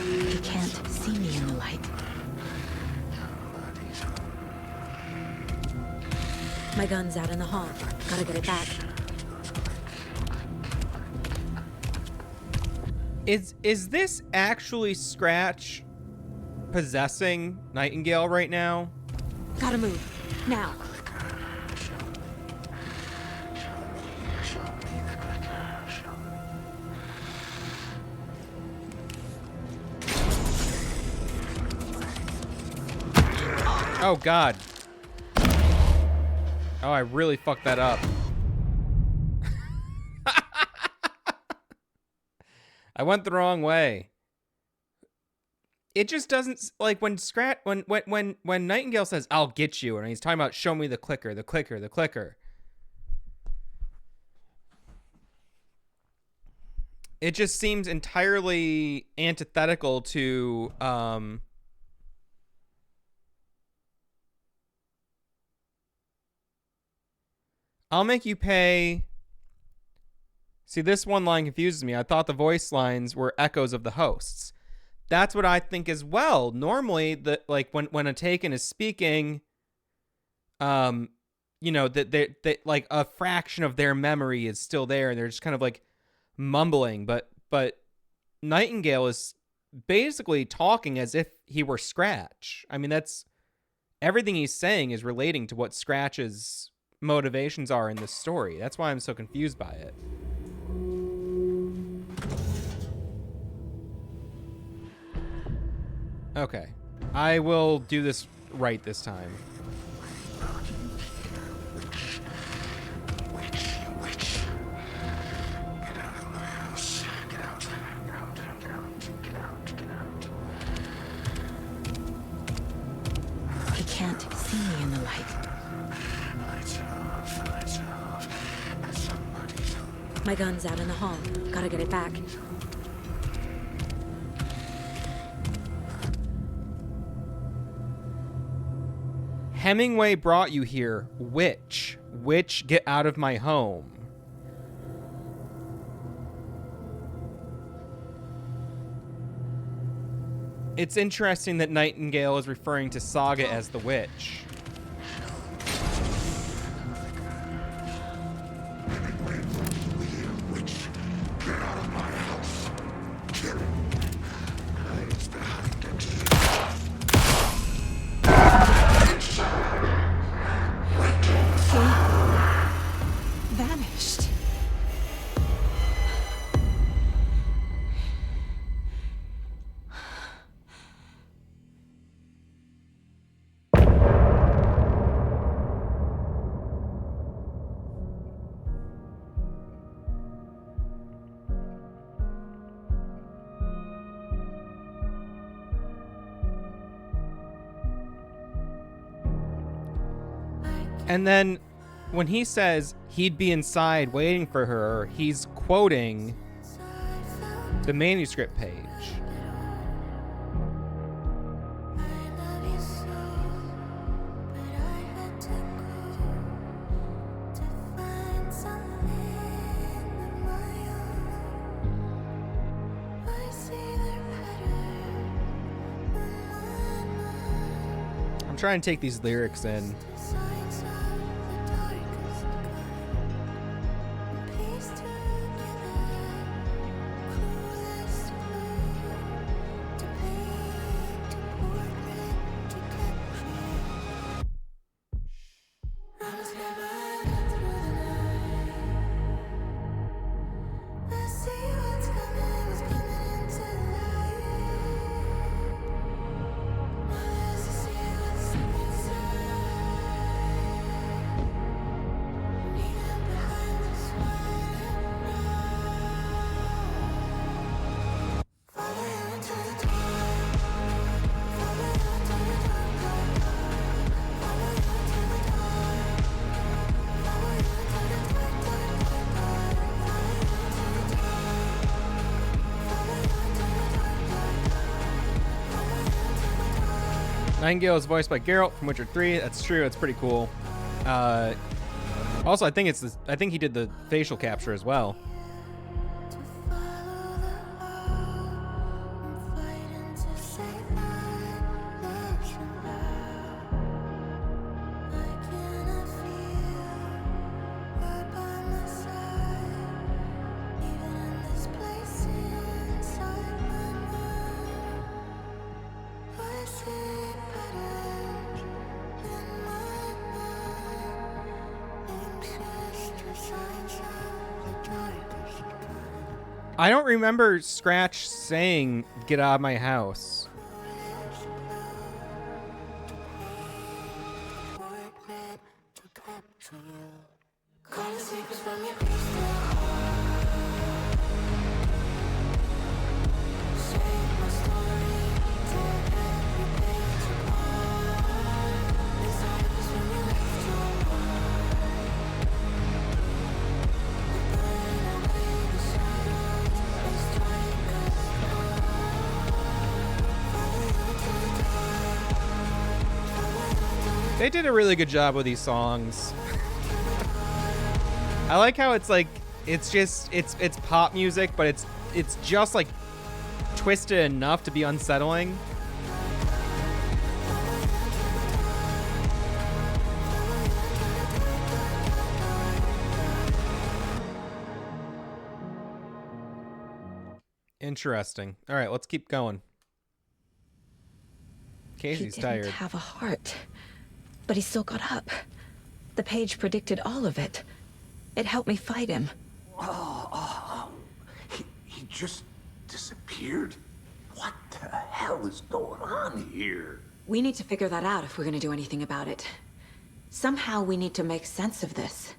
He can't see me in the light. My gun's out in the hall. Gotta get it back. Is this actually Scratch possessing Nightingale right now? Gotta move. Now. Oh, God. Oh, I really fucked that up. I went the wrong way. It just doesn't, like, when Nightingale says, "I'll get you," and he's talking about, "Show me the clicker, the clicker, the clicker." It just seems entirely antithetical to, I'll make you pay. See, this one line confuses me. I thought the voice lines were echoes of the hosts. That's what I think as well. Normally, when a Taken is speaking, you know, that like a fraction of their memory is still there, and they're just kind of like mumbling. But Nightingale is basically talking as if he were Scratch. I mean, that's everything he's saying is relating to what Scratch's motivations are in this story. That's why I'm so confused by it. Okay, I will do this right this time. He can't see me in the light. My gun's out in the hall. Gotta get it back. Hemingway brought you here. Witch, get out of my home. It's interesting that Nightingale is referring to Saga as the witch. And then when he says he'd be inside waiting for her, he's quoting the manuscript page. I'm trying to take these lyrics in. Nightingale is voiced by Geralt from Witcher 3. That's true. That's pretty cool. Also, I think he did the facial capture as well. I don't remember Scratch saying, "Get out of my house." They did a really good job with these songs. I like how it's like it's pop music, but it's just like twisted enough to be unsettling. Interesting. All right, let's keep going. Casey's tired. He didn't have a heart. But he still got up. The page predicted all of it. It helped me fight him. He just disappeared? What the hell is going on here? We need to figure that out if we're gonna do anything about it. Somehow we need to make sense of this.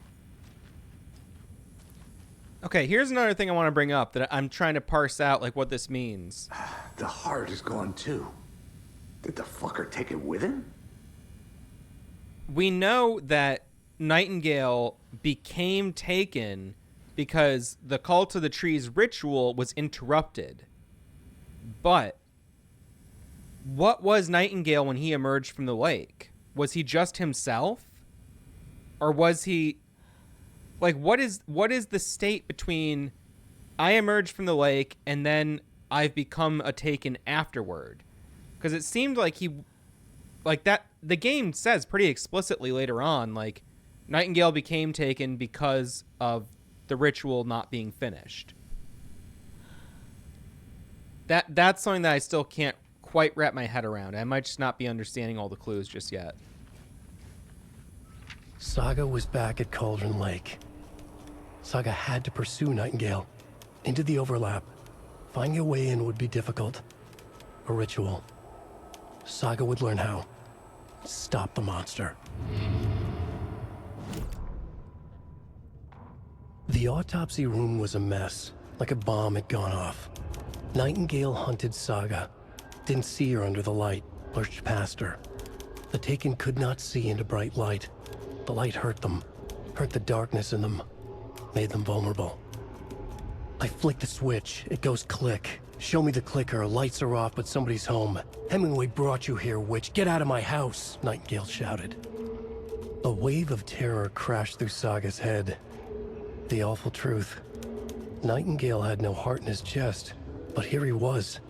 Okay, here's another thing I want to bring up that I'm trying to parse out, like what this means. The heart is gone too. Did the fucker take it with him? We know that Nightingale became taken because the Cult of the Trees ritual was interrupted. But what was Nightingale when he emerged from the lake? Was he just himself? Or was he... Like, what is the state between I emerged from the lake and then I've become a taken afterward? Because it seemed like he... Like, that... The game says pretty explicitly later on, like, Nightingale became taken because of the ritual not being finished. That's something that I still can't quite wrap my head around. I might just not be understanding all the clues just yet. Saga was back at Cauldron Lake. Saga had to pursue Nightingale into the overlap. Finding a way in would be difficult. A ritual. Saga would learn how. Stop the monster. The autopsy room was a mess, like a bomb had gone off. Nightingale hunted Saga. Didn't see her under the light, pushed past her. The Taken could not see into bright light. The light hurt them, hurt the darkness in them, made them vulnerable. I flick the switch, it goes click. Show me the clicker, lights are off, but somebody's home. Hemingway brought you here, witch. Get out of my house, Nightingale shouted. A wave of terror crashed through Saga's head. The awful truth. Nightingale had no heart in his chest, but here he was,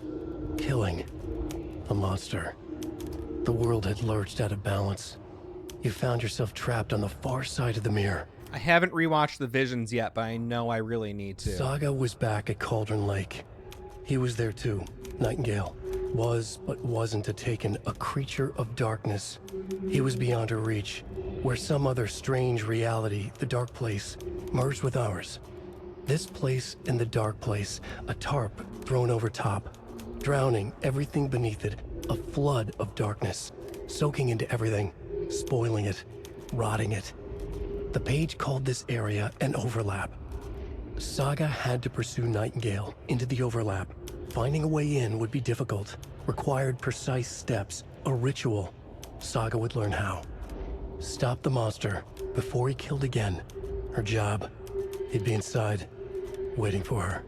killing a monster. The world had lurched out of balance. You found yourself trapped on the far side of the mirror. I haven't rewatched the Visions yet, but I know I really need to. Saga was back at Cauldron Lake. He was there too. Nightingale was, but wasn't a Taken, a creature of darkness. He was beyond her reach, where some other strange reality, the dark place, merged with ours. This place and the dark place, a tarp thrown over top, drowning everything beneath it, a flood of darkness, soaking into everything, spoiling it, rotting it. The page called this area an overlap. Saga had to pursue Nightingale into the overlap. Finding a way in would be difficult, required precise steps, a ritual. Saga would learn how. Stop the monster before he killed again. Her job. He'd be inside, waiting for her.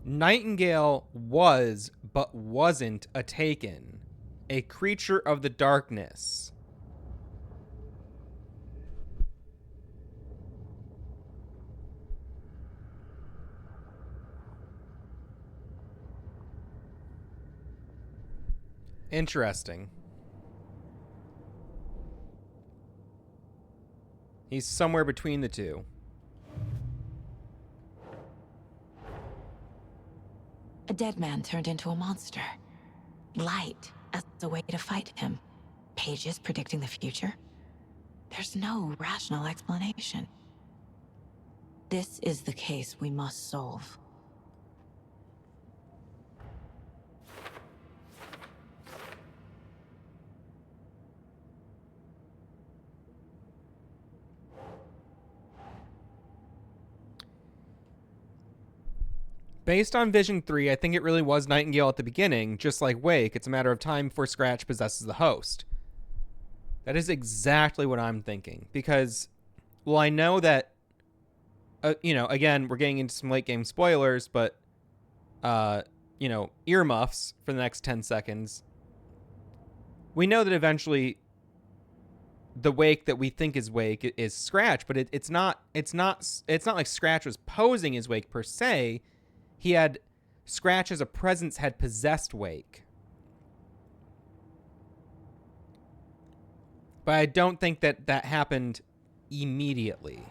Nightingale was, but wasn't a Taken. A creature of the darkness. Interesting. He's somewhere between the two. A dead man turned into a monster. Light as a way to fight him. Pages predicting the future. There's no rational explanation. This is the case we must solve. Based on Vision 3, I think it really was Nightingale at the beginning, just like Wake. It's a matter of time before Scratch possesses the host. That is exactly what I'm thinking. Because, well, I know that, again, we're getting into some late game spoilers, but, earmuffs for the next 10 seconds. We know that eventually the Wake that we think is Wake is Scratch, but it's not like Scratch was posing as Wake per se. He had Scratch as a presence had possessed Wake. But I don't think that happened immediately.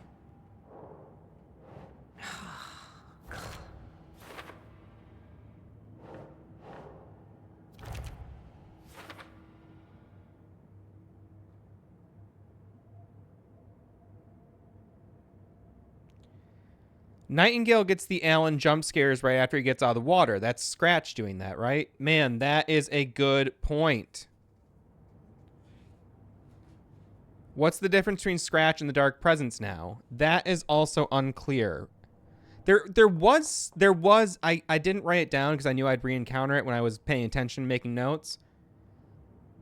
Nightingale gets the Alan jump scares right after he gets out of the water. That's Scratch doing that, right? Man, that is a good point. What's the difference between Scratch and the Dark Presence now? That is also unclear. There was I didn't write it down because I knew I'd re-encounter it when I was paying attention, making notes.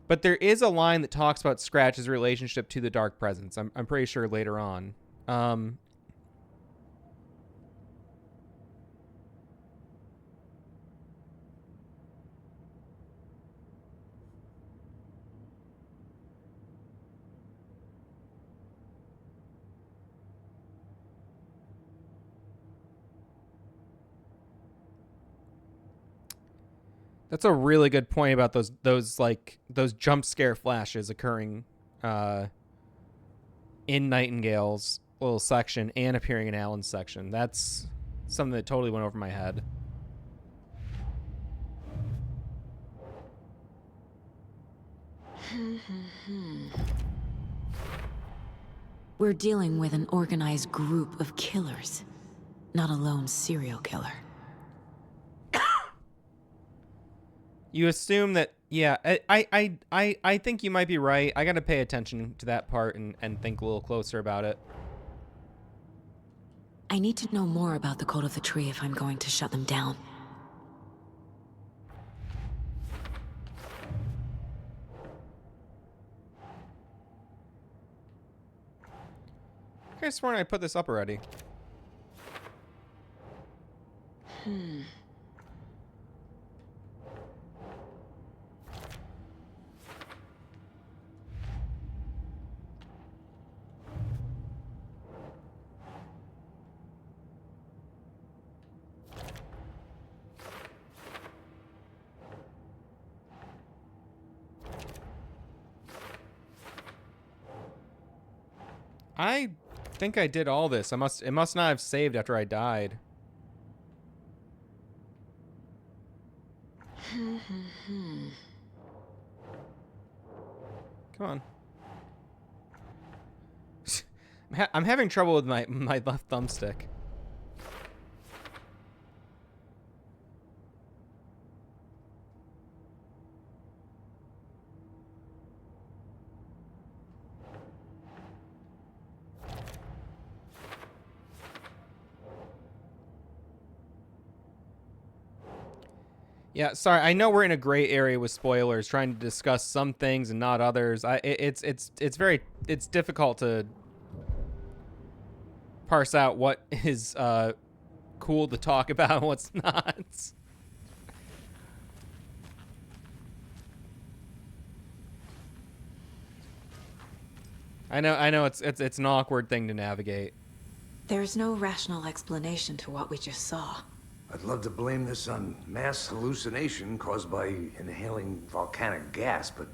But there is a line that talks about Scratch's relationship to the Dark Presence. I'm pretty sure later on. That's a really good point about those jump scare flashes occurring in Nightingale's little section and appearing in Alan's section. That's something that totally went over my head. We're dealing with an organized group of killers, not a lone serial killer. You assume that, yeah, I think you might be right. I got to pay attention to that part and think a little closer about it. I need to know more about the code of the tree if I'm going to shut them down. I could have sworn I put this up already. I think I did all this. It must not have saved after I died. Come on. I'm having trouble with my left thumbstick. Yeah, sorry. I know we're in a gray area with spoilers, trying to discuss some things and not others. It's difficult to parse out what is cool to talk about and what's not. I know it's an awkward thing to navigate. There's no rational explanation to what we just saw. I'd love to blame this on mass hallucination caused by inhaling volcanic gas, but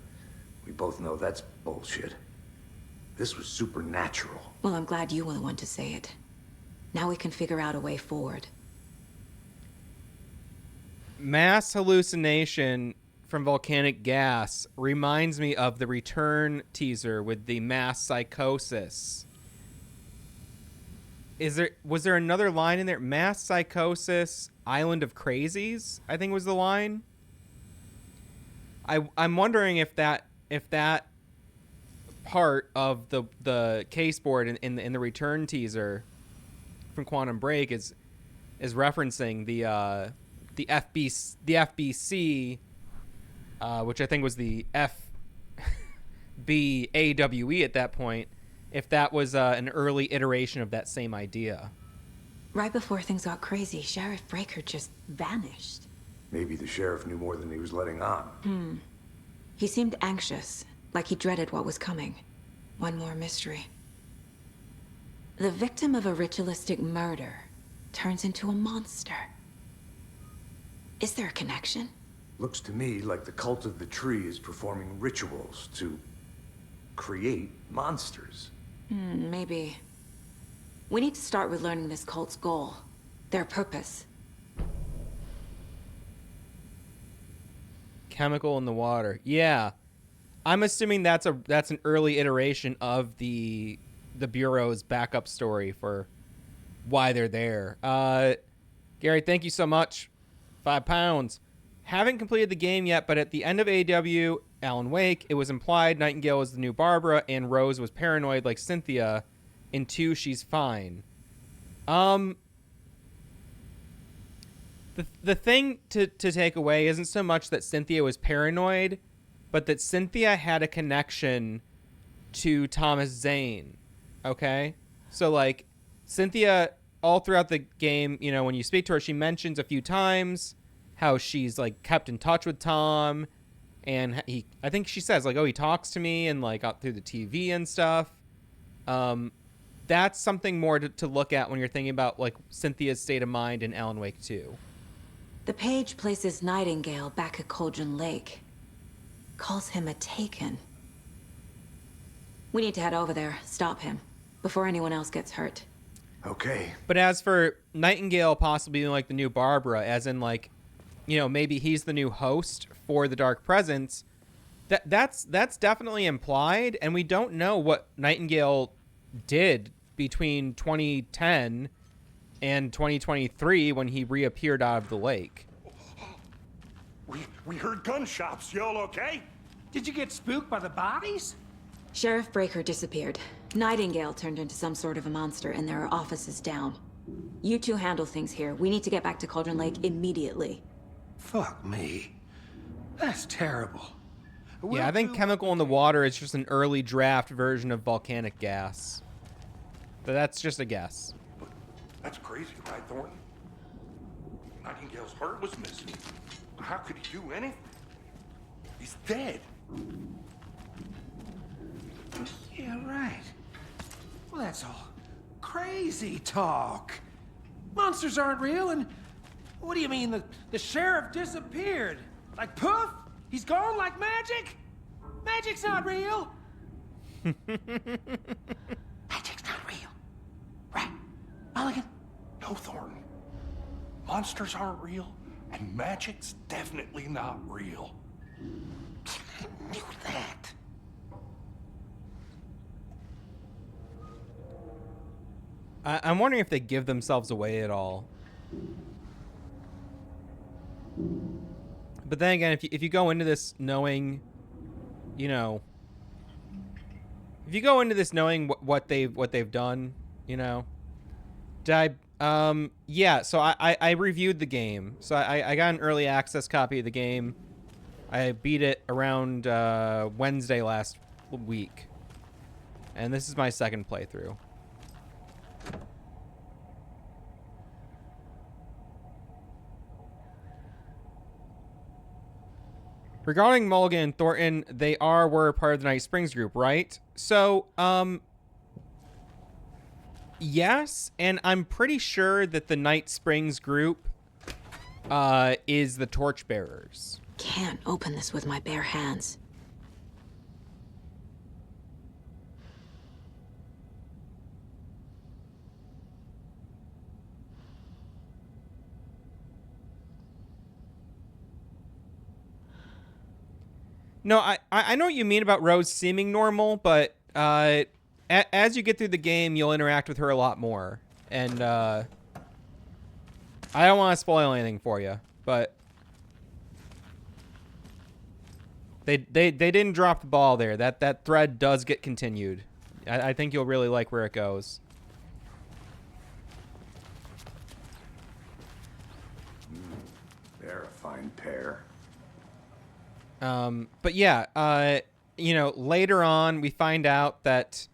we both know that's bullshit. This was supernatural. Well, I'm glad you were the one to say it. Now we can figure out a way forward. Mass hallucination from volcanic gas reminds me of the Return teaser with the mass psychosis. Was there another line in there? Mass psychosis, Island of Crazies, I think was the line. I'm wondering if that part of the case board in the Return teaser from Quantum Break is referencing the FBC, which I think was the FBAWE at that point. If that was an early iteration of that same idea. Right before things got crazy, Sheriff Breaker just vanished. Maybe the sheriff knew more than he was letting on. He seemed anxious, like he dreaded what was coming. One more mystery. The victim of a ritualistic murder turns into a monster. Is there a connection? Looks to me like the cult of the tree is performing rituals to create monsters. Maybe. We need to start with learning this cult's goal, their purpose. Chemical in the water. Yeah. I'm assuming that's an early iteration of the Bureau's backup story for why they're there. Gary, thank you so much. £5. Haven't completed the game yet, but at the end of AW Alan Wake, it was implied Nightingale was the new Barbara and Rose was paranoid like Cynthia. In 2, she's fine. The thing to take away isn't so much that Cynthia was paranoid, but that Cynthia had a connection to Thomas Zane. Okay? So, like, Cynthia, all throughout the game, you know, when you speak to her, she mentions a few times how she's, like, kept in touch with Tom. And I think she says, like, oh, he talks to me and, like, out through the TV and stuff. That's something more to look at when you're thinking about, like, Cynthia's state of mind in Alan Wake 2. The page places Nightingale back at Cauldron Lake. Calls him a Taken. We need to head over there, stop him, before anyone else gets hurt. Okay. But as for Nightingale possibly being, like, the new Barbara, as in, like, you know, maybe he's the new host for the Dark Presence, that's definitely implied, and we don't know what Nightingale did between 2010 and 2023 when he reappeared out of the lake. We heard gunshots. Y'all okay? Did you get spooked by the bodies? Sheriff Breaker disappeared. Nightingale turned into some sort of a monster, and there are offices down. You two handle things here. We need to get back to Cauldron Lake immediately. Fuck me. That's terrible. Yeah, I think chemical in the water is just an early draft version of volcanic gas. But that's just a guess. That's crazy, right, Thornton? Nightingale's heart was missing. How could he do anything? He's dead. Yeah, right. Well, that's all crazy talk. Monsters aren't real, and what do you mean the sheriff disappeared? Like poof? He's gone like magic? Magic's not real. Magic's not real. Right, Mulligan? No, Thornton. Monsters aren't real, and magic's definitely not real. I knew that. I'm wondering if they give themselves away at all. But then again, if you go into this knowing, you know, if you go into this knowing what they've done, you know, yeah. So I reviewed the game. So I got an early access copy of the game. I beat it around Wednesday last week, and this is my second playthrough. Regarding Mulligan and Thornton, they were part of the Night Springs group, right? So, yes, and I'm pretty sure that the Night Springs group is the Torchbearers. Can't open this with my bare hands. No, I know what you mean about Rose seeming normal, but as you get through the game, you'll interact with her a lot more. And I don't want to spoil anything for you, but they didn't drop the ball there. That thread does get continued. I think you'll really like where it goes. They're a fine pair. But yeah, you know, later on we find out that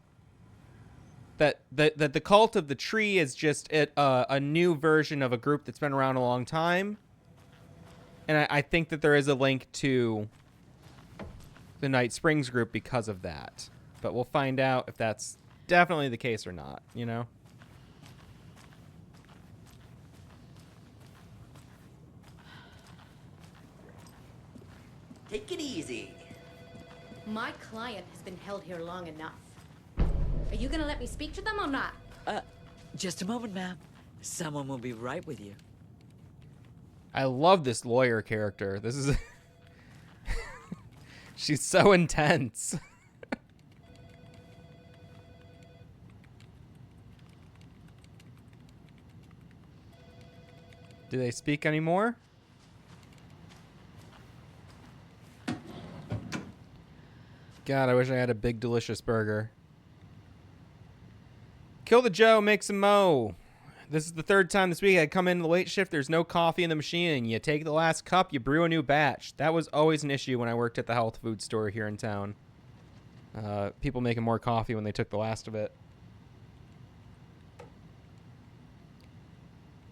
the cult of the tree is just a new version of a group that's been around a long time. And I think that there is a link to the Night Springs group because of that. But we'll find out if that's definitely the case or not, you know? Take it easy. My client has been held here long enough. Are you gonna let me speak to them or not? Just a moment, ma'am. Someone will be right with you. I love this lawyer character. This is... She's so intense. Do they speak anymore? God, I wish I had a big, delicious burger. Kill the Joe, make some mo. This is the third time this week I come in the late shift. There's no coffee in the machine. You take the last cup, you brew a new batch. That was always an issue when I worked at the health food store here in town. People making more coffee when they took the last of it.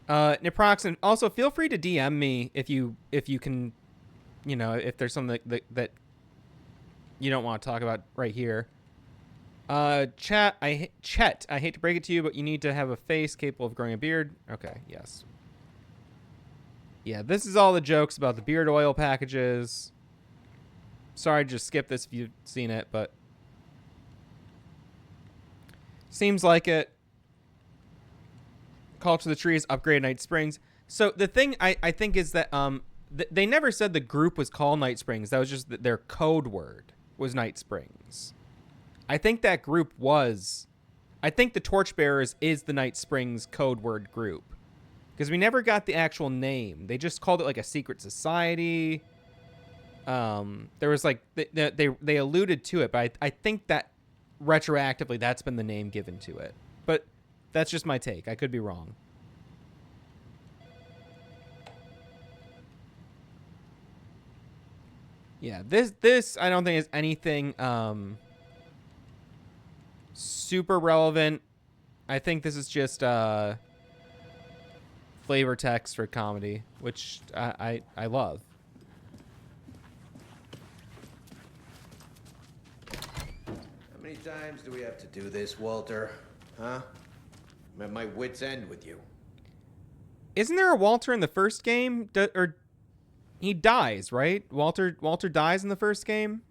Niproxen, also feel free to DM me if you can, you know, if there's something that you don't want to talk about right here. Chet, I hate to break it to you, but you need to have a face capable of growing a beard. Okay, yes. Yeah, this is all the jokes about the beard oil packages. Sorry to just skip this if you've seen it, but seems like it. Culture of the Trees, upgrade Night Springs. So the thing I think is that they never said the group was called Night Springs. That was just their code word was Night Springs. I think that group was... I think the Torchbearers is the Night Springs code word group. Because we never got the actual name. They just called it like a secret society. There was like... They alluded to it, but I think that retroactively that's been the name given to it. But that's just my take. I could be wrong. Yeah, this I don't think is anything super relevant. I think this is just flavor text for comedy, which I love. How many times do we have to do this, Walter? Huh? I'm at my wit's end with you. Isn't there a Walter in the first game? Or he dies, right? Walter dies in the first game?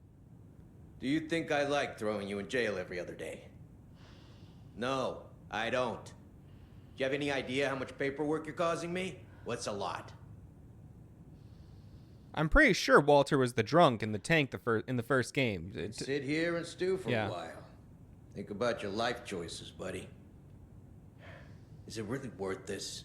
Do you think I like throwing you in jail every other day? No, I don't. Do you have any idea how much paperwork you're causing me? What's a lot? I'm pretty sure Walter was the drunk in the tank in the first game. Sit here and stew for Yeah. a while. Think about your life choices, buddy. Is it really worth this?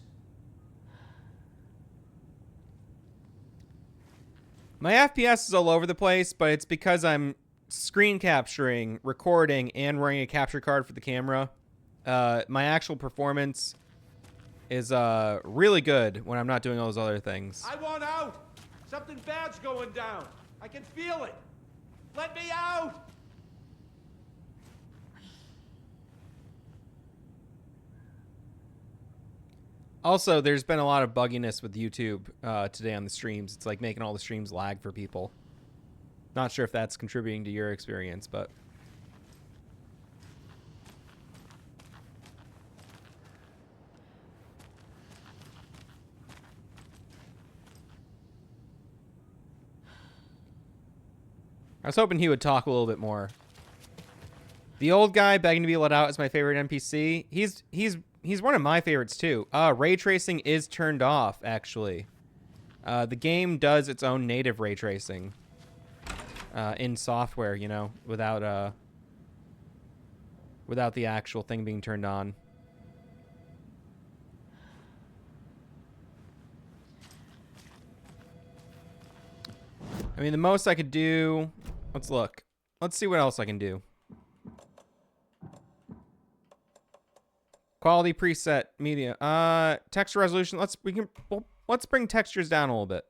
My FPS is all over the place, but it's because I'm screen capturing, recording, and running a capture card for the camera. My actual performance is really good when I'm not doing all those other things. I want out! Something bad's going down. I can feel it. Let me out! Also, there's been a lot of bugginess with YouTube today on the streams. It's like making all the streams lag for people. Not sure if that's contributing to your experience, but... I was hoping he would talk a little bit more. The old guy begging to be let out is my favorite NPC. He's one of my favorites too. Ray tracing is turned off, actually. The game does its own native ray tracing in software, you know, without the actual thing being turned on. I mean, the most I could do... Let's look. Let's see what else I can do. Quality preset media. Texture resolution. Let's bring textures down a little bit.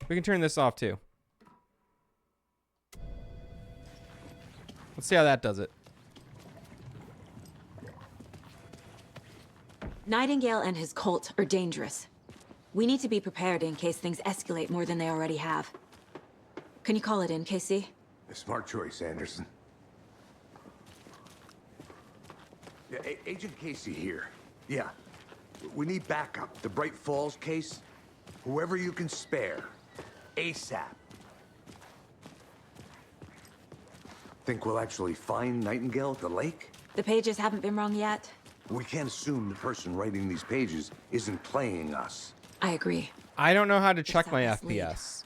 We can turn this off too. Let's see how that does it. Nightingale and his cult are dangerous. We need to be prepared in case things escalate more than they already have. Can you call it in, KC? A smart choice, Anderson. Yeah, Agent Casey here. Yeah. We need backup. The Bright Falls case. Whoever you can spare. ASAP. Think we'll actually find Nightingale at the lake? The pages haven't been wrong yet. We can't assume the person writing these pages isn't playing us. I agree. I don't know how to check my FPS.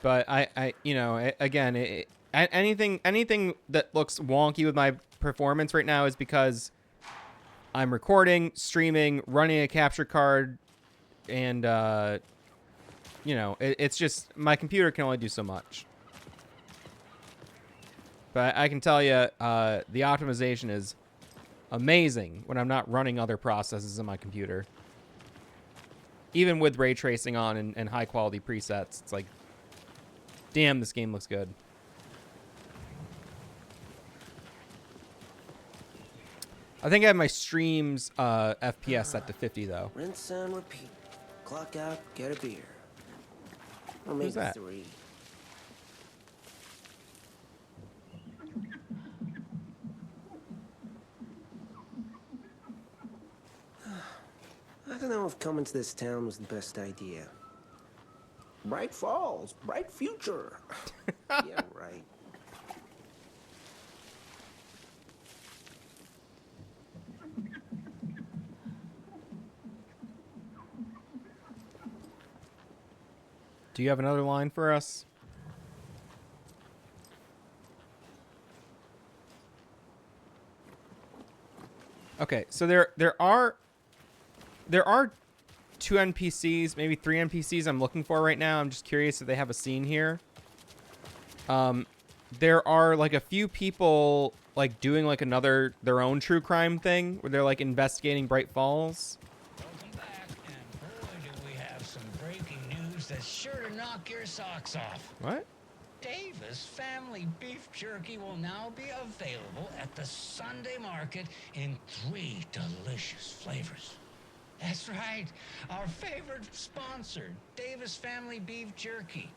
But I you know, again, anything that looks wonky with my performance right now is because I'm recording, streaming, running a capture card, and you know, it's just my computer can only do so much. But I can tell you, the optimization is amazing when I'm not running other processes in my computer. Even with ray tracing on and high quality presets, it's like, damn, this game looks good. I think I have my streams FPS set to 50 though. Rinse and repeat. Clock out, get a beer. Or Who's maybe that? 3. I don't know if coming to this town was the best idea. Bright Falls, bright future. Yeah, right. Do you have another line for us? Okay, so there are 2 NPCs, maybe 3 NPCs I'm looking for right now. I'm just curious if they have a scene here. There are like a few people like doing like their own true crime thing where they're like investigating Bright Falls. We have some breaking news that's sure to knock your socks off. What? Davis Family Beef Jerky will now be available at the Sunday market in 3 delicious flavors. That's right, our favorite sponsor, Davis Family Beef Jerky,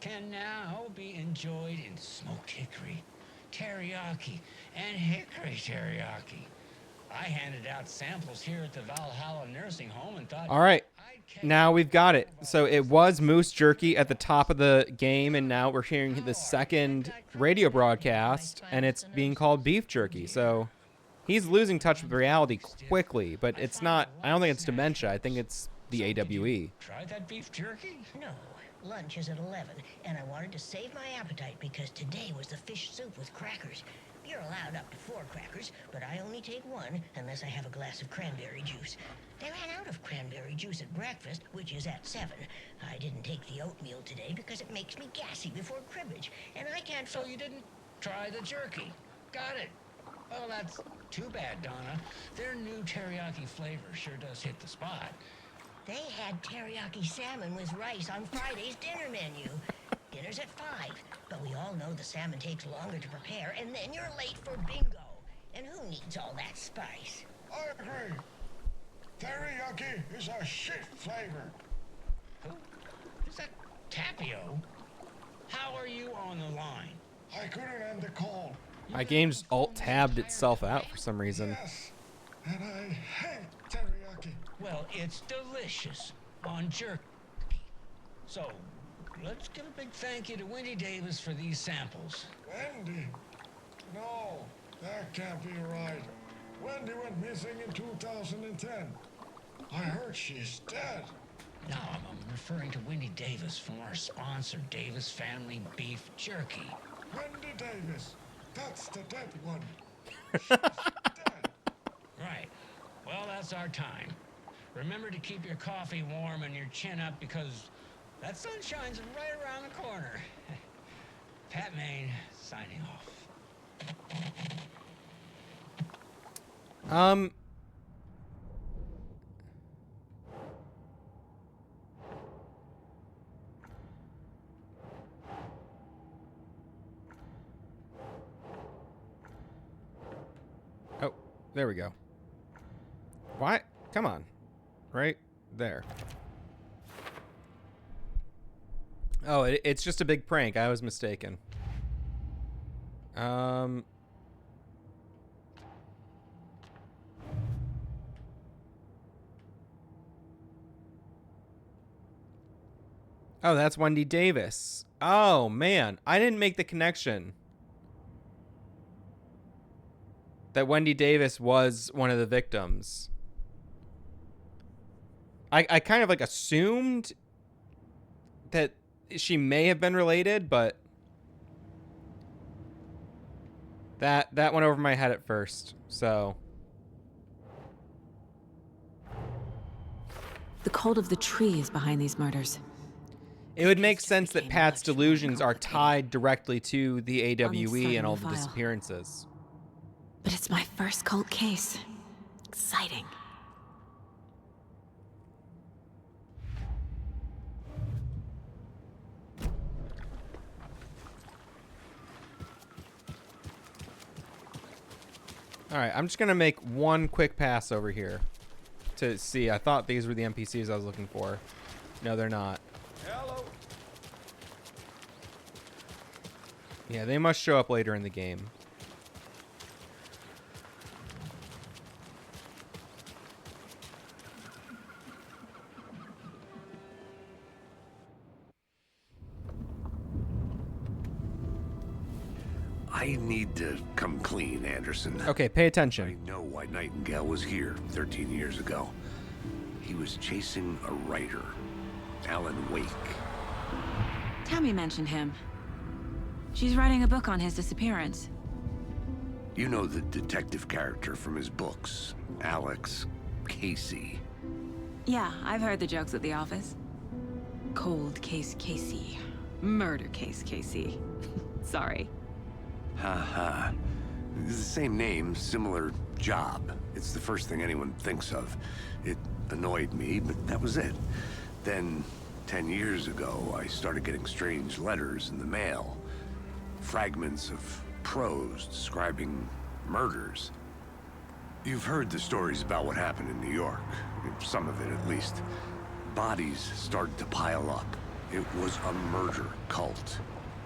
can now be enjoyed in smoked hickory, teriyaki, and hickory teriyaki. I handed out samples here at the Valhalla Nursing Home and thought... All right, now we've got it. So it was Moose Jerky at the top of the game, and now we're hearing the second radio broadcast, and it's being called Beef Jerky. So he's losing touch with reality quickly, but it's not... I don't think it's dementia. I think it's the AWE. Try that beef jerky? No. Lunch is at 11, and I wanted to save my appetite because today was the fish soup with crackers. You're allowed up to 4 crackers, but I only take 1 unless I have a glass of cranberry juice. They ran out of cranberry juice at breakfast, which is at 7. I didn't take the oatmeal today because it makes me gassy before cribbage, and I can't... So you didn't try the jerky. Got it. Well, that's too bad, Donna. Their new teriyaki flavor sure does hit the spot. They had teriyaki salmon with rice on Friday's dinner menu. Dinner's at 5, but we all know the salmon takes longer to prepare, and then you're late for bingo. And who needs all that spice? I agree. Teriyaki is a shit flavor. Who? Is that Tapio? How are you on the line? I couldn't end the call. My game just alt-tabbed itself out for some reason. Yes, and I hate teriyaki. Well, it's delicious on jerky. So, let's give a big thank you to Wendy Davis for these samples. Wendy? No, that can't be right. Wendy went missing in 2010. I heard she's dead. No, I'm referring to Wendy Davis from our sponsor, Davis Family Beef Jerky. Wendy Davis. That's the dead one. Right. Well, that's our time. Remember to keep your coffee warm and your chin up because that sun shines right around the corner. Pat Maine, signing off. Oh, there we go. What? Come on. Right there. Oh, it's just a big prank. I was mistaken. Oh, that's Wendy Davis. Oh, man. I didn't make the connection that Wendy Davis was one of the victims. I kind of like assumed that she may have been related, but that went over my head at first. So The cult of the tree is behind these murders. it would make sense that Pat's delusions are tied directly to the AWE and all the disappearances. But it's my first cult case. Exciting. All right, I'm just going to make one quick pass over here to see. I thought these were the NPCs I was looking for. No, they're not. Hello. Yeah, they must show up later in the game. I need to come clean, Anderson. Okay, pay attention. I know why Nightingale was here 13 years ago. He was chasing a writer, Alan Wake. Tammy mentioned him. She's writing a book on his disappearance. You know the detective character from his books, Alex Casey. Yeah, I've heard the jokes at the office. Cold case Casey. Murder case Casey. Sorry. Ha ha. It's the same name, similar job. It's the first thing anyone thinks of. It annoyed me, but that was it. Then, 10 years ago, I started getting strange letters in the mail. Fragments of prose describing murders. You've heard the stories about what happened in New York. Some of it, at least. Bodies started to pile up. It was a murder cult.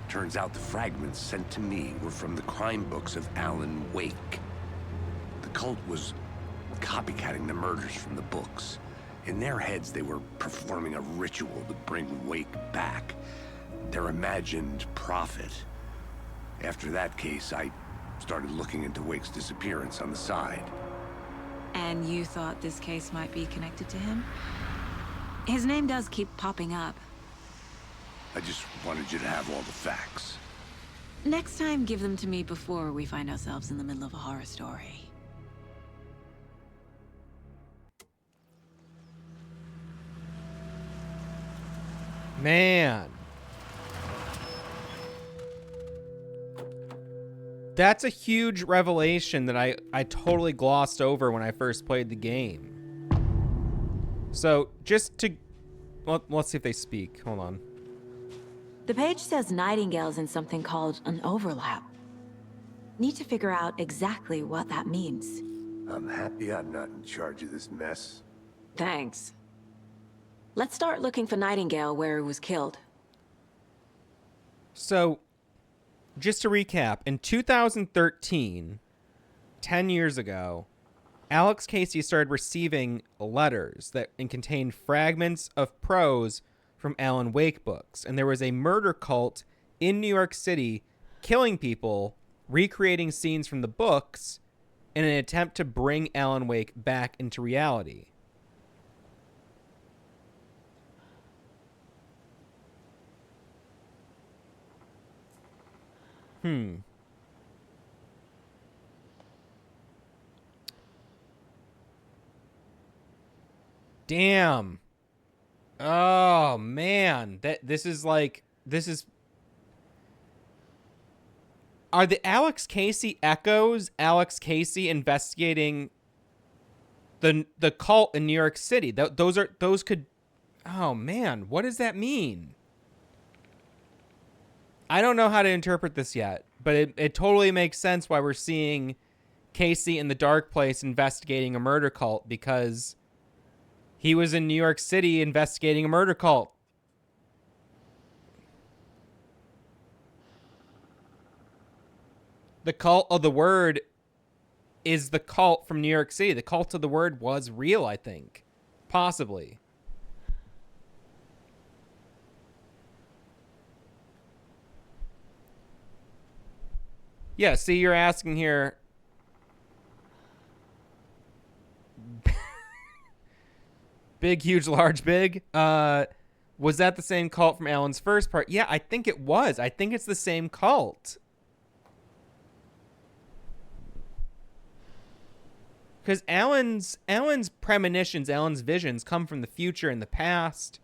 Turns out the fragments sent to me were from the crime books of Alan Wake. The cult was copycatting the murders from the books. In their heads, they were performing a ritual to bring Wake back. Their imagined prophet. After that case, I started looking into Wake's disappearance on the side. And you thought this case might be connected to him? His name does keep popping up. I just wanted you to have all the facts. Next time, give them to me before we find ourselves in the middle of a horror story. Man. That's a huge revelation that I totally glossed over when I first played the game. So, just to... let's see if they speak. Hold on. The page says Nightingale's in something called an overlap. Need to figure out exactly what that means. I'm happy I'm not in charge of this mess. Thanks. Let's start looking for Nightingale where he was killed. So, just to recap, in 2013, 10 years ago, Alex Casey started receiving letters that contained fragments of prose from Alan Wake books. And there was a murder cult in New York City killing people, recreating scenes from the books in an attempt to bring Alan Wake back into reality. Damn. Oh, man. This is... Are the Alex Casey echoes Alex Casey investigating the cult in New York City? Those could... Oh, man. What does that mean? I don't know how to interpret this yet, but it totally makes sense why we're seeing Casey in the Dark Place investigating a murder cult, because he was in New York City investigating a murder cult. The Cult of the Word is the cult from New York City. The Cult of the Word was real, I think. Possibly. Yeah, see, you're asking here. Big, huge, large, big. Was that the same cult from Alan's first part? Yeah, I think it was. I think it's the same cult. Because Alan's premonitions, Alan's visions come from the future and the past.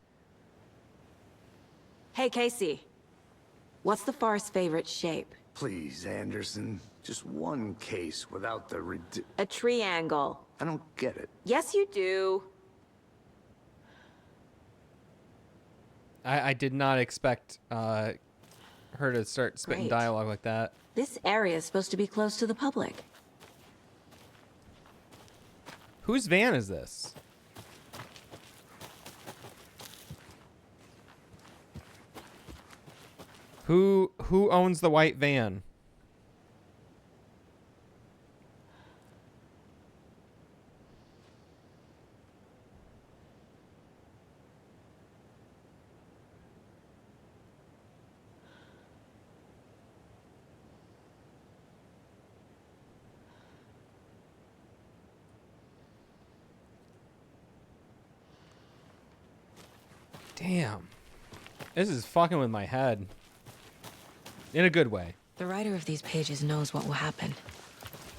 Hey, Casey. What's the forest's favorite shape? Please, Anderson. Just one case without the A triangle. I don't get it. Yes, you do. I did not expect her to start spitting Great. dialogue like that. This area is supposed to be close to the public. Whose van is this? Who owns the white van? Damn. This is fucking with my head. In a good way. The writer of these pages knows what will happen.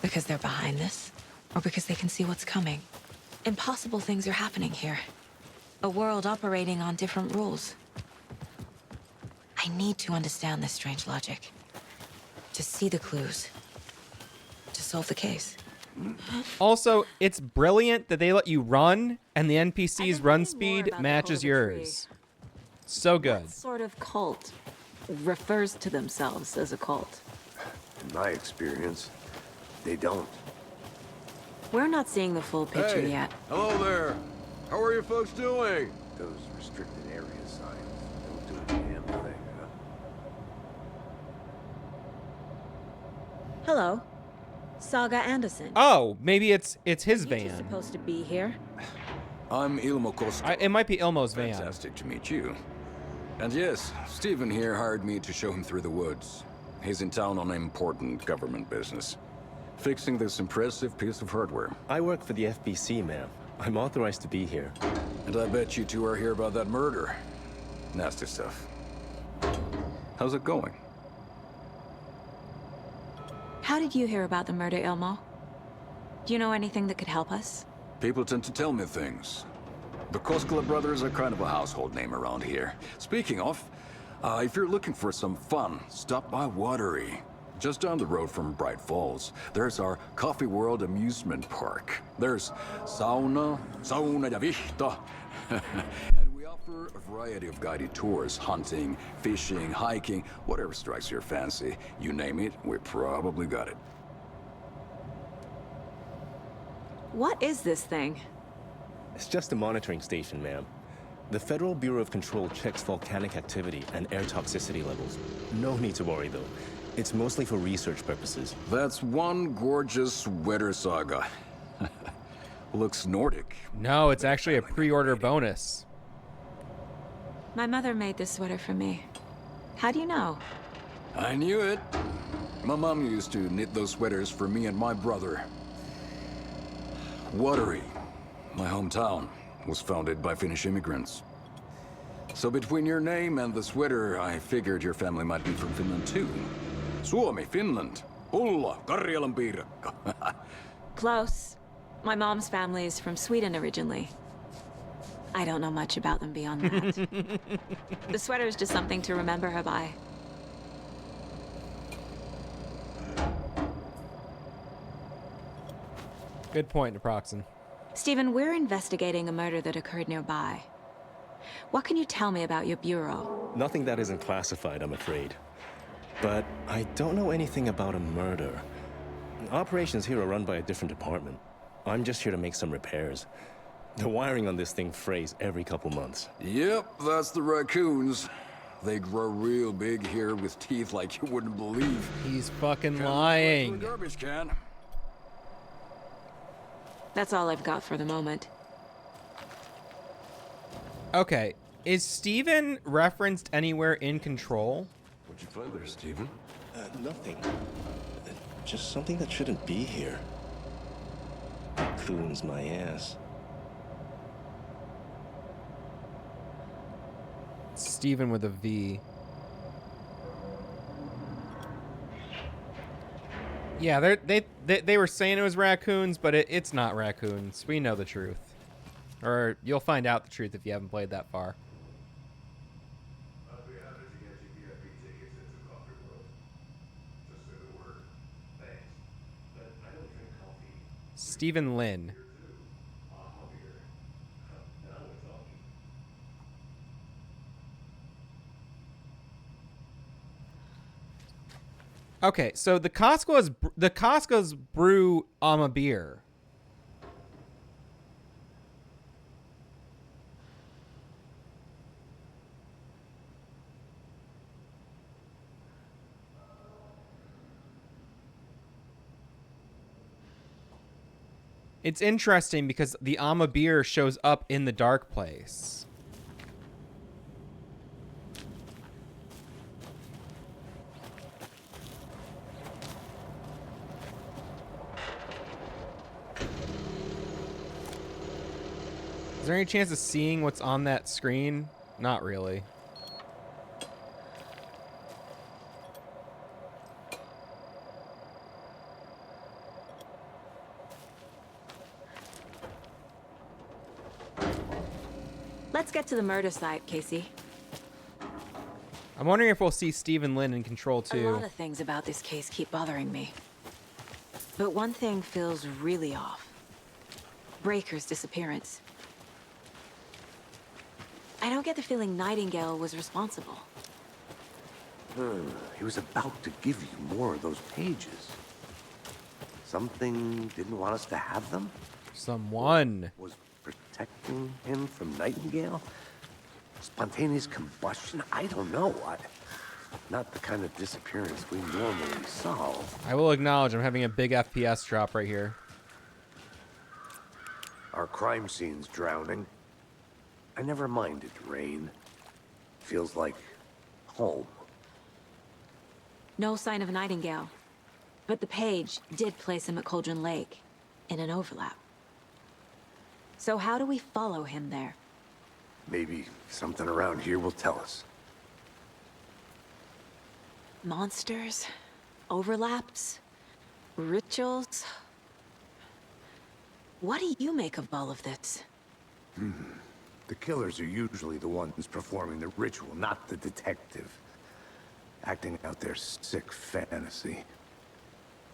Because they're behind this, or because they can see what's coming. Impossible things are happening here. A world operating on different rules. I need to understand this strange logic. To see the clues. solve the case. Also, it's brilliant that they let you run and the NPC's run speed matches yours. So good. What sort of cult refers to themselves as a cult? In my experience, they don't. We're not seeing the full picture Hey, yet. hello there. How are you folks doing? Those restricted area signs don't do a damn thing, huh? Hello. Saga Anderson. Oh, maybe it's his You two van. supposed to be here? I'm Ilmo Costa. It might be Ilmo's van. Fantastic to meet you. And yes, Stephen here hired me to show him through the woods. He's in town on important government business, fixing this impressive piece of hardware. I work for the FBC, ma'am. I'm authorized to be here. And I bet you two are here about that murder. Nasty stuff. How's it going? How did you hear about the murder, Ilmo? Do you know anything that could help us? People tend to tell me things. The Koskela brothers are kind of a household name around here. Speaking of, if you're looking for some fun, stop by Watery. Just down the road from Bright Falls, there's our Coffee World amusement park. There's sauna ja vihta. And we offer a variety of guided tours, hunting, fishing, hiking, whatever strikes your fancy. You name it, we probably got it. What is this thing? It's just a monitoring station, ma'am. The Federal Bureau of Control checks volcanic activity and air toxicity levels. No need to worry, though. It's mostly for research purposes. That's one gorgeous sweater saga. Looks Nordic. No, it's actually a pre-order bonus. My mother made this sweater for me. How do you know? I knew it. My mom used to knit those sweaters for me and my brother. Watery, my hometown, was founded by Finnish immigrants. So between your name and the sweater, I figured your family might be from Finland too. Suomi, Finland. Ulla, Karjalan piirakka. Close. My mom's family is from Sweden originally. I don't know much about them beyond that. The sweater is just something to remember her by. Good point, Naproxen. Stephen, we're investigating a murder that occurred nearby. What can you tell me about your bureau? Nothing that isn't classified, I'm afraid. But I don't know anything about a murder. Operations here are run by a different department. I'm just here to make some repairs. The wiring on this thing frays every couple months. Yep, that's the raccoons. They grow real big here with teeth like you wouldn't believe. He's fucking lying. Garbage can. That's all I've got for the moment. Okay, is Steven referenced anywhere in Control? What'd you find there, Stephen? Nothing. Just something that shouldn't be here. Coons my ass. Steven with a V. Yeah, they were saying it was raccoons, but it's not raccoons. We know the truth. Or you'll find out the truth if you haven't played that far. Stephen Lin. Okay, so the Costco's brew beer. It's interesting because the beer shows up in the dark place. Is there any chance of seeing what's on that screen? Not really. Let's get to the murder site, Casey. I'm wondering if we'll see Stephen Lin in Control A 2. lot of things about this case keep bothering me. But one thing feels really off. Breaker's disappearance. I don't get the feeling Nightingale was responsible. He was about to give you more of those pages. Something didn't want us to have them? Someone was protecting him from Nightingale? Spontaneous combustion? I don't know. Not the kind of disappearance we normally solve. I will acknowledge I'm having a big FPS drop right here. Our crime scene's drowning. I never minded rain. Feels like home. No sign of Nightingale. But the page did place him at Cauldron Lake, in an overlap. So how do we follow him there? Maybe something around here will tell us. Monsters? Overlaps? Rituals? What do you make of all of this? The killers are usually the ones performing the ritual, not the detective. Acting out their sick fantasy.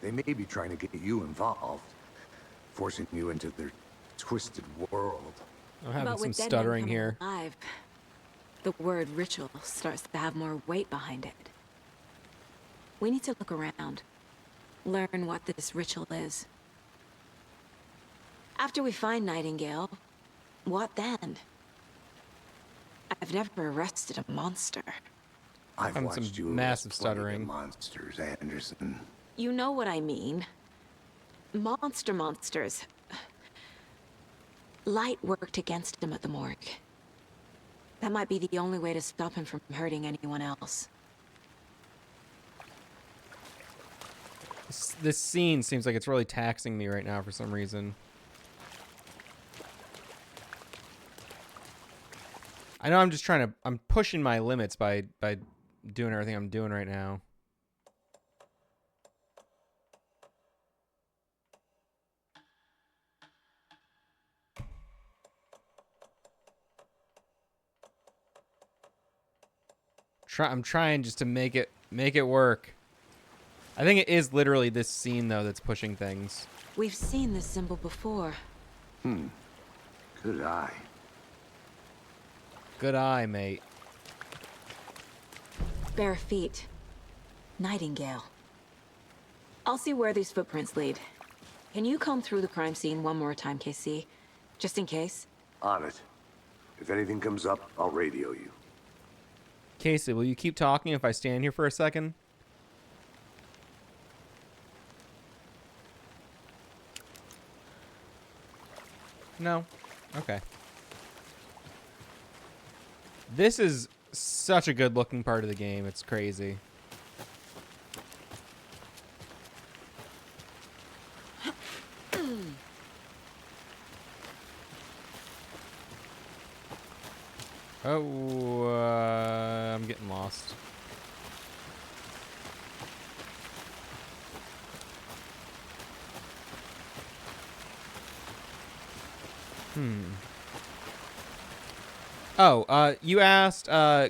They may be trying to get you involved, forcing you into their twisted world. I'm having some stuttering here. Alive, the word ritual starts to have more weight behind it. We need to look around, learn what this ritual is. After we find Nightingale, what then? I've never arrested a monster. I've having watched some you massive arrest plenty of stuttering. monsters, Anderson. You know what I mean. Monsters. Light worked against him at the morgue. That might be the only way to stop him from hurting anyone else. This scene seems like it's really taxing me right now for some reason. I know I'm pushing my limits by doing everything I'm doing right now. I'm trying just to make it work. I think it is literally this scene though that's pushing things. We've seen this symbol before. Good eye. Good eye, mate. Bare feet. Nightingale. I'll see where these footprints lead. Can you comb through the crime scene one more time, KC? Just in case? On it. If anything comes up, I'll radio you. Casey, will you keep talking if I stand here for a second? No? Okay. This is such a good looking part of the game. It's crazy. Oh, I'm getting lost. Oh, you asked,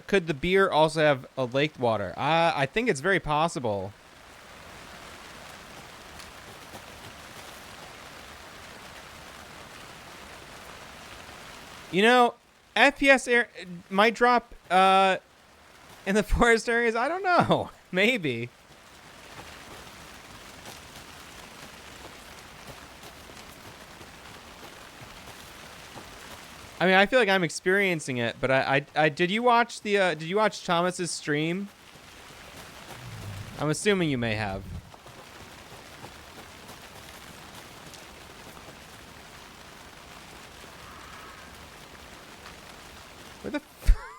could the beer also have a lake water? I think it's very possible. You know, FPS might drop in the forest areas. I don't know. Maybe. I mean, I feel like I'm experiencing it, but I did you watch the did you watch Thomas's stream? I'm assuming you may have.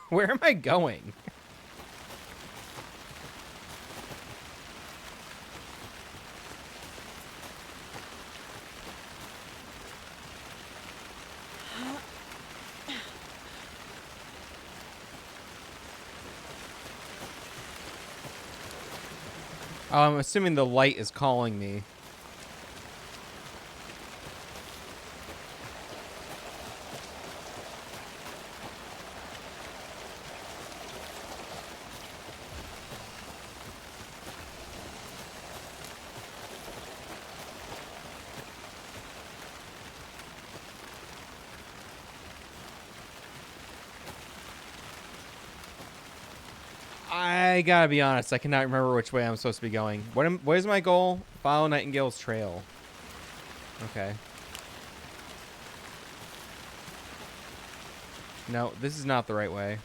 Where am I going? Oh, I'm assuming the light is calling me. I gotta be honest, I cannot remember which way I'm supposed to be going. What is my goal? Follow Nightingale's trail. Okay. No, this is not the right way.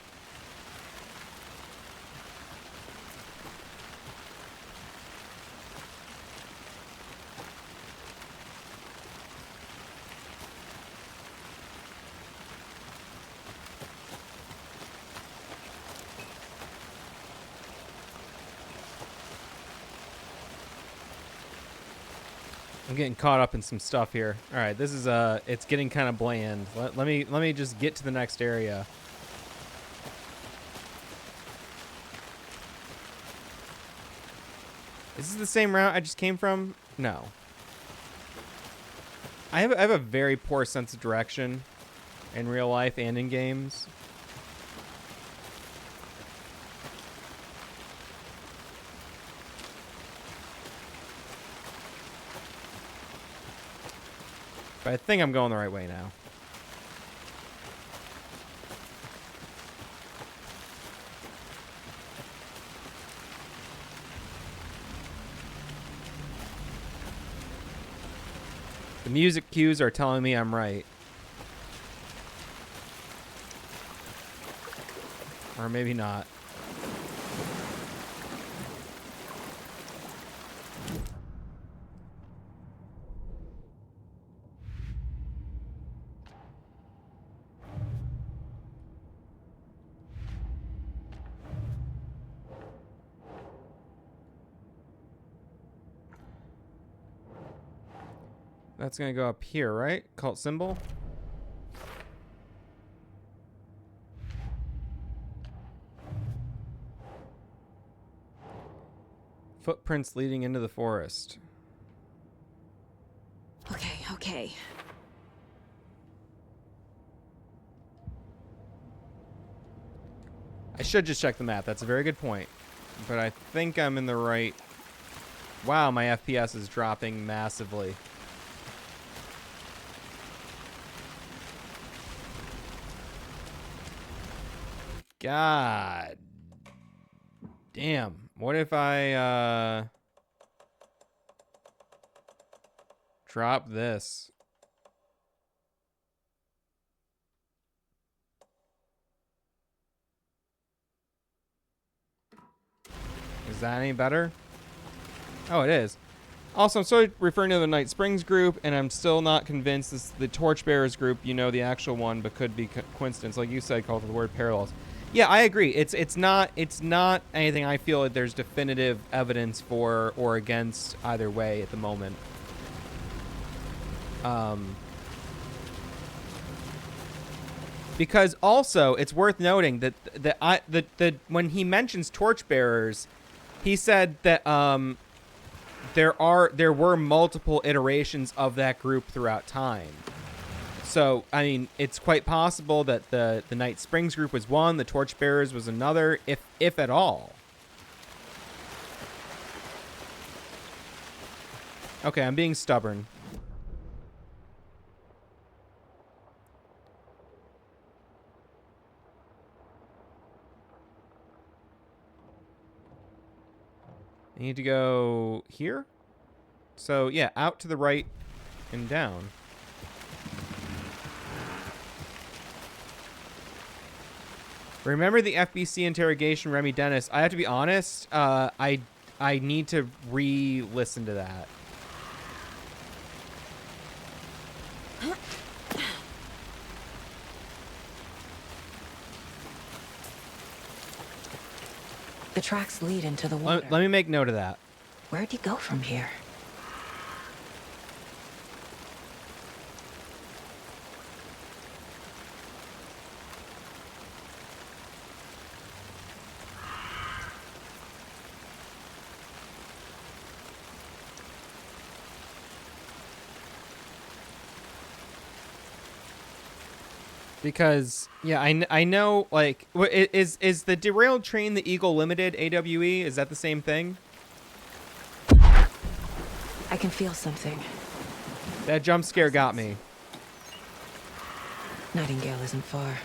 I'm getting caught up in some stuff here. All right, this is it's getting kind of bland. Let me just get to the next area. Is this the same route I just came from? No. I have a very poor sense of direction in real life and in games. But I think I'm going the right way now. The music cues are telling me I'm right. Or maybe not. That's gonna go up here, right? Cult symbol. Footprints leading into the forest. Okay, okay. I should just check the map. That's a very good point. But I think I'm in the right... Wow, my FPS is dropping massively. God damn. What if I drop this? Is that any better? Oh, it is. Also, I'm still referring to the Night Springs group, and I'm still not convinced this is the Torchbearers group, you know, the actual one, but could be coincidence, like you said, called the word parallels. Yeah, I agree. It's not anything I feel like there's definitive evidence for or against either way at the moment. Because also it's worth noting that when he mentions Torchbearers, he said that there were multiple iterations of that group throughout time. So, I mean, it's quite possible that the Night Springs group was one, the Torchbearers was another, if at all. Okay, I'm being stubborn. I need to go here? So, yeah, out to the right and down. Remember the FBC interrogation, Remy Dennis? I have to be honest, I need to re-listen to that. The tracks lead into the water. Let me make note of that. Where'd you go from here? Because, yeah, I know, like, is the derailed train the Eagle Limited AWE? Is that the same thing? I can feel something. That jump scare got me. Nightingale isn't far.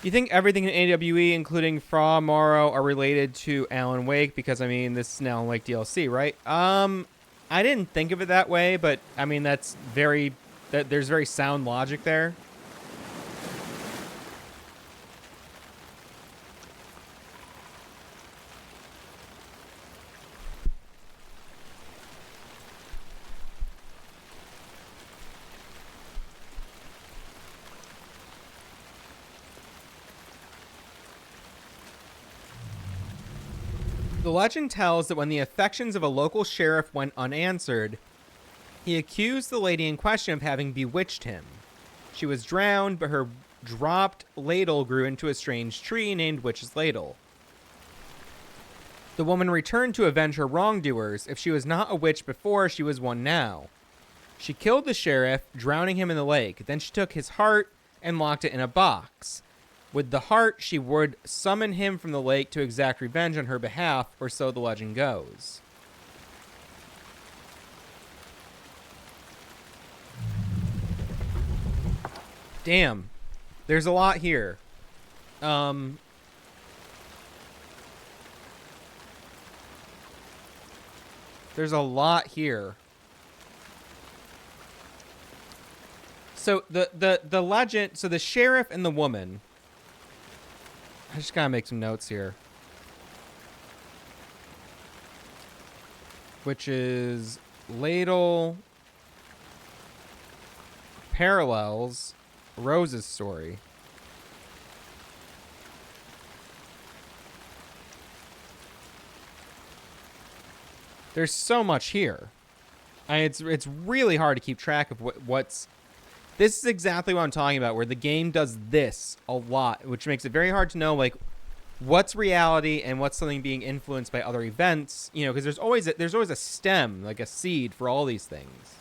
You think everything in AWE, including Fra Morrow, are related to Alan Wake? Because, I mean, this is an Alan Wake DLC, right? I didn't think of it that way, but, I mean, there's very sound logic there. The legend tells that when the affections of a local sheriff went unanswered, he accused the lady in question of having bewitched him. She was drowned, but her dropped ladle grew into a strange tree named Witch's Ladle. The woman returned to avenge her wrongdoers. If she was not a witch before, she was one now. She killed the sheriff, drowning him in the lake. Then she took his heart and locked it in a box. With the heart, she would summon him from the lake to exact revenge on her behalf, or so the legend goes. Damn. There's a lot here. There's a lot here. So the legend, so the sheriff and the woman, I just gotta make some notes here. Which is ladle parallels Rose's story. There's so much here. It's really hard to keep track of what's... This is exactly what I'm talking about, where the game does this a lot, which makes it very hard to know, like, what's reality and what's something being influenced by other events. You know, because there's always a stem, like a seed for all these things.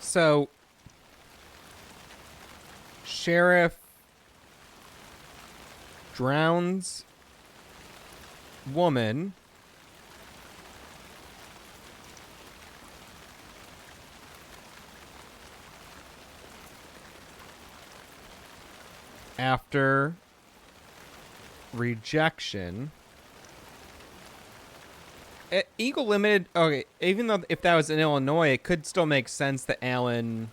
So, sheriff drowns woman. After rejection. Eagle Limited, okay, even though if that was in Illinois, it could still make sense that Alan...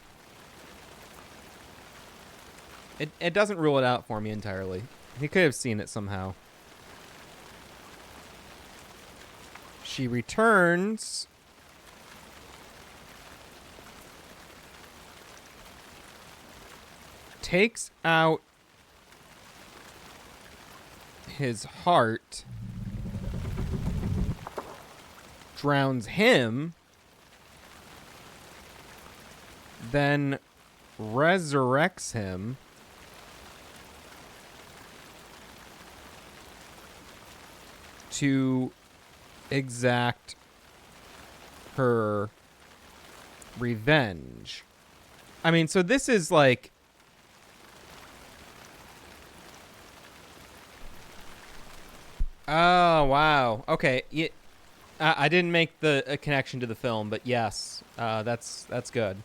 It doesn't rule it out for me entirely. He could have seen it somehow. She returns... Takes out his heart... Drowns him, then resurrects him, to exact her revenge. I mean, so this is like... Oh, wow. Okay, I didn't make a connection to the film, but yes, that's good.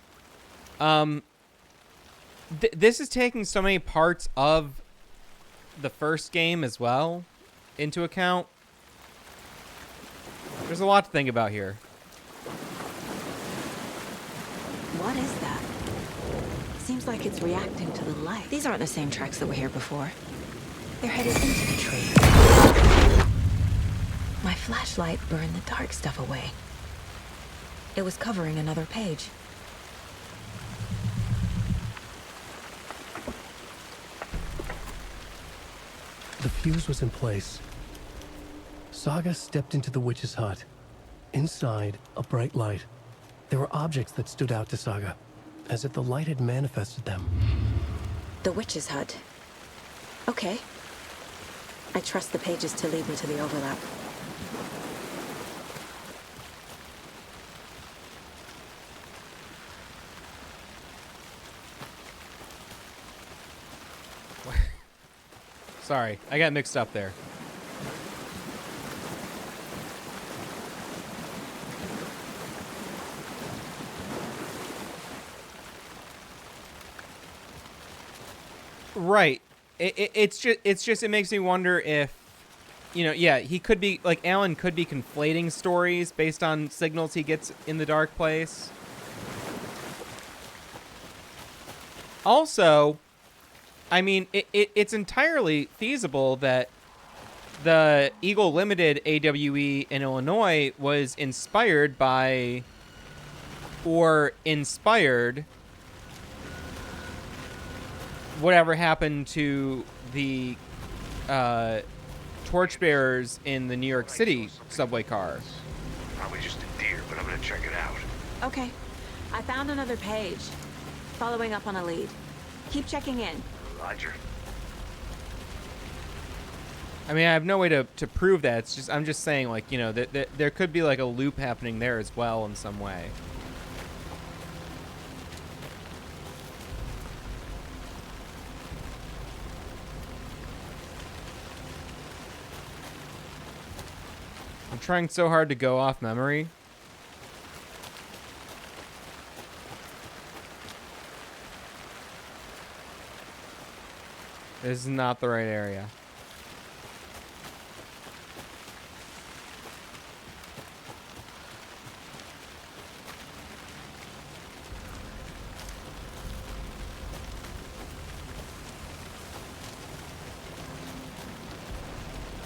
This is taking so many parts of the first game as well into account. There's a lot to think about here. What is that? Seems like it's reacting to the light. These aren't the same tracks that were here before. They're headed into the tree. My flashlight burned the dark stuff away. It was covering another page. The fuse was in place. Saga stepped into the witch's hut. Inside, a bright light. There were objects that stood out to Saga, as if the light had manifested them. The witch's hut. Okay. I trust the pages to lead me to the overlap. Sorry, I got mixed up there. Right. It's just it makes me wonder if, you know, yeah, he could be, like, Alan could be conflating stories based on signals he gets in the dark place. Also, I mean, it's entirely feasible that the Eagle Limited AWE in Illinois was inspired by, or inspired, whatever happened to the torchbearers in the New York City subway car. Probably just a deer, but I'm gonna check it out. Okay. I found another page. Following up on a lead. Keep checking in. Roger. I mean, I have no way to prove that. It's just, I'm just saying, like, you know, that there could be like a loop happening there as well in some way. I'm trying so hard to go off memory. This is not the right area.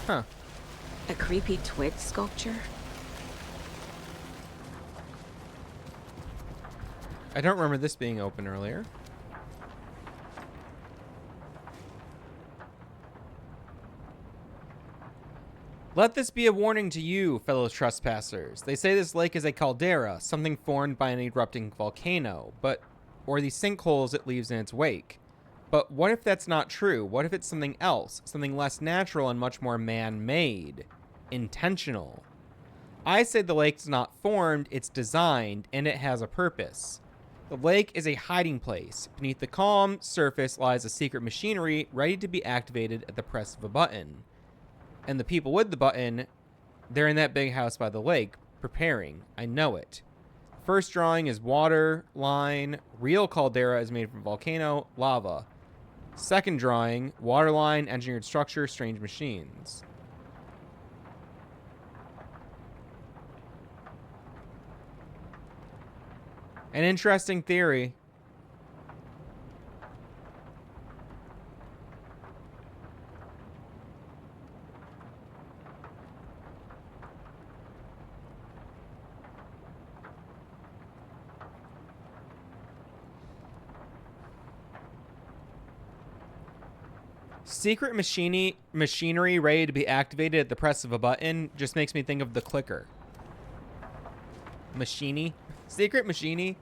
Huh. A creepy twig sculpture? I don't remember this being open earlier. Let this be a warning to you, fellow trespassers. They say this lake is a caldera, something formed by an erupting volcano, or the sinkholes it leaves in its wake. But what if that's not true? What if it's something else, something less natural and much more man-made, intentional? I say the lake's not formed, it's designed, and it has a purpose. The lake is a hiding place. Beneath the calm surface lies a secret machinery ready to be activated at the press of a button. And the people with the button, they're in that big house by the lake, preparing. I know it. First drawing is water, line, real caldera is made from volcano, lava. Second drawing, water line, engineered structure, strange machines. An interesting theory. Secret machinery ready to be activated at the press of a button just makes me think of the clicker. Secret machini?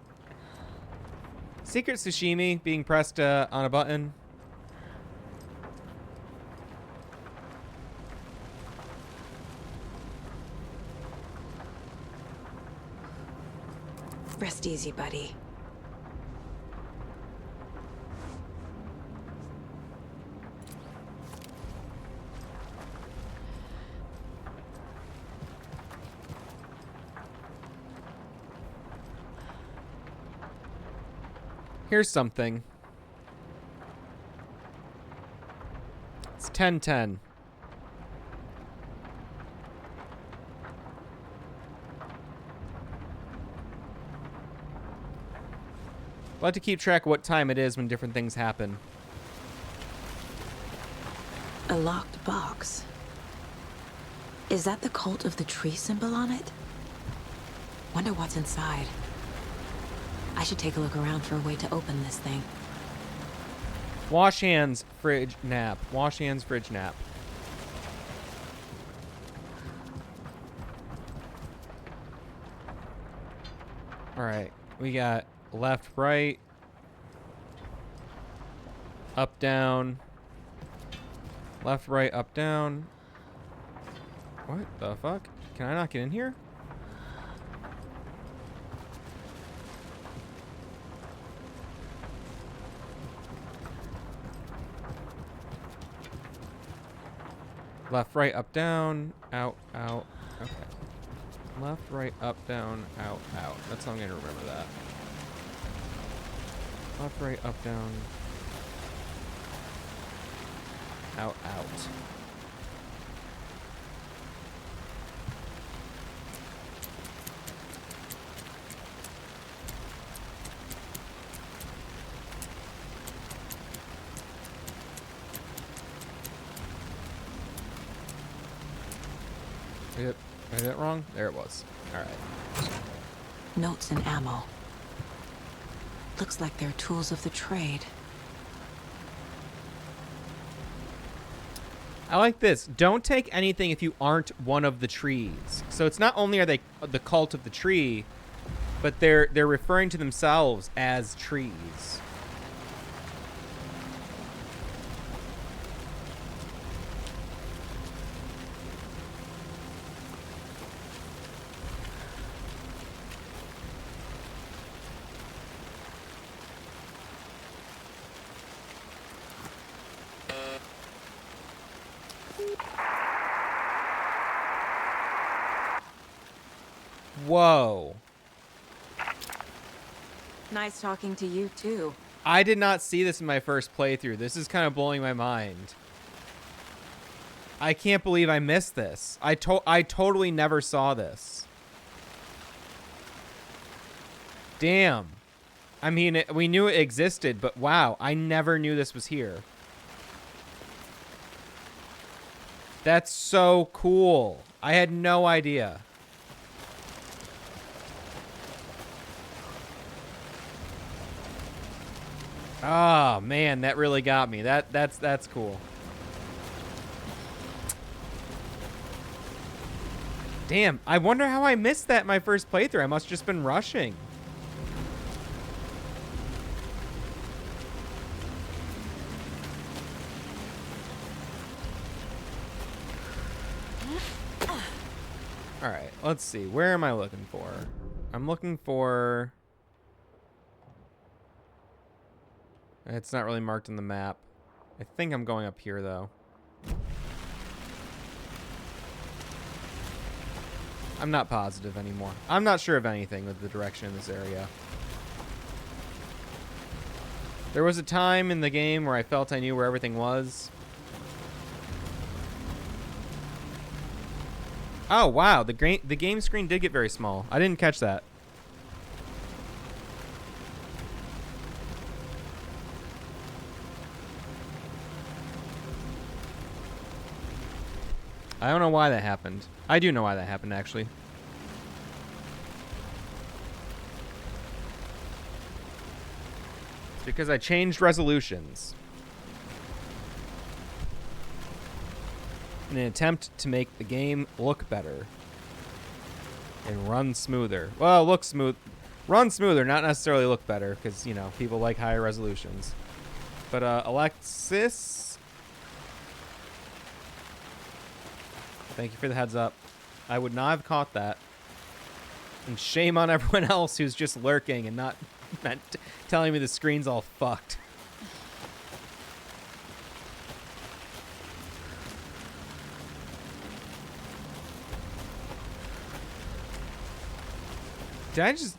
Secret sashimi being pressed on a button. Rest easy, buddy. Here's something. It's 10:10. I'll have to keep track of what time it is when different things happen. A locked box. Is that the cult of the tree symbol on it? Wonder what's inside. I should take a look around for a way to open this thing. Wash hands, fridge, nap. Wash hands, fridge, nap. Alright, we got left, right, up, down, left, right, up, down. What the fuck? Can I not get in here? Left, right, up, down, out, out. Okay. Left, right, up, down, out, out. That's how I'm gonna remember that. Left, right, up, down, out, out. Is it wrong? There it was. All right. Notes and ammo. Looks like they're tools of the trade. I like this. Don't take anything if you aren't one of the trees. So it's not only are they the cult of the tree, but they're referring to themselves as trees. Whoa. Nice talking to you, too. I did not see this in my first playthrough. This is kind of blowing my mind. I can't believe I missed this. I totally never saw this. Damn. I mean, we knew it existed, but wow, I never knew this was here. That's so cool. I had no idea. Oh man, that really got me. That's cool. Damn, I wonder how I missed that in my first playthrough. I must have just been rushing. All right, let's see. Where am I looking for? I'm looking for... It's not really marked on the map. I think I'm going up here, though. I'm not positive anymore. I'm not sure of anything with the direction in this area. There was a time in the game where I felt I knew where everything was. Oh, wow. The game screen did get very small. I didn't catch that. I don't know why that happened. I do know why that happened, actually. It's because I changed resolutions in an attempt to make the game look better and run smoother. Well, look smooth. Run smoother, not necessarily look better, because, you know, people like higher resolutions. But, Alexis... Thank you for the heads up. I would not have caught that. And shame on everyone else who's just lurking and not telling me the screen's all fucked. Did I just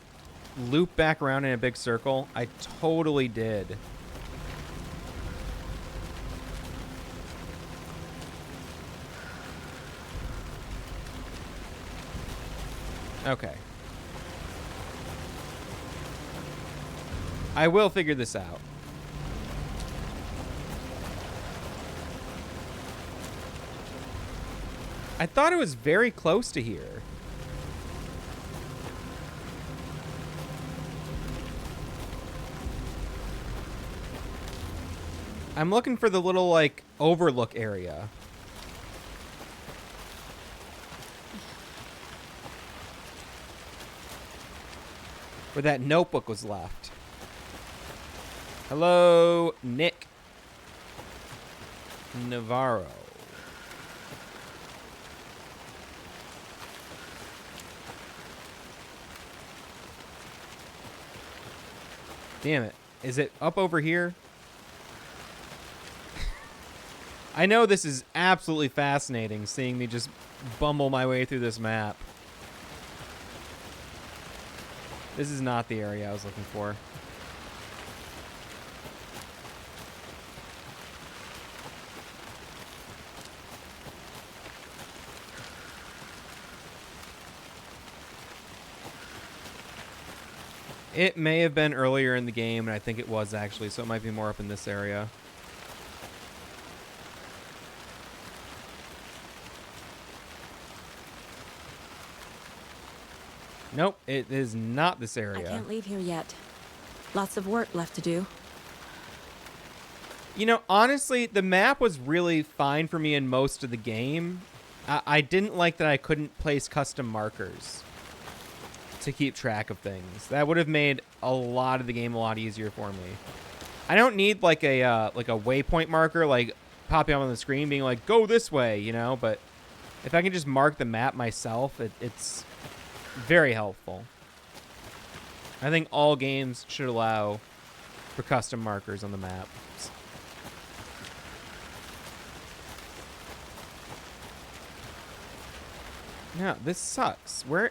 loop back around in a big circle? I totally did. Okay. I will figure this out. I thought it was very close to here. I'm looking for the little, like, overlook area. Where that notebook was left. Hello, Nick Navarro. Damn it. Is it up over here? I know this is absolutely fascinating, seeing me just bumble my way through this map. This is not the area I was looking for. It may have been earlier in the game, and I think it was actually, so it might be more up in this area. Nope, it is not this area. I can't leave here yet. Lots of work left to do. You know, honestly, the map was really fine for me in most of the game. I didn't like that I couldn't place custom markers to keep track of things. That would have made a lot of the game a lot easier for me. I don't need like a waypoint marker like popping up on the screen being like, go this way, you know, but if I can just mark the map myself, it's very helpful. I think all games should allow for custom markers on the map. Now, this sucks. Where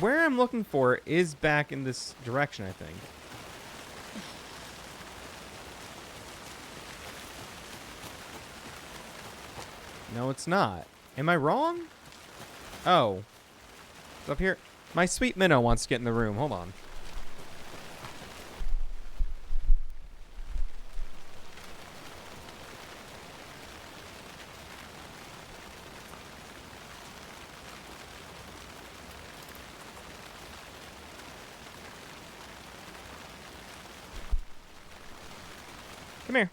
I'm looking for is back in this direction, I think. No, it's not. Am I wrong? Oh. It's up here. My sweet minnow wants to get in the room. Hold on. Come here.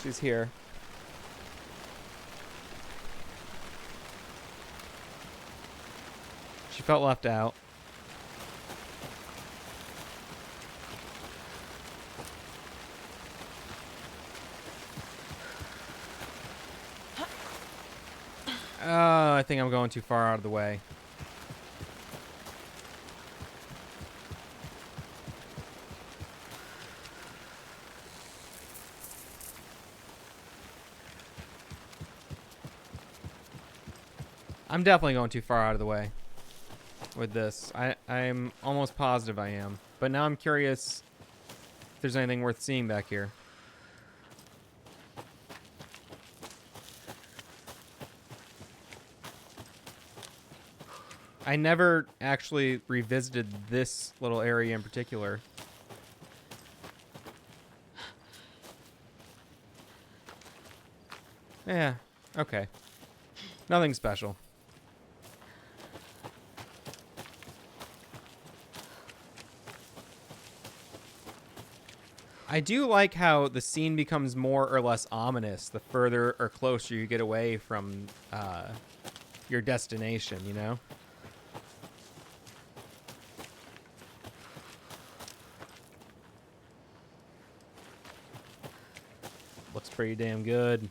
She's here. She felt left out. Oh, I think I'm going too far out of the way. I'm definitely going too far out of the way with this. I'm almost positive I am. But now I'm curious if there's anything worth seeing back here. I never actually revisited this little area in particular. Yeah, okay. Nothing special. I do like how the scene becomes more or less ominous the further or closer you get away from your destination, you know? Looks pretty damn good.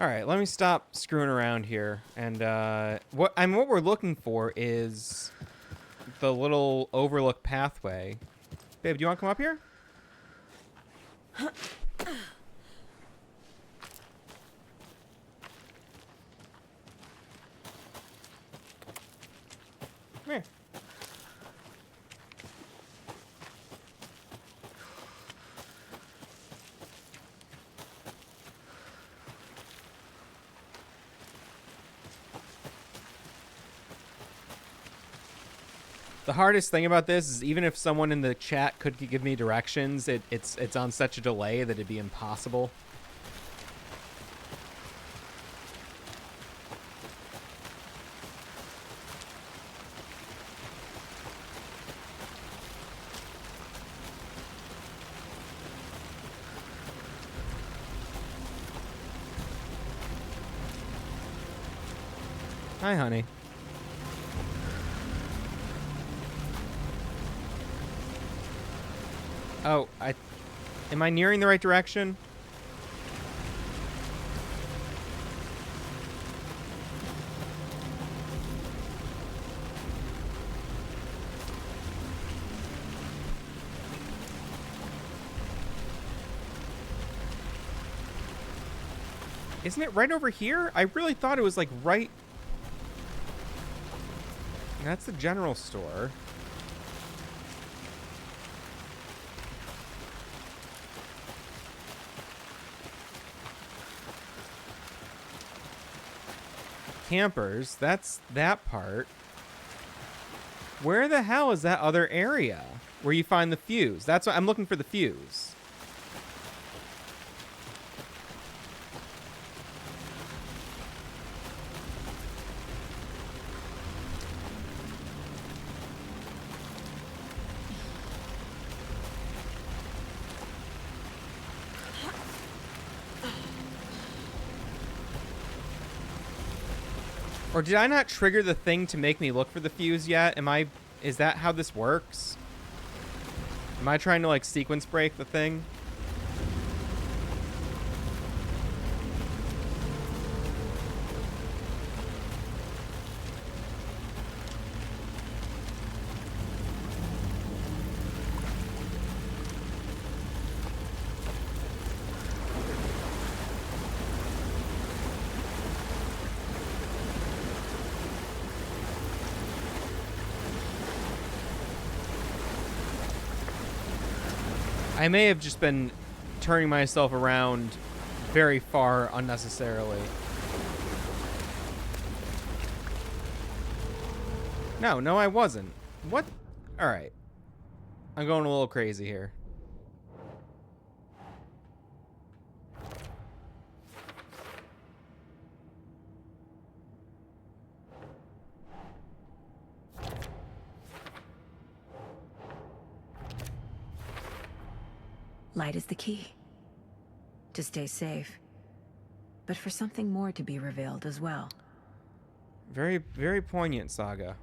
All right, let me stop screwing around here. And what we're looking for is the little overlook pathway. Babe, do you want to come up here? Come here. The hardest thing about this is even if someone in the chat could give me directions, it's on such a delay that it'd be impossible. Hi, honey. Oh, am I nearing the right direction? Isn't it right over here? I really thought it was like right... That's the general store. Campers, that's that part. Where the hell is that other area where you find the fuse? That's what I'm looking for, the fuse. Or did I not trigger the thing to make me look for the fuse yet? Is that how this works? Am I trying to like sequence break the thing? I may have just been turning myself around very far unnecessarily. No, I wasn't. What? All right. I'm going a little crazy here. Light is the key. To stay safe. But for something more to be revealed as well. Very, very poignant, Saga.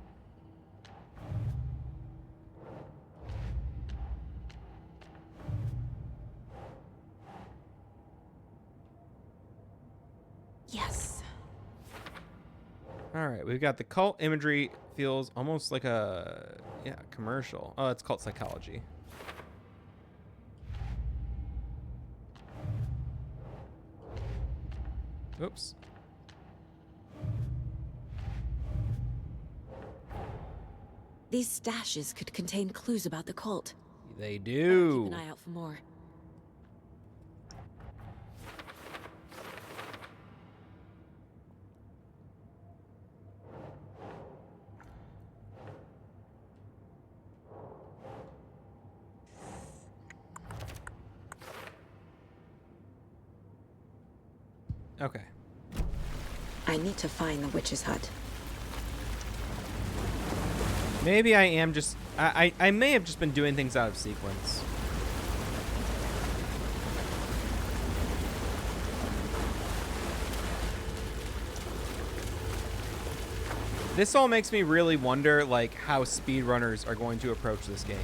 Yes. All right, we've got the cult imagery. Feels almost like a commercial. Oh, it's cult psychology. Oops. These stashes could contain clues about the cult. They do. Keep an eye out for more. Okay. I need to find the witch's hut. Maybe I am just... I may have just been doing things out of sequence. This all makes me really wonder, like, how speedrunners are going to approach this game.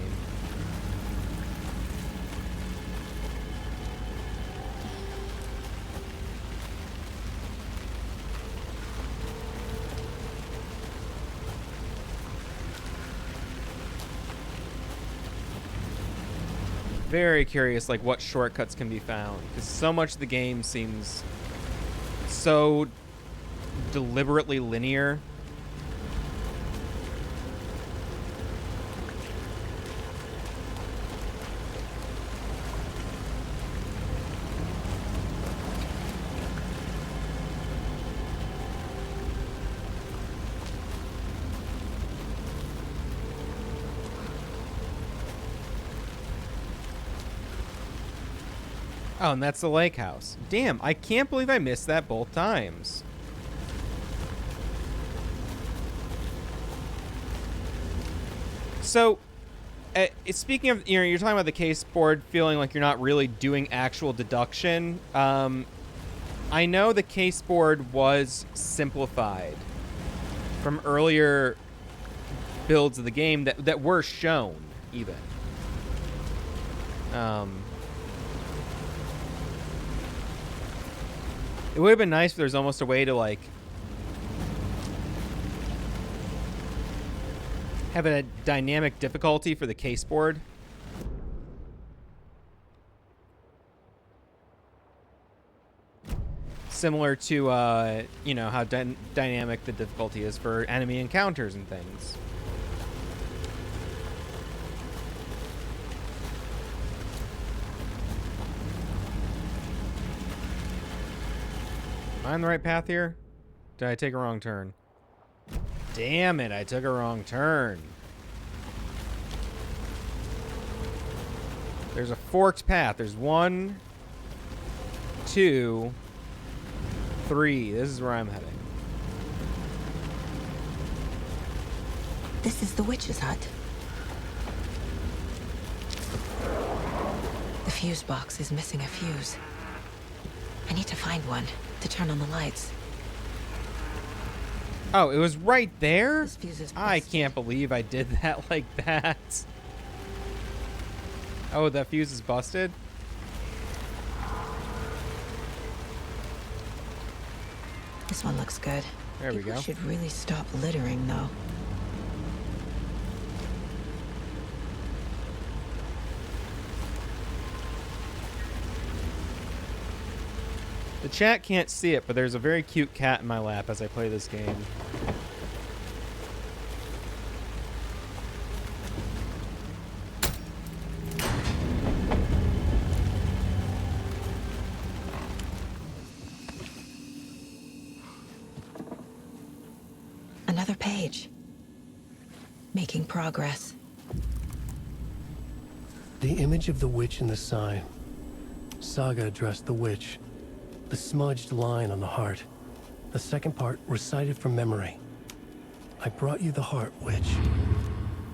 Very curious, like, what shortcuts can be found, because so much of the game seems so deliberately linear. Oh, and that's the lake house. Damn, I can't believe I missed that both times. So, speaking of, you're talking about the case board feeling like you're not really doing actual deduction. I know the case board was simplified from earlier builds of the game that were shown, even. It would have been nice if there's almost a way to, like, have a dynamic difficulty for the case board. similar to, you know, how dynamic the difficulty is for enemy encounters and things. Am I on the right path here? Did I take a wrong turn? Damn it, I took a wrong turn. There's a forked path. There's 1, 2, 3. This is where I'm heading. This is the witch's hut. The fuse box is missing a fuse. I need to find one to turn on the lights. Oh, it was right there? This fuse is I can't believe I did that like that. Oh, that fuse is busted? This one looks good. There we People go. should really stop littering, though. The chat can't see it, but there's a very cute cat in my lap as I play this game. Another page. Making progress. The image of the witch in the sign. Saga addressed the witch. The smudged line on the heart. The second part recited from memory. I brought you the heart, witch.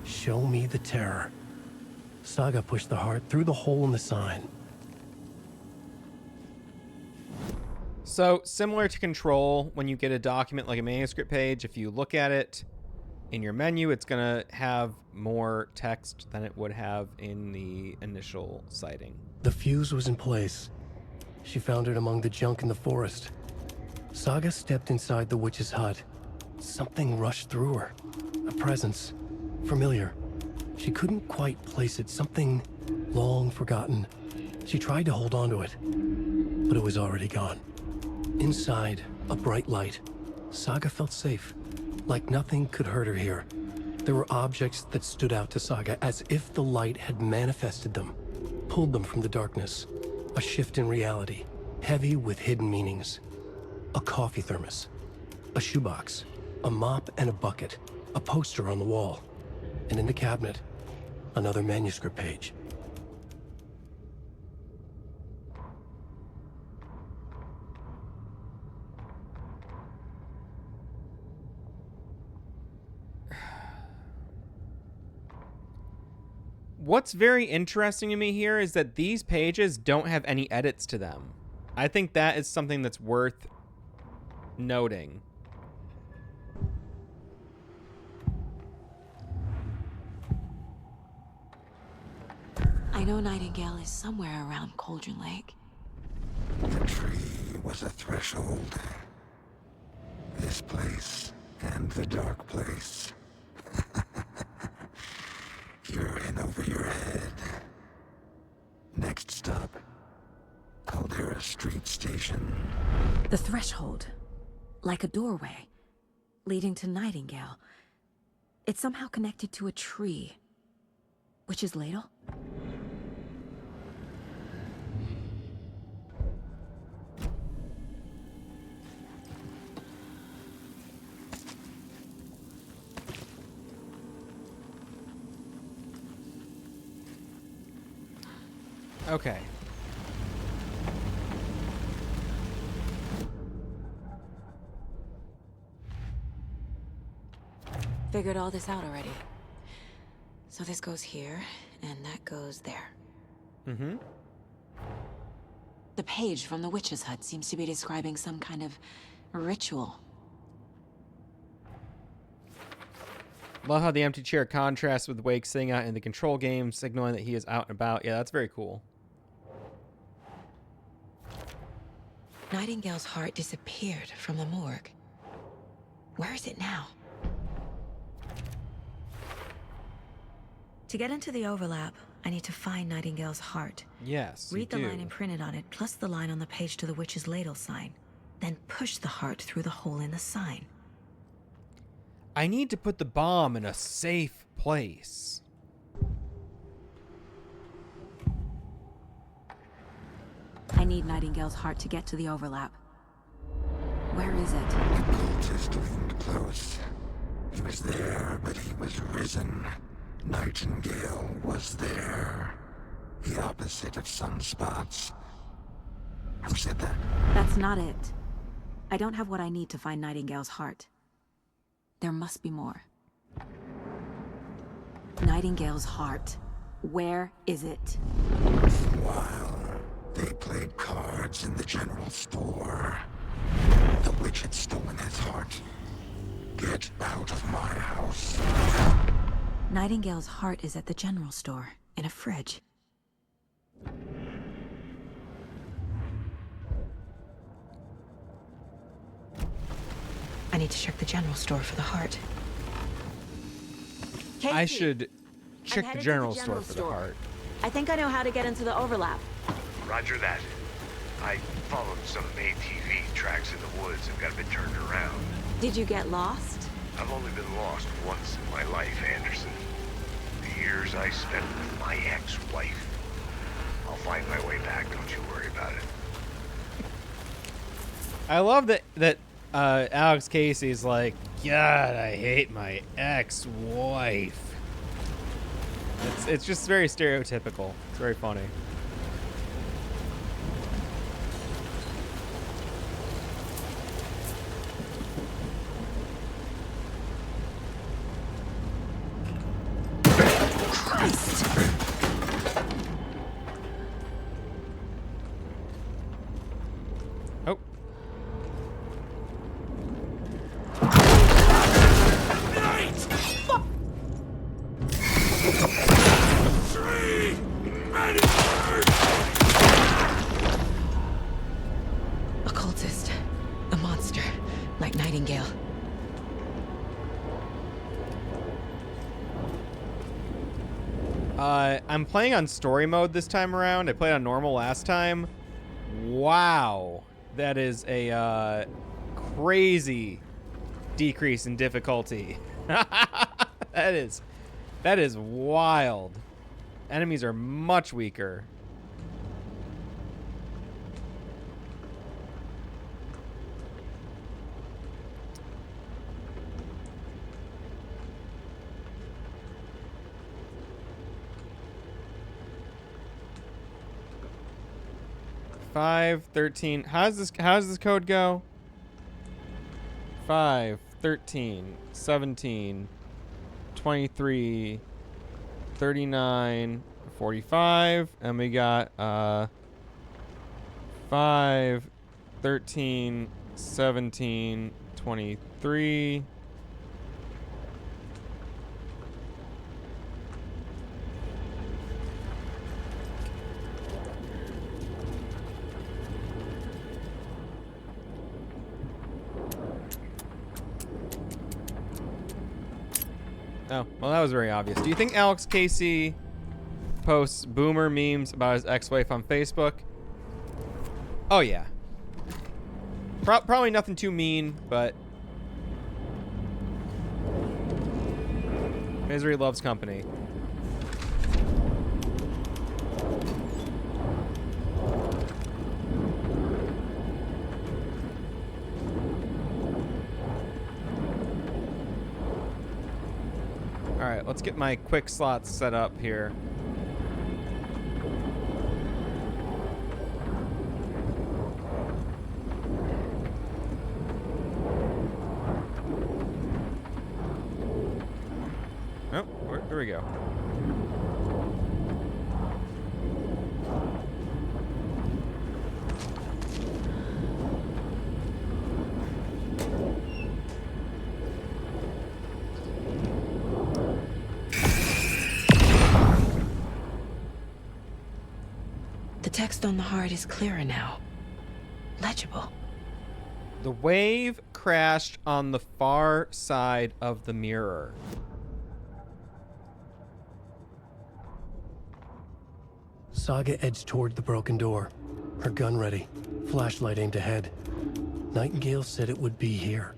Show me the terror. Saga pushed the heart through the hole in the sign. So, similar to Control, when you get a document like a manuscript page, if you look at it in your menu, it's going to have more text than it would have in the initial sighting. The fuse was in place. She found it among the junk in the forest. Saga stepped inside the witch's hut. Something rushed through her. A presence. Familiar. She couldn't quite place it. Something long forgotten. She tried to hold on to it, but it was already gone. Inside, a bright light. Saga felt safe. Like nothing could hurt her here. There were objects that stood out to Saga as if the light had manifested them, pulled them from the darkness. A shift in reality, heavy with hidden meanings. A coffee thermos, a shoebox, a mop and a bucket, a poster on the wall, and in the cabinet, another manuscript page. What's very interesting to me here is that these pages don't have any edits to them. I think that is something that's worth noting. I know Nightingale is somewhere around Cauldron Lake. The tree was a threshold. This place and the dark place. You're in over your head. Next stop, Caldera Street Station. The threshold. Like a doorway. Leading to Nightingale. It's somehow connected to a tree. Witch's ladle? Okay. Figured all this out already. So this goes here, and that goes there. Mm-hmm. The page from the witch's hut seems to be describing some kind of ritual. Love how the empty chair contrasts with Wake sitting out in the Control game, signaling that he is out and about. Yeah, that's very cool. Nightingale's heart disappeared from the morgue. Where is it now? To get into the overlap, I need to find Nightingale's heart. Yes, Read the you do. line imprinted on it, plus the line on the page to the witch's ladle sign. then push the heart through the hole in the sign. I need to put the bomb in a safe place. I need Nightingale's heart to get to the overlap. Where is it? The cultist loomed close. He was there, but he was risen. Nightingale was there. The opposite of sunspots. Who said that? That's not it. I don't have what I need to find Nightingale's heart. There must be more. Nightingale's heart. Where is it? While they played cards in the general store, the witch had stolen his heart. Get out of my house. Nightingale's heart is at the general store, in a fridge. I need to check the general store for the heart. Casey, I should check the general store for the heart. I think I know how to get into the overlap. Roger that. I followed some ATV tracks in the woods and got a bit turned around. Did you get lost? I've only been lost once in my life, Anderson. The years I spent with my ex-wife. I'll find my way back, don't you worry about it. I love that Alex Casey's like, God, I hate my ex-wife. It's just very stereotypical. It's very funny. Oh. A cultist. A monster. Like Nightingale. I'm playing on story mode this time around. I played on normal last time. Wow. That is a crazy decrease in difficulty. That is wild. Enemies are much weaker. Five 13. How does this code go? 5 13 17 23 39 45, and we got 5 13 17 23. Oh, well, that was very obvious. Do you think Alex Casey posts boomer memes about his ex-wife on Facebook? Oh, yeah. Probably nothing too mean, but misery loves company. All right, let's get my quick slots set up here. Oh, there we go. The text on the heart is clearer now. Legible. The wave crashed on the far side of the mirror. Saga edged toward the broken door, her gun ready, flashlight aimed ahead. Nightingale said it would be here.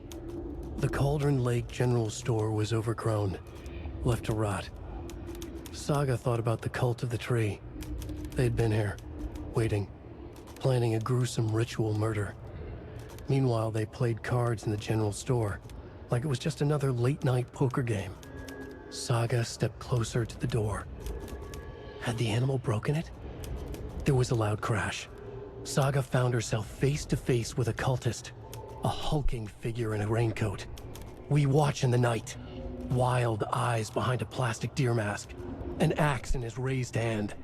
The Cauldron Lake General Store was overgrown, left to rot. Saga thought about the cult of the tree. They'd been here, waiting, planning a gruesome ritual murder. Meanwhile, they played cards in the general store, like it was just another late-night poker game. Saga stepped closer to the door. Had the animal broken it? There was a loud crash. Saga found herself face to face with a cultist, a hulking figure in a raincoat. We watch in the night, wild eyes behind a plastic deer mask, an axe in his raised hand.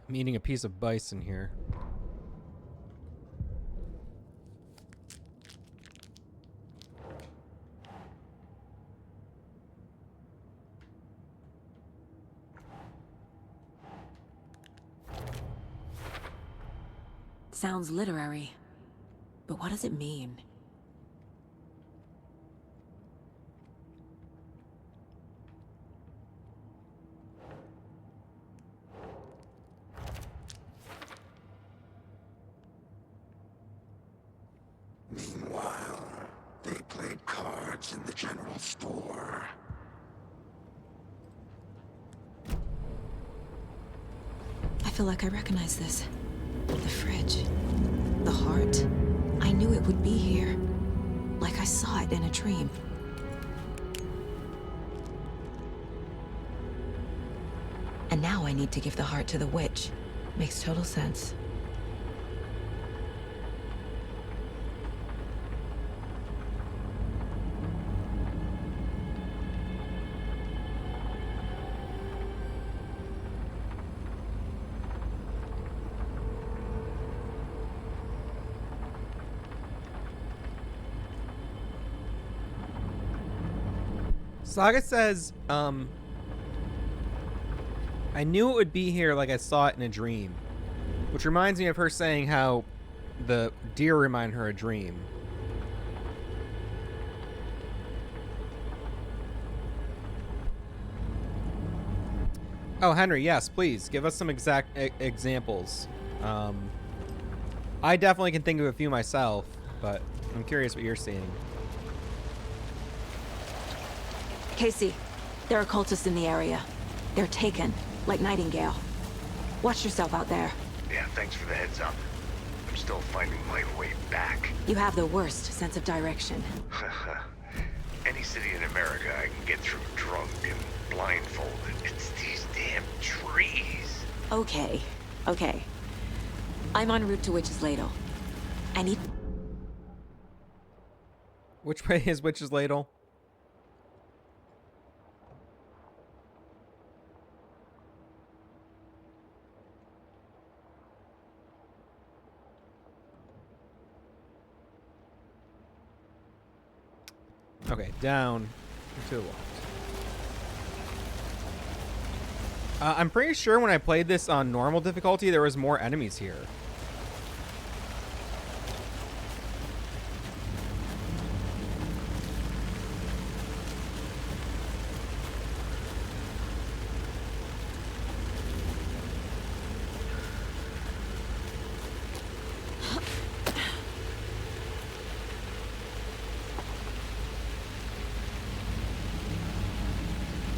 I'm eating a piece of bison here. Sounds literary, but what does it mean? Meanwhile, they played cards in the general store. I feel like I recognize this. The fridge. The heart. I knew it would be here. Like I saw it in a dream. And now I need to give the heart to the witch. Makes total sense. Saga says, I knew it would be here like I saw it in a dream. Which reminds me of her saying how the deer remind her a dream. Oh, Henry, yes, please. Give us some exact examples. I definitely can think of a few myself, but I'm curious what you're seeing. Casey, there are cultists in the area. They're taken, like Nightingale. Watch yourself out there. Yeah, thanks for the heads up. I'm still finding my way back. You have the worst sense of direction. Any city in America I can get through drunk and blindfolded. It's these damn trees. Okay. I'm en route to Witch's Ladle. I need... Which way is Witch's Ladle? Okay, down to the left. I'm pretty sure when I played this on normal difficulty, there was more enemies here.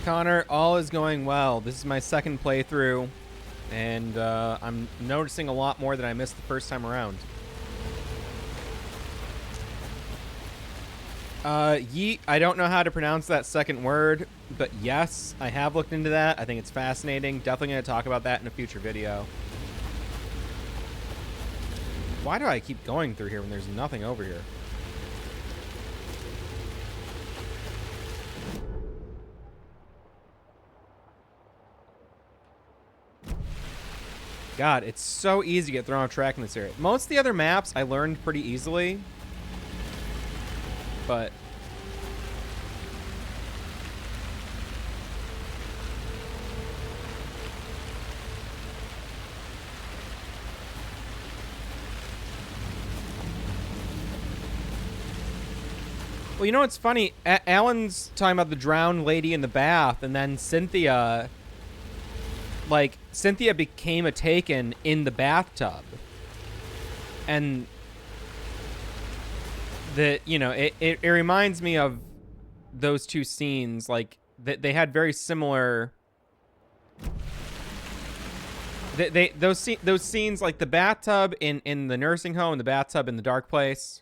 Connor, all is going well. This is my second playthrough, and I'm noticing a lot more than I missed the first time around. Yeet, I don't know how to pronounce that second word, but yes, I have looked into that. I think it's fascinating. Definitely going to talk about that in a future video. Why do I keep going through here when there's nothing over here? God, it's so easy to get thrown off track in this area. Most of the other maps I learned pretty easily, but Well, you know what's funny? Alan's talking about the drowned lady in the bath, and then Cynthia... Like, Cynthia became a Taken in the bathtub. And... it reminds me of those two scenes. Like, they had very similar... Those scenes, like the bathtub in the nursing home, and the bathtub in the dark place.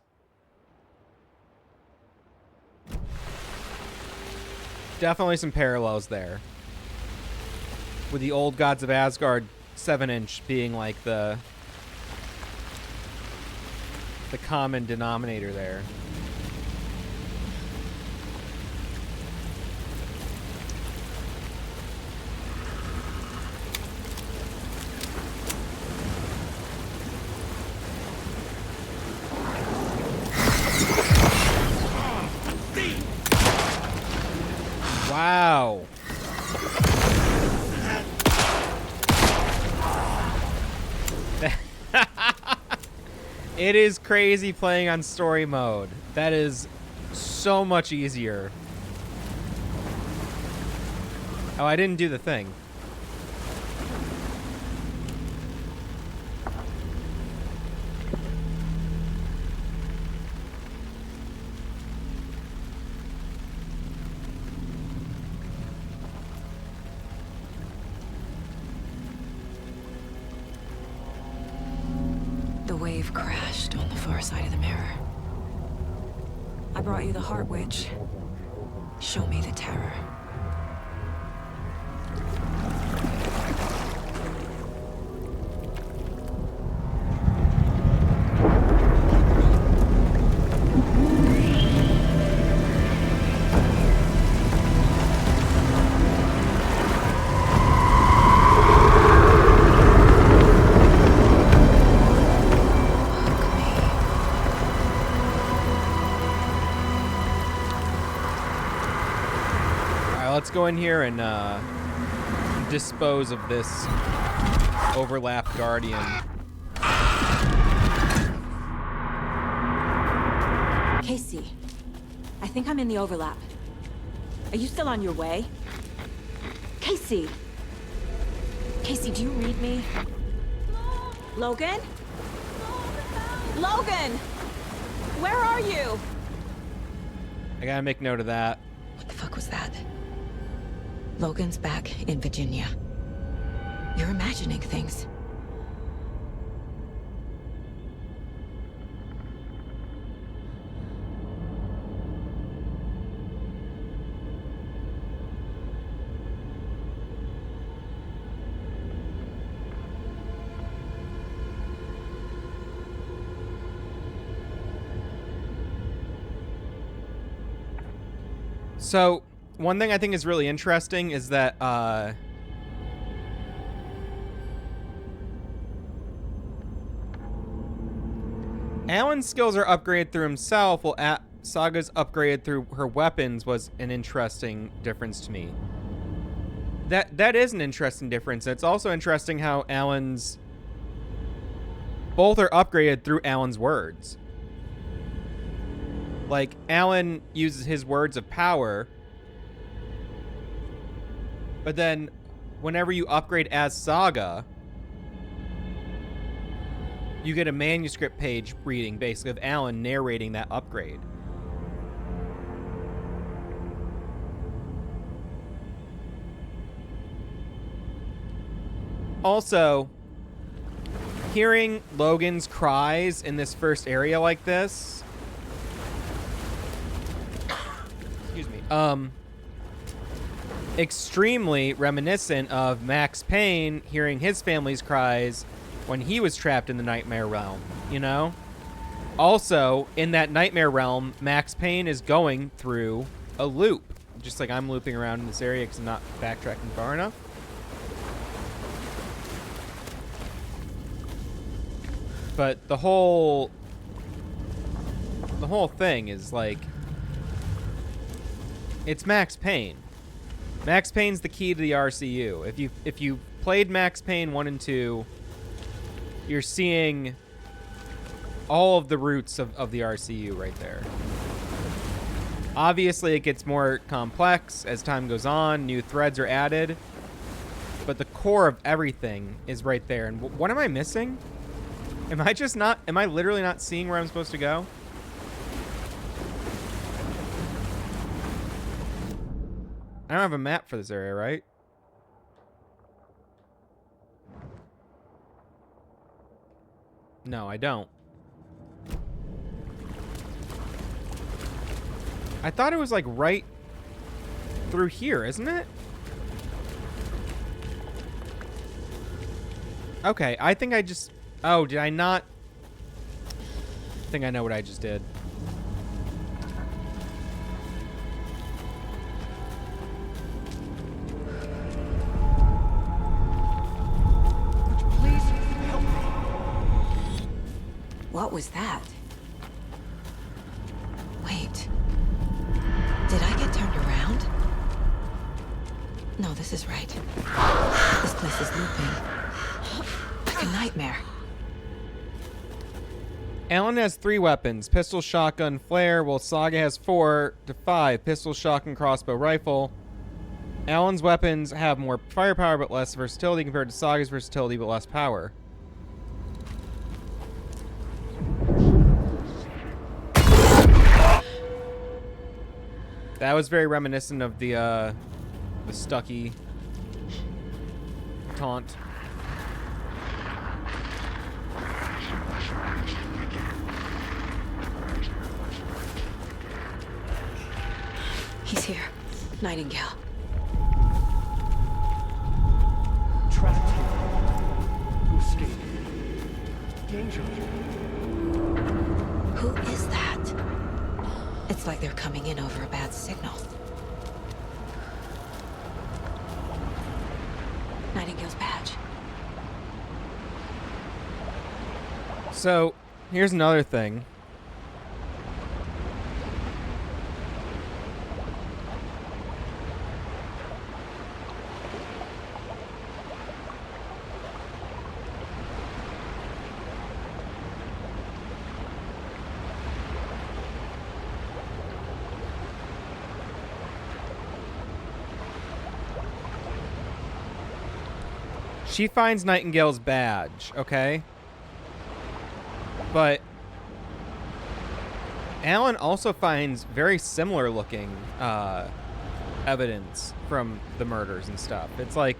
Definitely some parallels there. With the old Gods of Asgard 7-inch being like the common denominator there. Wow. It is crazy playing on story mode. That is so much easier. Oh, I didn't do the thing. The wave crashed on the far side of the mirror. I brought you the Heart Witch. Show me the terror. Let's go in here and dispose of this overlapped guardian. Casey, I think I'm in the overlap. Are you still on your way? Casey! Casey, do you read me? Logan? Logan! Where are you? I gotta make note of that. What the fuck was that? Logan's back in Virginia. You're imagining things. So, one thing I think is really interesting is that Alan's skills are upgraded through himself, while Saga's upgraded through her weapons was an interesting difference to me. That is an interesting difference. It's also interesting how Alan's... Both are upgraded through Alan's words. Like, Alan uses his words of power... But then, whenever you upgrade as Saga, you get a manuscript page reading, basically, of Alan narrating that upgrade. Also, hearing Logan's cries in this first area like this... Excuse me. Extremely reminiscent of Max Payne hearing his family's cries when he was trapped in the Nightmare Realm, you know? Also, in that Nightmare Realm, Max Payne is going through a loop. Just like I'm looping around in this area because I'm not backtracking far enough. But the whole thing is like... It's Max Payne. Max Payne's the key to the RCU. If you played Max Payne 1 and 2, you're seeing all of the roots of the RCU right there. Obviously, it gets more complex as time goes on. New threads are added. But the core of everything is right there. And what am I missing? Am I literally not seeing where I'm supposed to go? I don't have a map for this area, right? No, I don't. I thought it was like right through here, isn't it? Okay, I think I just... Oh, did I not? I think I know what I just did. Please help me. What was that? Wait. Did I get turned around? No, this is right. This place is looping. Like a nightmare. Alan has 3 weapons. Pistol, shotgun, flare, while Saga has 4 to 5. Pistol, shotgun, crossbow, rifle. Alan's weapons have more firepower but less versatility compared to Saga's versatility but less power. That was very reminiscent of the Stucky taunt. He's here. Nightingale. Trapped here. To escape. Danger. Who is that? It's like they're coming in over a bad signal. Nightingale's badge. So, here's another thing. She finds Nightingale's badge, okay? But Alan also finds very similar looking evidence from the murders and stuff. It's like...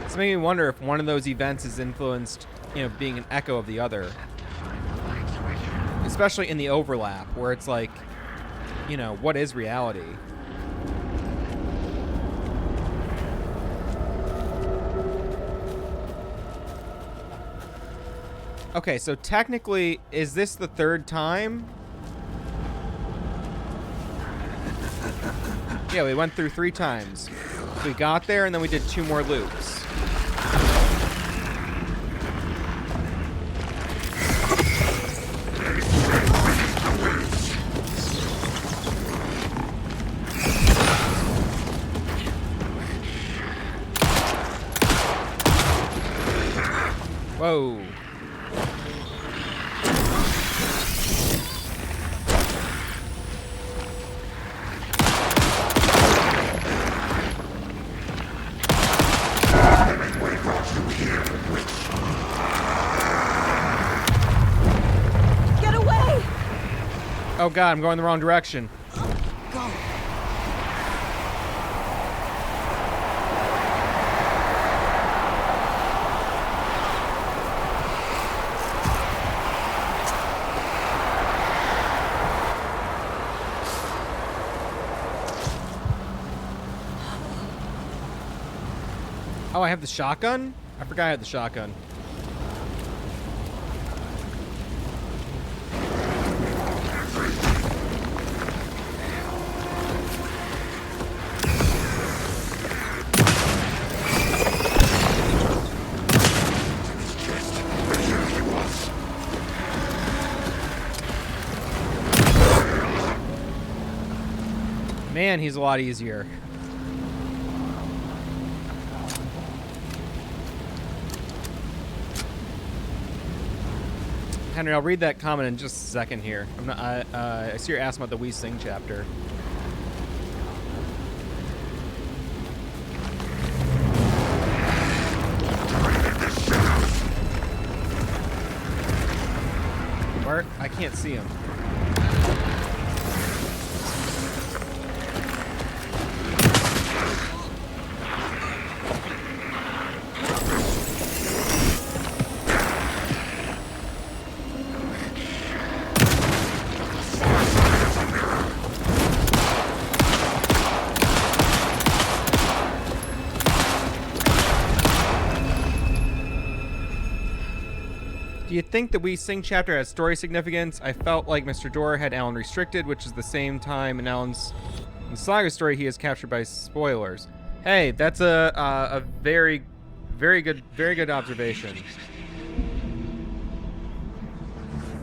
It's making me wonder if one of those events is influenced, you know, being an echo of the other. Especially in the overlap, where it's like, you know, what is reality? Okay, so technically, is this the 3rd time? Yeah, we went through 3 times. We got there, and then we did 2 more loops. Whoa. Oh god, I'm going the wrong direction. Go. Oh, I have the shotgun? I forgot I had the shotgun. Man, he's a lot easier. Henry, I'll read that comment in just a second here. I see you're asking about the We Sing chapter. Where? I can't see him. Do you think the We Sing chapter has story significance? I felt like Mr. Door had Alan restricted, which is the same time in Alan's Saga story he is captured by spoilers. Hey, that's a very good observation.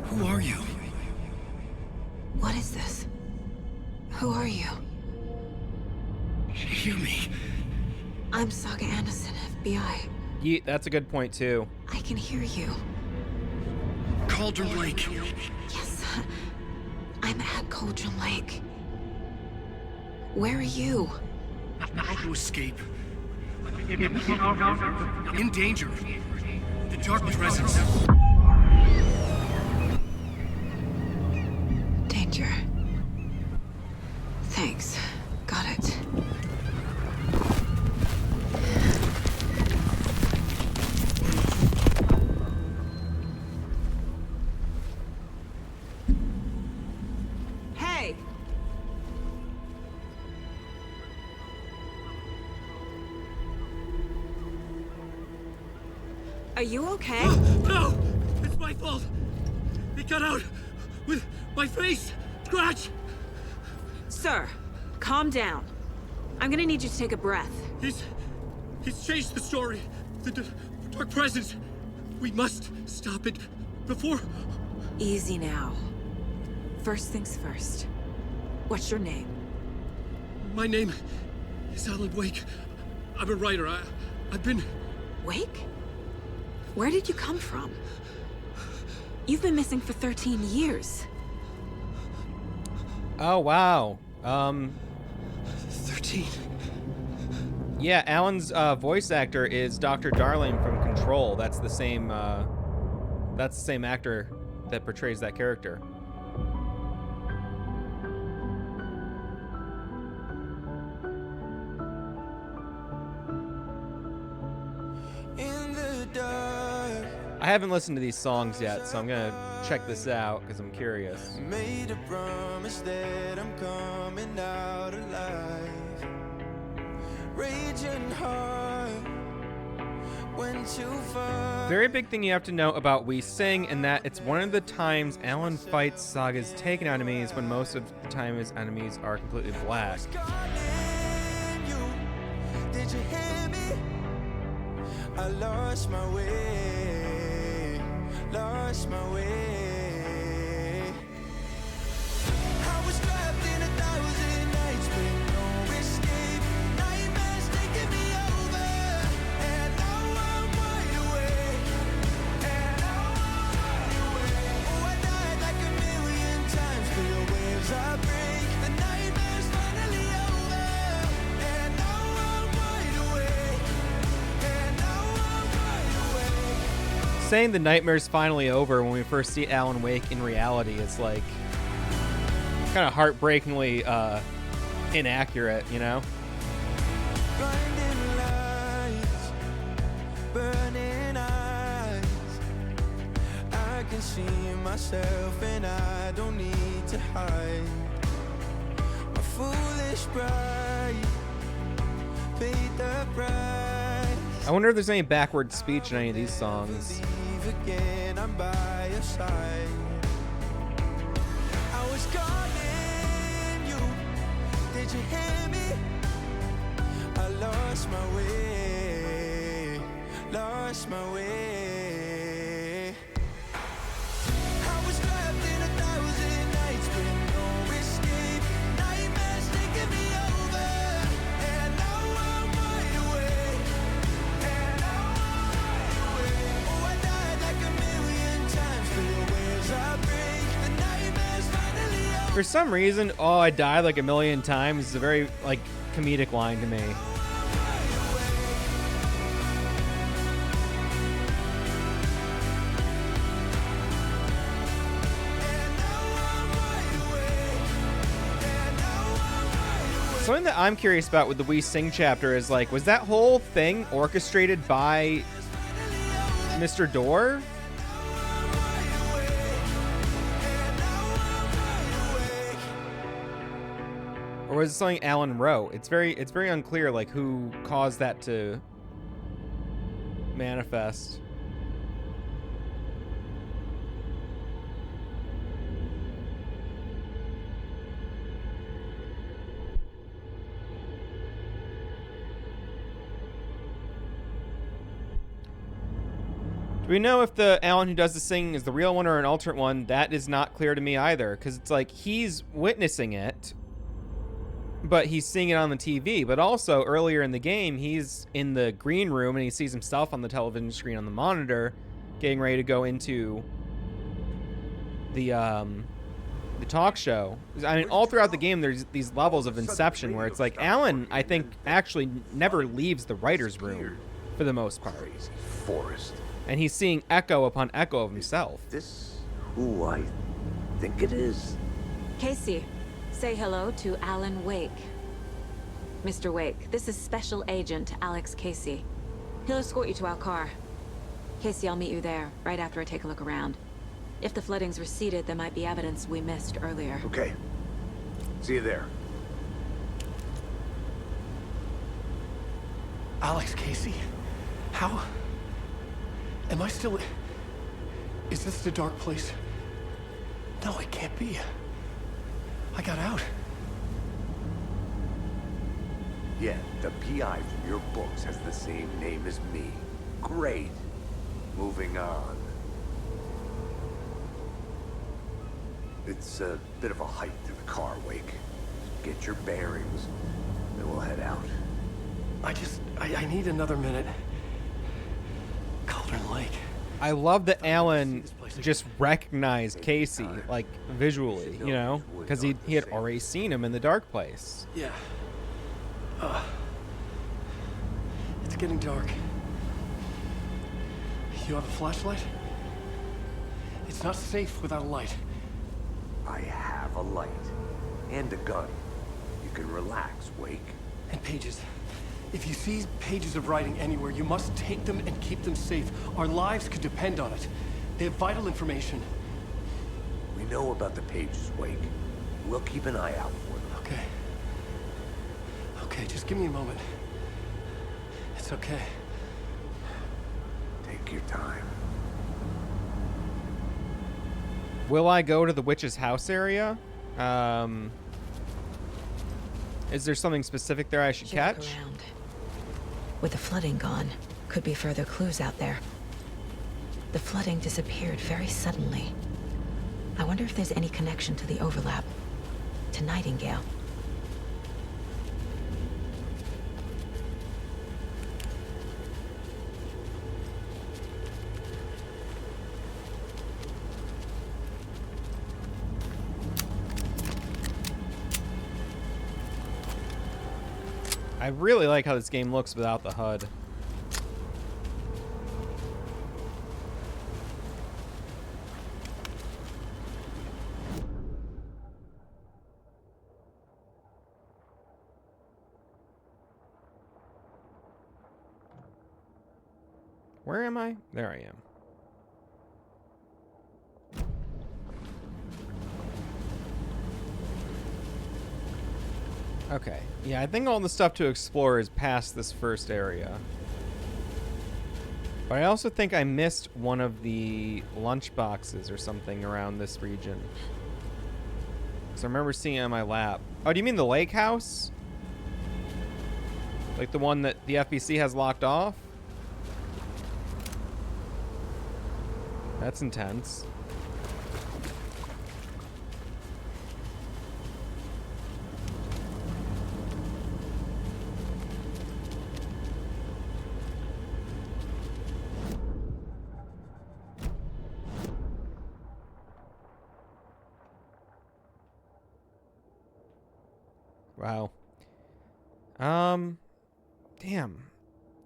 Who are you? What is this? Who are you? Hear me. I'm Saga Anderson, FBI. Yeah, that's a good point too. I can hear you. Cauldron Lake. Yes, I'm at Cauldron Lake. Where are you? How to escape. In danger. The dark presence. Danger. Thanks. Got it. Hey! Are you okay? No! It's my fault! They cut out with my face! Scratch! Sir, calm down. I'm gonna need you to take a breath. He's changed the story. The dark presence. We must stop it before... Easy now. First things first. What's your name? My name is Alan Wake. I'm a writer. I've been... Wake? Where did you come from? You've been missing for 13 years. Oh, wow. 13. Yeah, Alan's voice actor is Dr. Darling from Control. That's the same actor that portrays that character. I haven't listened to these songs yet, so I'm gonna check this out because I'm curious. Made a promise that I'm coming out alive. Raging heart went too far. Very big thing you have to know about We Sing, and that it's one of the times Alan fights Saga's taken enemies when most of the time his enemies are completely black. Did you hear me? I lost my way, lost my way. I was trapped in 1,000 nights with no escape. Nightmares taking me over, and now I'm wide awake. And now I'm wide awake. Oh, I died like 1,000,000 times for the waves I break. The nightmare's finally over, and now I'm wide awake. And now I'm wide awake. Saying the nightmare's finally over when we first see Alan Wake in reality is like kind of heartbreakingly inaccurate, you know? Blinding lights, burning eyes. I can see myself and I don't need to hide. My foolish pride paid the price. I wonder if there's any backward speech in any of these songs. Believe again, I'm by your side. I was calling you. Did you hear me? I lost my way, lost my way. I was trapped in 1,000 nights with no escape. Nightmares taking me over, and now I'm wide awake. And now I'm wide awake. Oh, I died like 1,000,000 times for the way For some reason, "Oh, I died like a million times" is a very, like, comedic line to me. Something that I'm curious about with the We Sing chapter is, like, was that whole thing orchestrated by Mr. Door? Or was it something Alan wrote? It's very unclear, like, who caused that to manifest. Do we know if the Alan who does the singing is the real one or an alternate one? That is not clear to me either, because it's like he's witnessing it, but he's seeing it on the TV. But also, earlier in the game, he's in the green room and he sees himself on the television screen on the monitor, getting ready to go into the talk show. I mean, all throughout the game, there's these levels of Inception where it's like Alan, I think, actually never leaves the writer's room for the most part. Forest. And he's seeing echo upon echo of himself. This who I think it is? Casey, say hello to Alan Wake. Mr. Wake, this is Special Agent Alex Casey. He'll escort you to our car. Casey, I'll meet you there, right after I take a look around. If the flooding's receded, there might be evidence we missed earlier. Okay. See you there. Alex Casey? How? Am I still... Is this the dark place? No, it can't be. I got out. Yeah, the PI from your books has the same name as me. Great. Moving on. It's a bit of a hike to the car, Wake. Get your bearings, then we'll head out. I need another minute. Cauldron Lake. I love that Alan just recognized Casey, like, visually, you know? Because he had already seen him in the dark place. Yeah. It's getting dark. You have a flashlight? It's not safe without a light. I have a light. And a gun. You can relax, Wake. And pages. If you see pages of writing anywhere, you must take them and keep them safe. Our lives could depend on it. They have vital information. We know about the pages, Wake. We'll keep an eye out for them. Okay. Okay, just give me a moment. It's okay. Take your time. Will I go to the witch's house area? Is there something specific there I should catch? Around. With the flooding gone, could be further clues out there. The flooding disappeared very suddenly. I wonder if there's any connection to the overlap. To Nightingale. I really like how this game looks without the HUD. Where am I? There I am. Okay. Yeah, I think all the stuff to explore is past this first area. But I also think I missed one of the lunch boxes or something around this region. Because I remember seeing it on my lap. Oh, do you mean the lake house? Like the one that the FBC has locked off? That's intense. Wow. Damn.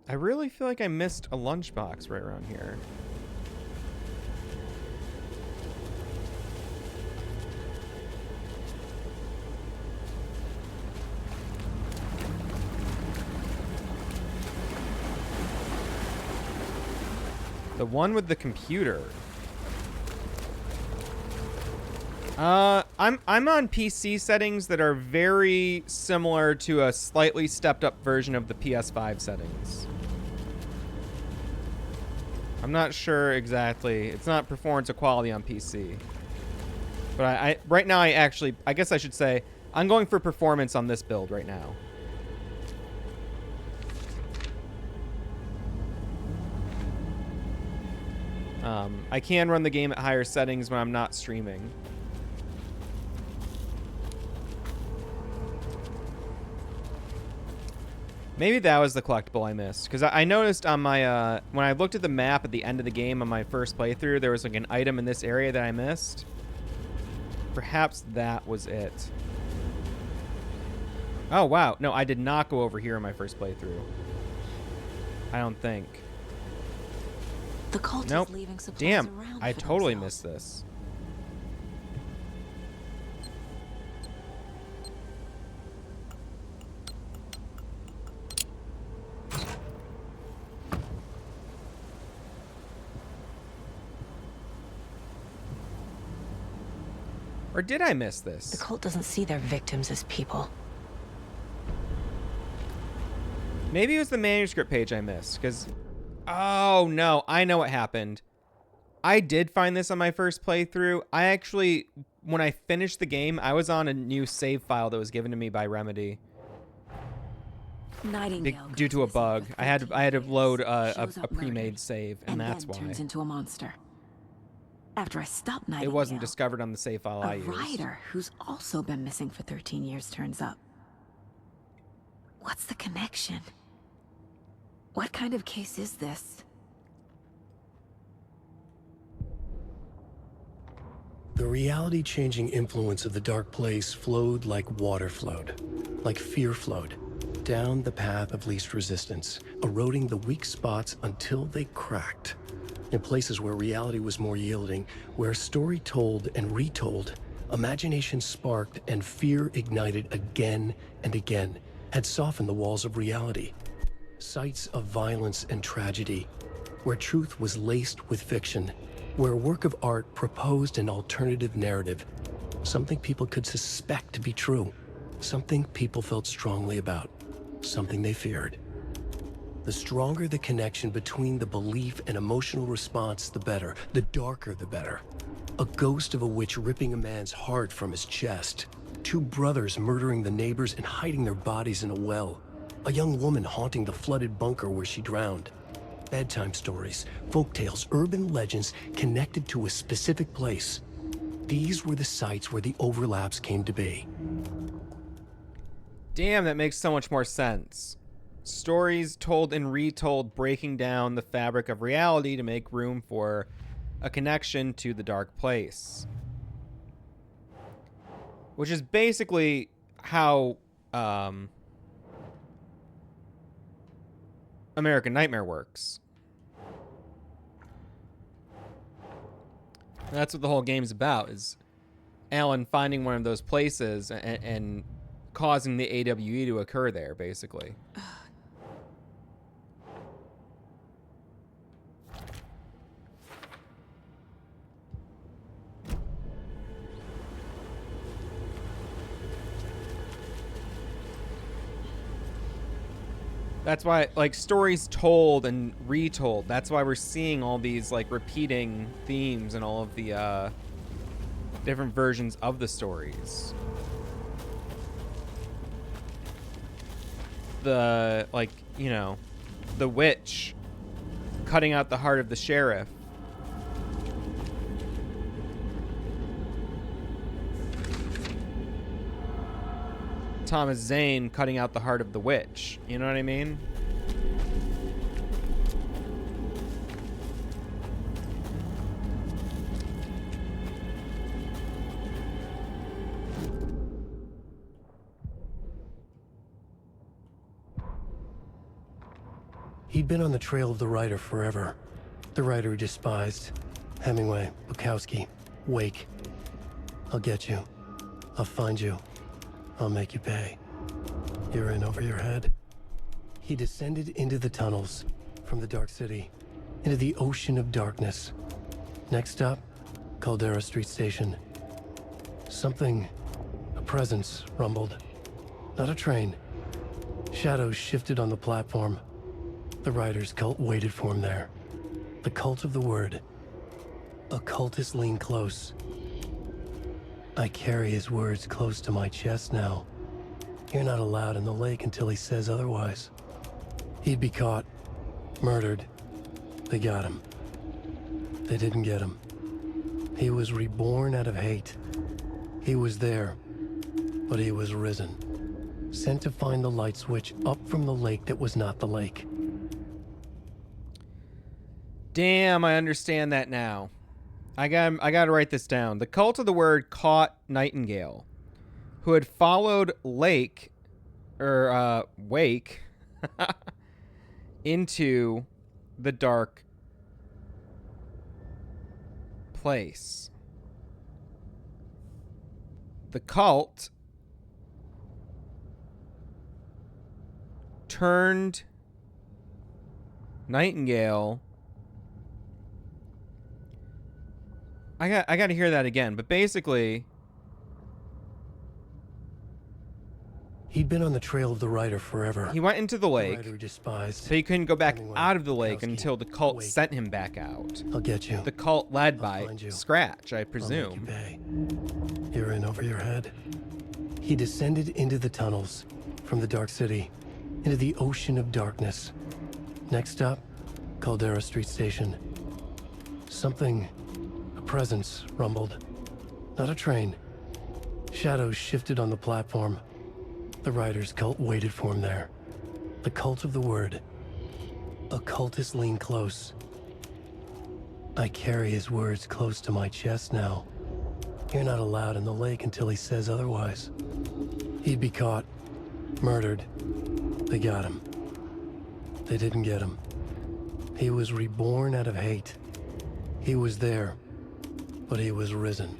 I really feel like I missed a lunchbox right around here. The one with the computer. I'm on PC settings that are very similar to a slightly stepped up version of the PS5 settings. I'm not sure exactly. It's not performance or quality on PC. But I right now I guess I should say I'm going for performance on this build right now. I can run the game at higher settings when I'm not streaming. Maybe that was the collectible I missed, because I noticed on my when I looked at the map at the end of the game on my first playthrough, there was like an item in this area that I missed. Perhaps that was it. Oh wow, no, I did not go over here in my first playthrough. I don't think. The cult Nope. is leaving supplies Damn, around I for totally themselves. missed this. Or did I miss this? The cult doesn't see their victims as people. Maybe it was the manuscript page I missed, because... Oh, no. I know what happened. I did find this on my first playthrough. I actually, when I finished the game, I was on a new save file that was given to me by Remedy. Nightingale Due to a bug. I had to load a shows up pre-made murdered, save, and that's then why. turns into a monster. After I stopped Nightingale, It wasn't discovered on the save file I a used. writer who's also been missing for 13 years turns up. What's the connection? What kind of case is this? The reality-changing influence of the Dark Place flowed like water flowed, like fear flowed, down the path of least resistance, eroding the weak spots until they cracked. In places where reality was more yielding, where story told and retold, imagination sparked and fear ignited again and again, had softened the walls of reality. Sites of violence and tragedy, where truth was laced with fiction, where a work of art proposed an alternative narrative, something people could suspect to be true, something people felt strongly about, something they feared. The stronger the connection between the belief and emotional response, the better. The darker, the better. A ghost of a witch ripping a man's heart from his chest. Two brothers murdering the neighbors and hiding their bodies in a well. A young woman haunting the flooded bunker where she drowned. Bedtime stories, folktales, urban legends connected to a specific place. These were the sites where the overlaps came to be. Damn, that makes so much more sense. Stories told and retold, breaking down the fabric of reality to make room for a connection to the Dark Place. Which is basically how American Nightmare works. That's what the whole game's about, is Alan finding one of those places and causing the AWE to occur there, basically. That's why, like, stories told and retold, that's why we're seeing all these, like, repeating themes and all of the different versions of the stories. The, like, you know, the witch cutting out the heart of the sheriff. Thomas Zane cutting out the heart of the witch. You know what I mean? He'd been on the trail of the writer forever. The writer he despised. Hemingway, Bukowski, Wake. I'll get you. I'll find you. I'll make you pay. You're in over your head. He descended into the tunnels, from the Dark City, into the ocean of darkness. Next stop, Caldera Street Station. A presence rumbled. Not a train. Shadows shifted on the platform. The writer's cult waited for him there. The cult of the word. Occultists lean close. I carry his words close to my chest now. You're not allowed in the lake until he says otherwise. He'd be caught, murdered. They got him. They didn't get him. He was reborn out of hate. He was there, but he was risen. Sent to find the light switch up from the lake that was not the lake. Damn, I understand that now. I got to write this down. The cult of the word caught Nightingale, who had followed Wake into the dark place. The cult turned Nightingale. I got to hear that again, but basically he'd been on the trail of the writer forever. He went into the lake, the writer despised. so he couldn't go back out of the lake until the cult sent him back out. I'll get you. The cult led by Scratch, I presume. You're in over your head. He descended into the tunnels, from the Dark City, into the ocean of darkness. Next stop, Caldera Street Station. A presence rumbled. Not a train. Shadows shifted on the platform. The writer's cult waited for him there. The cult of the word. Occultists lean close. I carry his words close to my chest now. You're not allowed in the lake until he says otherwise. He'd be caught, murdered. They got him. They didn't get him. He was reborn out of hate. He was there, but he was risen.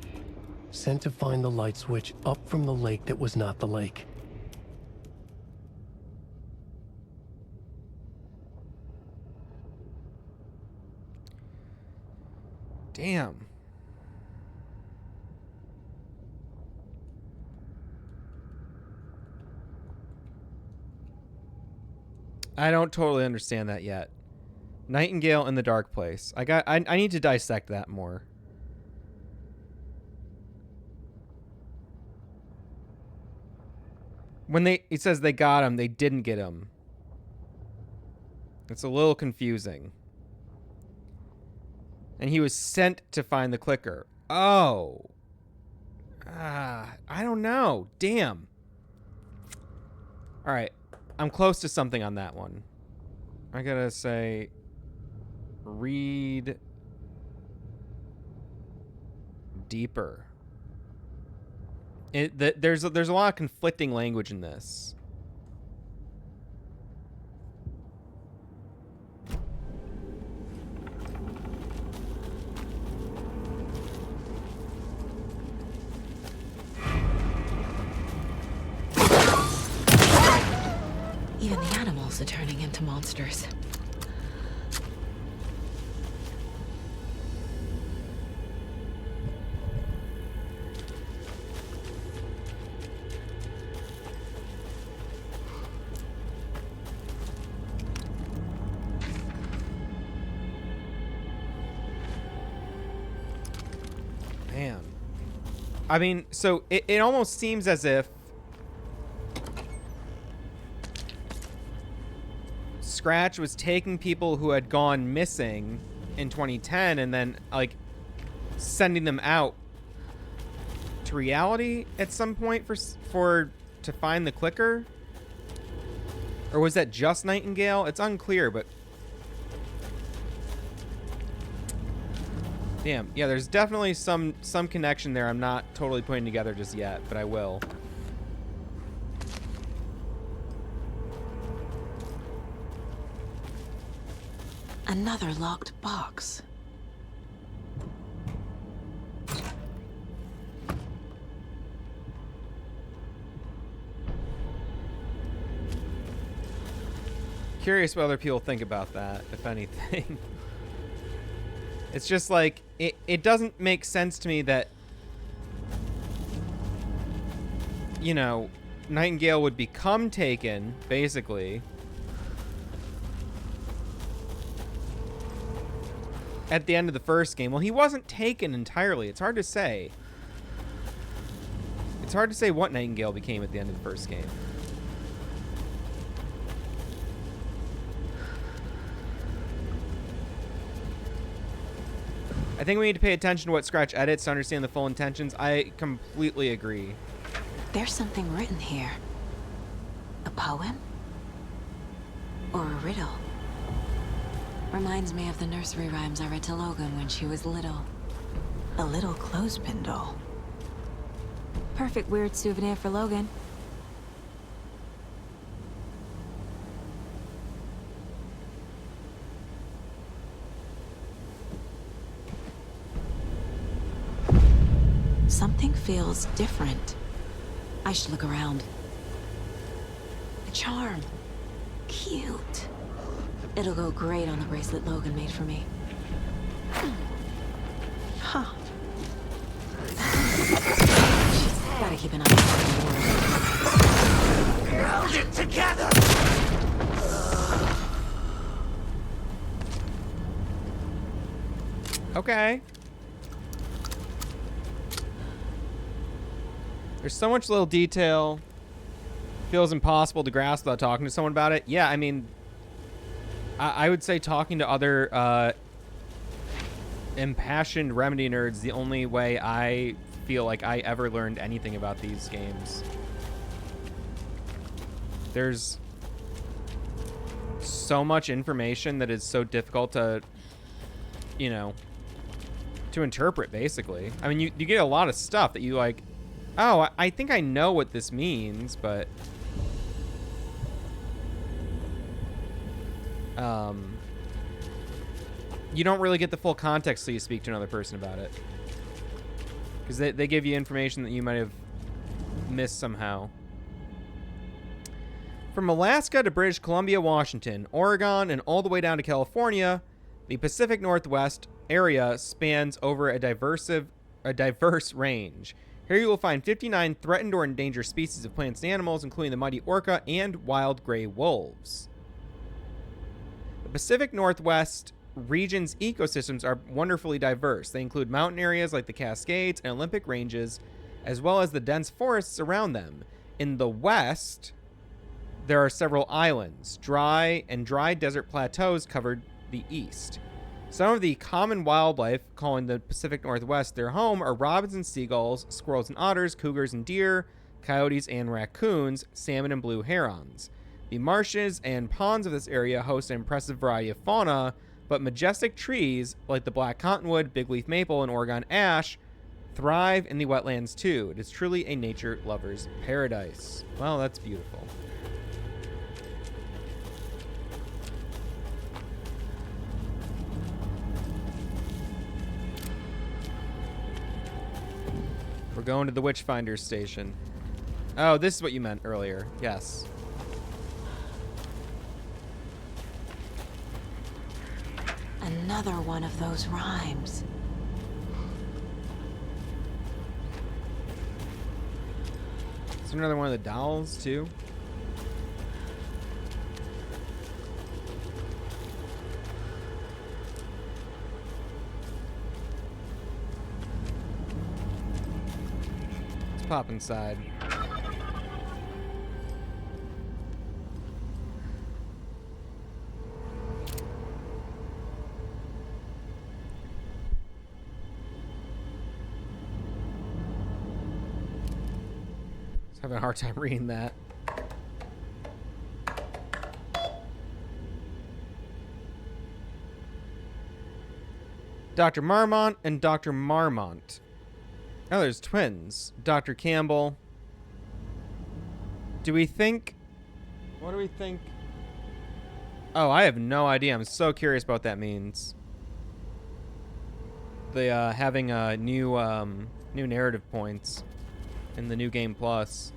Sent to find the light switch up from the lake that was not the lake. Damn. I don't totally understand that yet. Nightingale in the dark place. I need to dissect that more. When it says they got him, they didn't get him. It's a little confusing. And he was sent to find the clicker. Oh. I don't know. Damn. All right. I'm close to something on that one. I gotta say, read deeper. There's a lot of conflicting language in this. Even the animals are turning into monsters. Man. I mean, so it almost seems as if Scratch was taking people who had gone missing in 2010 and then, like, sending them out to reality at some point to find the clicker? Or was that just Nightingale? It's unclear, but damn. Yeah, there's definitely some connection there I'm not totally putting together just yet, but I will. Another locked box. Curious what other people think about that, if anything. It's just like, it doesn't make sense to me that, you know, Nightingale would become taken, basically, at the end of the first game. Well, he wasn't taken entirely. It's hard to say. It's hard to say what Nightingale became at the end of the first game. I think we need to pay attention to what Scratch edits to understand the full intentions. I completely agree. There's something written here. A poem? Or a riddle? Reminds me of the nursery rhymes I read to Logan when she was little. A little clothespin doll. Perfect weird souvenir for Logan. Something feels different. I should look around. A charm. Cute. It'll go great on the bracelet Logan made for me. Huh. Gotta keep an eye on the Held it together! Okay. There's so much little detail. Feels impossible to grasp without talking to someone about it. Yeah, I mean, I would say talking to other impassioned Remedy nerds, the only way I feel like I ever learned anything about these games. There's so much information that is so difficult to, you know, to interpret, basically. I mean, you get a lot of stuff that you like, oh, I think I know what this means, but you don't really get the full context till you speak to another person about it. Because they give you information that you might have missed somehow. From Alaska to British Columbia, Washington, Oregon, and all the way down to California, the Pacific Northwest area spans over a diverse range. Here you will find 59 threatened or endangered species of plants and animals, including the mighty orca and wild gray wolves. The Pacific Northwest region's ecosystems are wonderfully diverse. They include mountain areas like the Cascades and Olympic Ranges, as well as the dense forests around them. In the west, there are several islands. Dry desert plateaus cover the east. Some of the common wildlife calling the Pacific Northwest their home are robins and seagulls, squirrels and otters, cougars and deer, coyotes and raccoons, salmon and blue herons. The marshes and ponds of this area host an impressive variety of fauna, but majestic trees like the black cottonwood, bigleaf maple, and Oregon ash thrive in the wetlands too. It is truly a nature lover's paradise. Well, that's beautiful. We're going to the Witchfinder station. Oh, this is what you meant earlier. Yes. Another one of those rhymes. Is there another one of the dolls, too? Let's pop inside. Having a hard time reading that. Dr. Marmont and Dr. Marmont. Oh, there's twins. Dr. Campbell. Do we think... What do we think Oh, I have no idea. I'm so curious about what that means. The having new narrative points in the new game plus.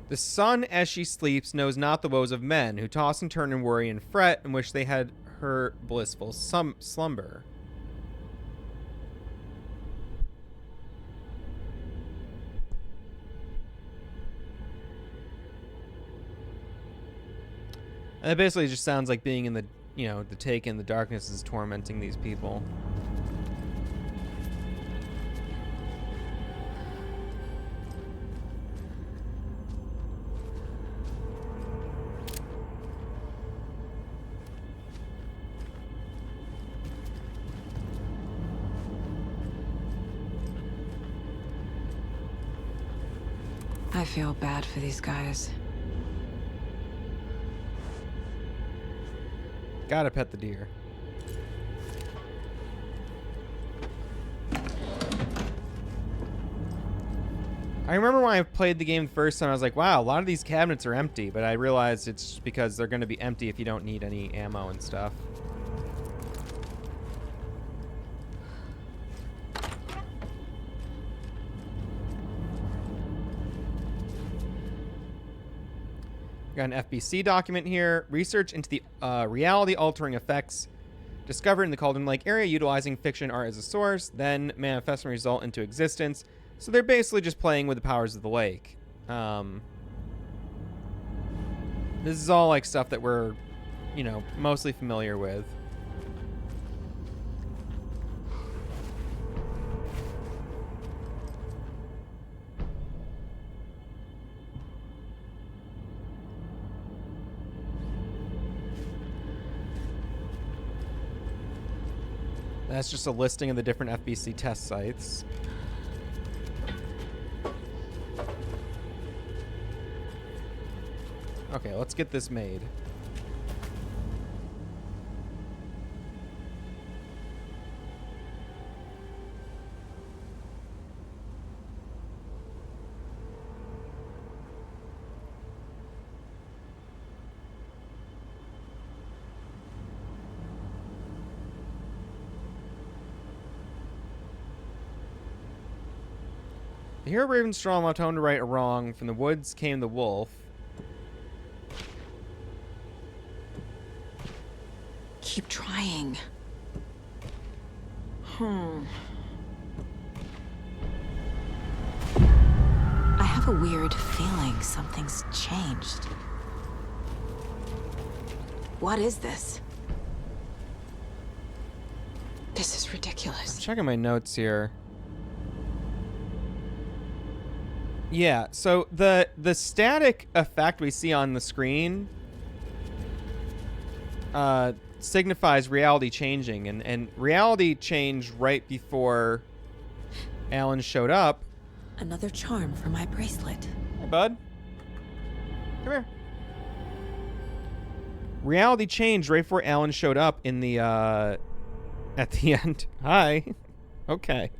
The sun, as she sleeps, knows not the woes of men, who toss and turn and worry and fret, and wish they had her blissful slumber. And it basically just sounds like being in the, the Taken, the darkness is tormenting these people. I feel bad for these guys. Gotta pet the deer. I remember when I played the game the first time, I was like, wow, a lot of these cabinets are empty, but I realized it's because they're going to be empty if you don't need any ammo and stuff. Got an FBC document here. Research into the reality-altering effects discovered in the Cauldron Lake area utilizing fiction art as a source, then manifest and result into existence. So they're basically just playing with the powers of the lake. This is all like stuff that we're, mostly familiar with. That's just a listing of the different FBC test sites. Okay, let's get this made. The hero Ravenstrong left home to right a wrong. From the woods came the wolf. Keep trying. I have a weird feeling something's changed. What is this? This is ridiculous. I'm checking my notes here. Yeah, so the static effect we see on the screen signifies reality changing, and reality changed right before Alan showed up. Another charm for my bracelet. Hey, bud. Come here. Reality changed right before Alan showed up in the, at the end. Hi. Okay.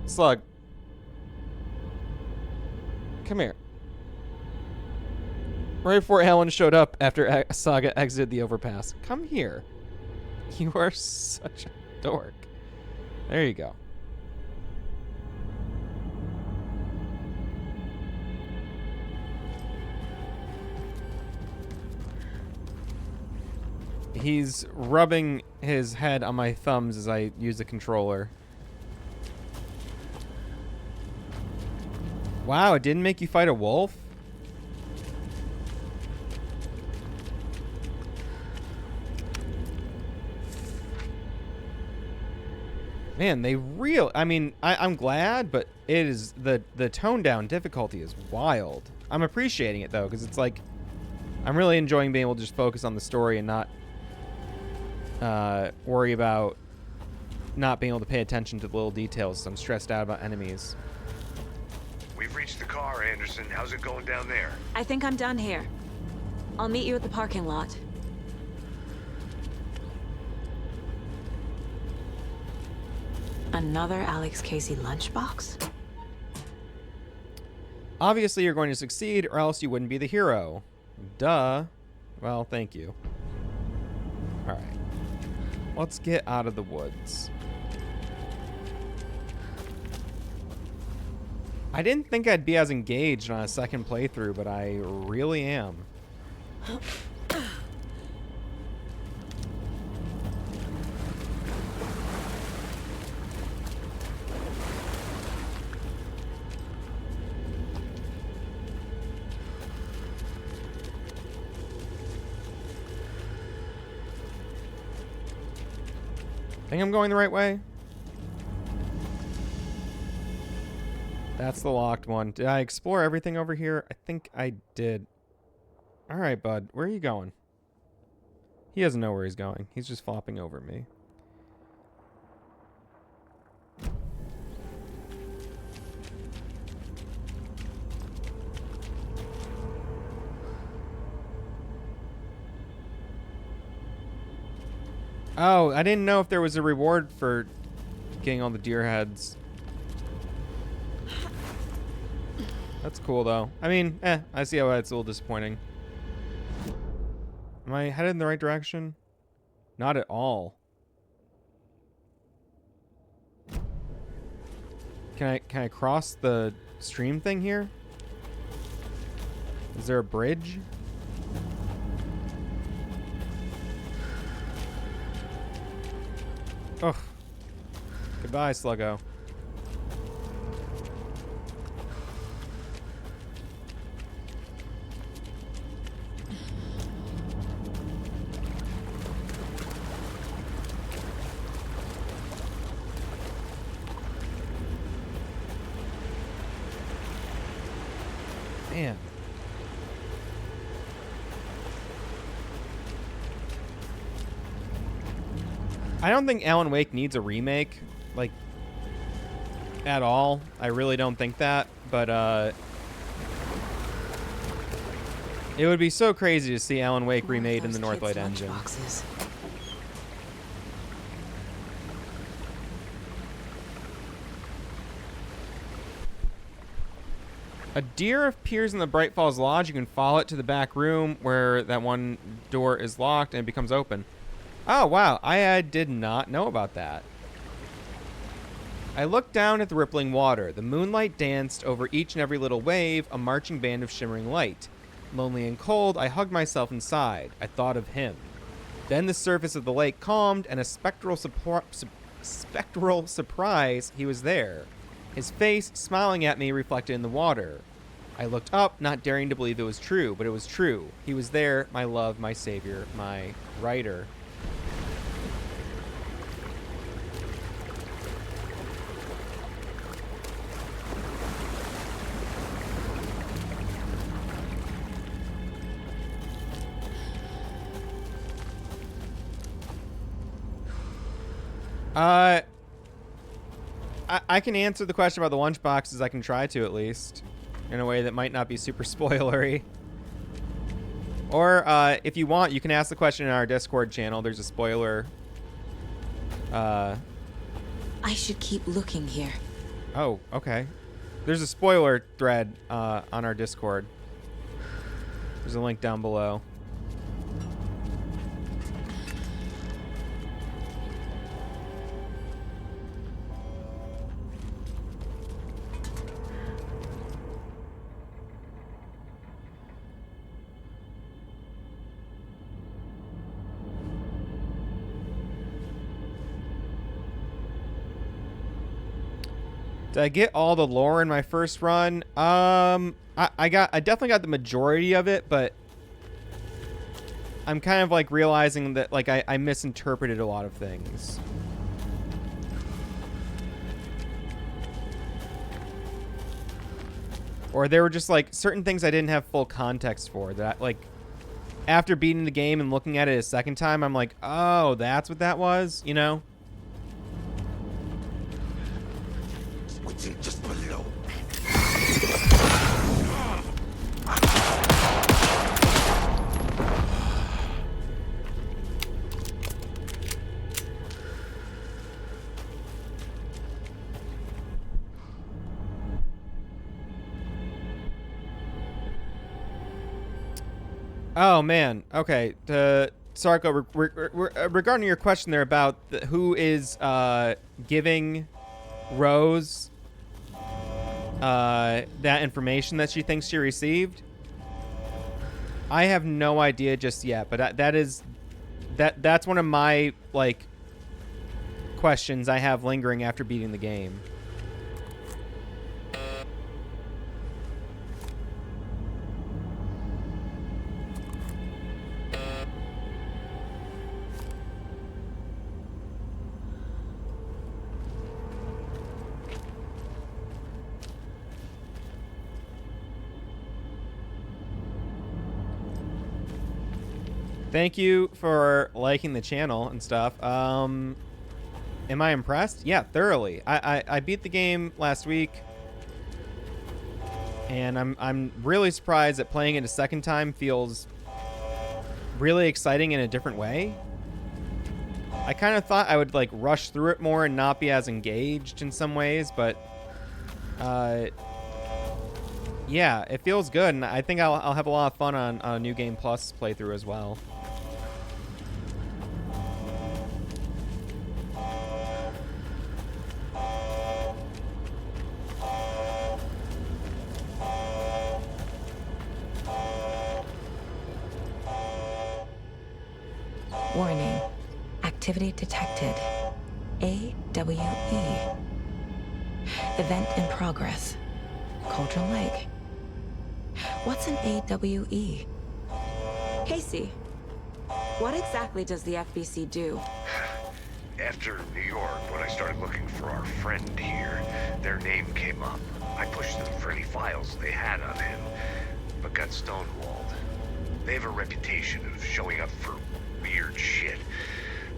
Slug. Come here. Right before Alan showed up after Saga exited the overpass. Come here. You are such a dork. There you go. He's rubbing his head on my thumbs as I use the controller. Wow, it didn't make you fight a wolf? Man, I mean, I'm glad, but it is the toned down difficulty is wild. I'm appreciating it though, because it's like I'm really enjoying being able to just focus on the story and not worry about not being able to pay attention to the little details. I'm stressed out about enemies. We've reached the car, Anderson. How's it going down there? I think I'm done here. I'll meet you at the parking lot. Another Alex Casey lunchbox? Obviously, you're going to succeed, or else you wouldn't be the hero. Duh. Well, thank you. All right. Let's get out of the woods. I didn't think I'd be as engaged on a second playthrough, but I really am. Think I'm going the right way? That's the locked one. Did I explore everything over here? I think I did. All right, bud. Where are you going? He doesn't know where he's going. He's just flopping over me. Oh, I didn't know if there was a reward for getting all the deer heads. That's cool, though. I mean, I see how it's a little disappointing. Am I headed in the right direction? Not at all. Can I cross the stream thing here? Is there a bridge? Ugh. Goodbye, Sluggo. Man. I don't think Alan Wake needs a remake, like, at all. I really don't think that, but, it would be so crazy to see Alan Wake remade in the Northlight engine. A deer appears in the Bright Falls Lodge. You can follow it to the back room where that one door is locked and it becomes open. Oh, wow. I did not know about that. I looked down at the rippling water. The moonlight danced over each and every little wave, a marching band of shimmering light. Lonely and cold, I hugged myself and sighed. I thought of him. Then the surface of the lake calmed, and a spectral surprise, he was there. His face, smiling at me, reflected in the water. I looked up, not daring to believe it was true, but it was true. He was there, my love, my savior, my writer. I can answer the question about the lunchboxes. I can try to, at least, in a way that might not be super spoilery. Or if you want, you can ask the question in our Discord channel. There's a spoiler. I should keep looking here. Oh, okay. There's a spoiler thread on our Discord. There's a link down below. Did I get all the lore in my first run? I definitely got the majority of it, but I'm kind of like realizing that like I misinterpreted a lot of things. Or there were just, like, certain things I didn't have full context for that, like, after beating the game and looking at it a second time, I'm like, oh, that's what that was, you know? Just below. Oh, man. Okay. Sarko, regarding your question there about who is giving Rose that information that she thinks she received, I have no idea just yet, but that's one of my, like, questions I have lingering after beating the game. Thank you for liking the channel and stuff. Am I impressed? Yeah, thoroughly. I beat the game last week, and I'm really surprised that playing it a second time feels really exciting in a different way. I kind of thought I would, like, rush through it more and not be as engaged in some ways, but yeah, it feels good, and I think I'll have a lot of fun on a New Game Plus playthrough as well. Warning. Activity detected. AWE. Event in progress. Cauldron Lake. What's an AWE? Casey, what exactly does the FBC do? After New York, when I started looking for our friend here, their name came up. I pushed them for any files they had on him, but got stonewalled. They have a reputation of showing up for weird shit.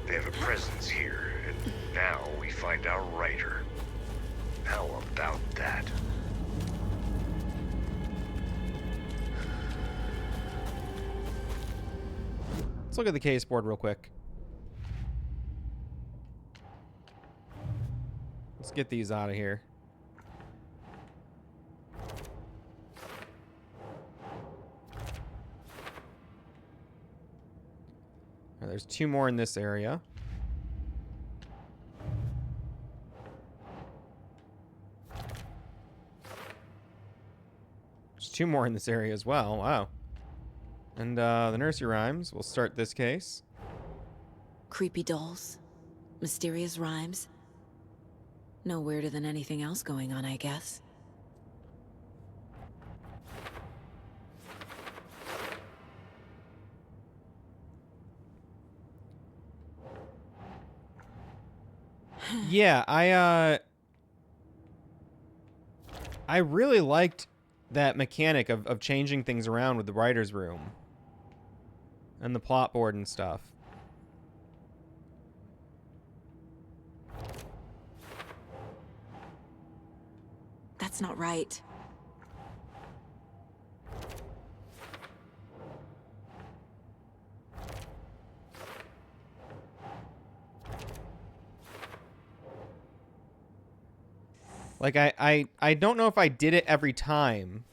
They have a presence here, and now we find our writer. How about that? Let's look at the case board real quick. Let's get these out of here. There's 2 more in this area. There's 2 more in this area as well. Wow. And the nursery rhymes. We'll start this case. Creepy dolls. Mysterious rhymes. No weirder than anything else going on, I guess. Yeah, I really liked that mechanic of changing things around with the writer's room and the plot board and stuff. That's not right. Like, I don't know if I did it every time,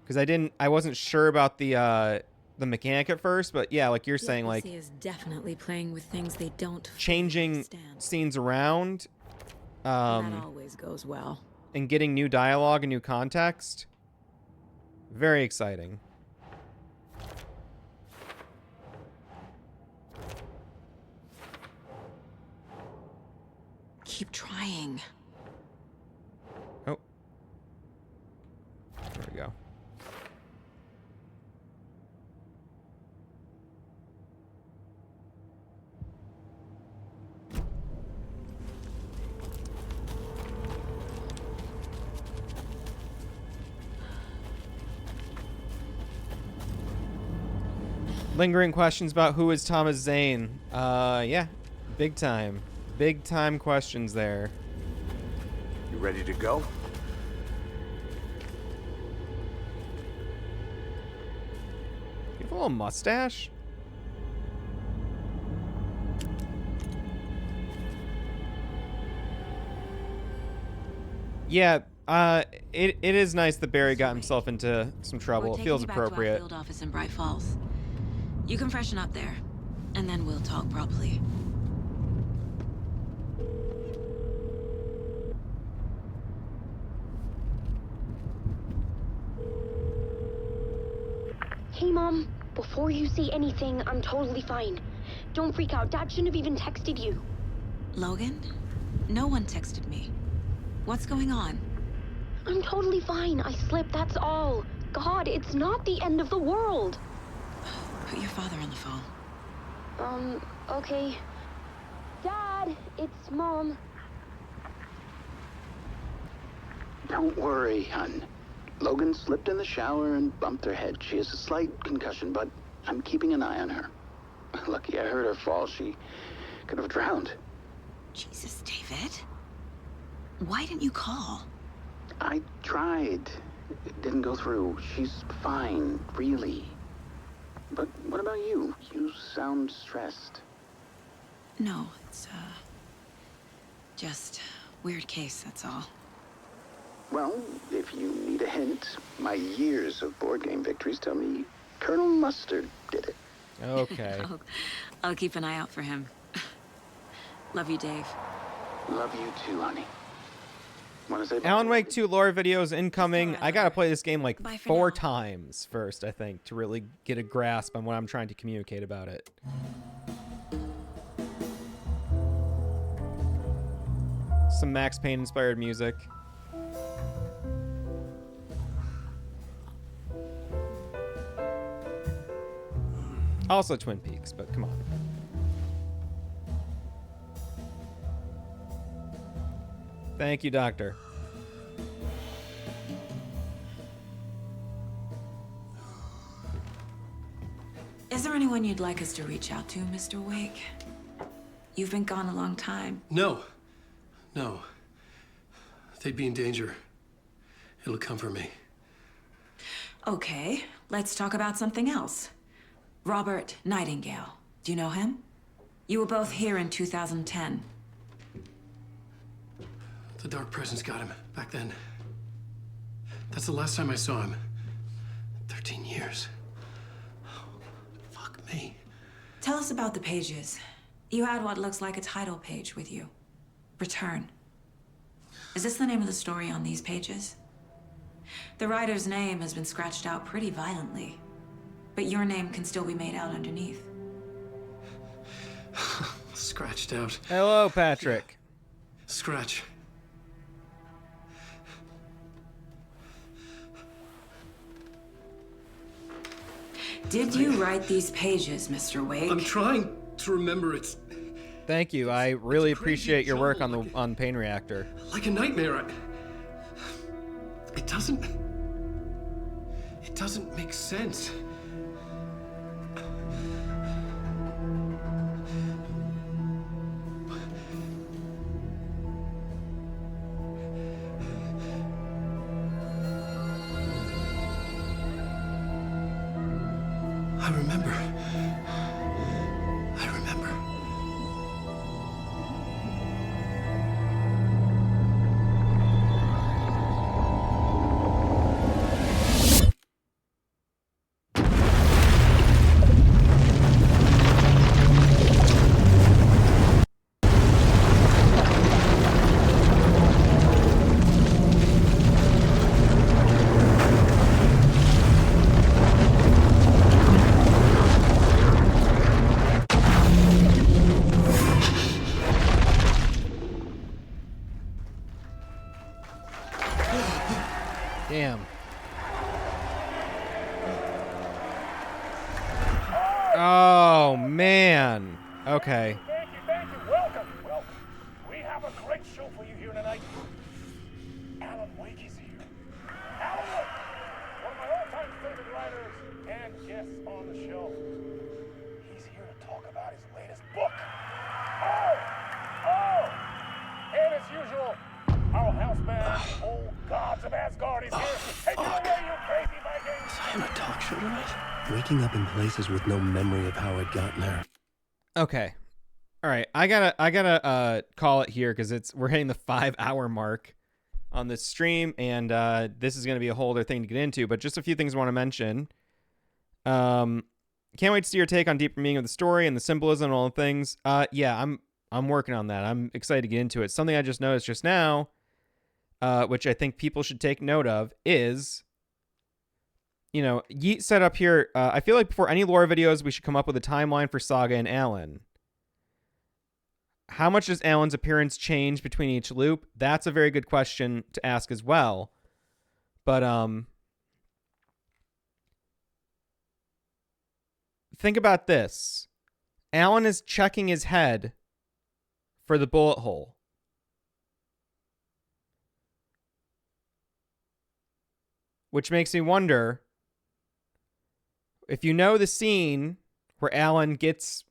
because I wasn't sure about the mechanic at first, but yeah, like you're saying, like, is definitely playing with things they don't changing scenes around, that always goes well. and getting new dialogue and new context. Very exciting. Keep trying. Oh. There we go. Lingering questions about who is Thomas Zane. Yeah, big time. Big time questions there. You ready to go? You have a little mustache? Yeah, it is nice that Barry got himself into some trouble. It feels appropriate. We're taking you back to our field office in Bright Falls. You can freshen up there, and then we'll talk properly. Hey, Mom. Before you say anything, I'm totally fine. Don't freak out. Dad shouldn't have even texted you. Logan? No one texted me. What's going on? I'm totally fine. I slipped, that's all. God, it's not the end of the world. Put your father on the phone. Okay. Dad, it's Mom. Don't worry, hon. Logan slipped in the shower and bumped her head. She has a slight concussion, but I'm keeping an eye on her. Lucky I heard her fall. She could have drowned. Jesus, David. Why didn't you call? I tried. It didn't go through. She's fine, really. But what about you? You sound stressed. No, it's, just weird case, that's all. Well, if you need a hint, my years of board game victories tell me Colonel Mustard did it. Okay. I'll keep an eye out for him. Love you, Dave. Love you too, honey. Want to say bye? Alan Wake 2 lore videos incoming. I gotta play this game like Bye for 4 now. times first, I think, to really get a grasp on what I'm trying to communicate about it. Some Max Payne inspired music. Also Twin Peaks, but come on. Thank you, Doctor. Is there anyone you'd like us to reach out to, Mr. Wake? You've been gone a long time. No. No. They'd be in danger. It'll come for me. Okay, let's talk about something else. Robert Nightingale. Do you know him? You were both here in 2010. The Dark Presence got him back then. That's the last time I saw him. 13 years. Oh, fuck me. Tell us about the pages. You had what looks like a title page with you. Return. Is this the name of the story on these pages? The writer's name has been scratched out pretty violently, but your name can still be made out underneath. Scratched out. Hello, Patrick. Scratch. Did you write these pages, Mr. Wake? I'm trying to remember. It's Thank you. I really appreciate your work on Pain Reactor. like a nightmare. It doesn't make sense. I remember. Damn. Oh, man. Okay. Thank you. Welcome. We have a great show for you here tonight. Alan Wake is here. Alan Wake, one of my all-time favorite writers and guests on the show. show tonight? Waking up in places with no memory of how I'd gotten there. Okay. All right. I gotta call it here because we're hitting the 5-hour mark on this stream, and this is gonna be a whole other thing to get into. But just a few things I want to mention. Can't wait to see your take on deeper meaning of the story and the symbolism and all the things. Yeah, I'm working on that. I'm excited to get into it. Something I just noticed just now, which I think people should take note of, is, you know, Yeet set up here. I feel like before any lore videos, we should come up with a timeline for Saga and Alan. How much does Alan's appearance change between each loop? That's a very good question to ask as well. But think about this. Alan is checking his head for the bullet hole. Which makes me wonder, if you know the scene where Alan gets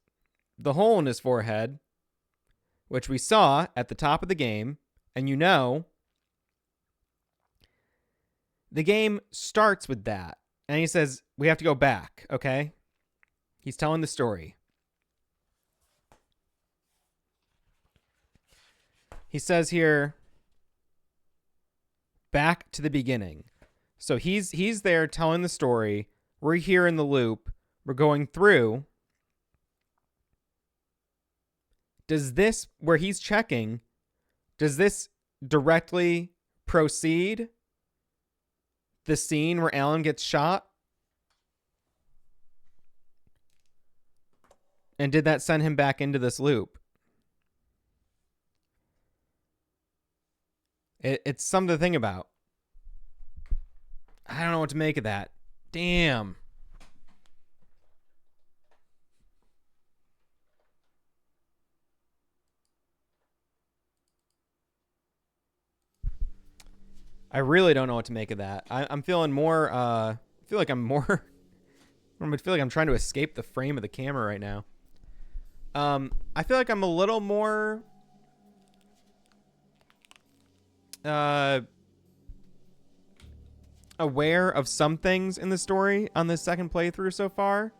the hole in his forehead, which we saw at the top of the game, and you know, the game starts with that. And he says, we have to go back, okay? He's telling the story. He says here, back to the beginning. So he's there telling the story. We're here in the loop. We're going through. Does this, where he's checking, does this directly proceed the scene where Alan gets shot? And did that send him back into this loop? It's something to think about. I don't know what to make of that. Damn. I really don't know what to make of that. I'm feeling more, I feel like I'm more, I feel like I'm trying to escape the frame of the camera right now. I feel like I'm a little more, aware of some things in the story on this second playthrough so far,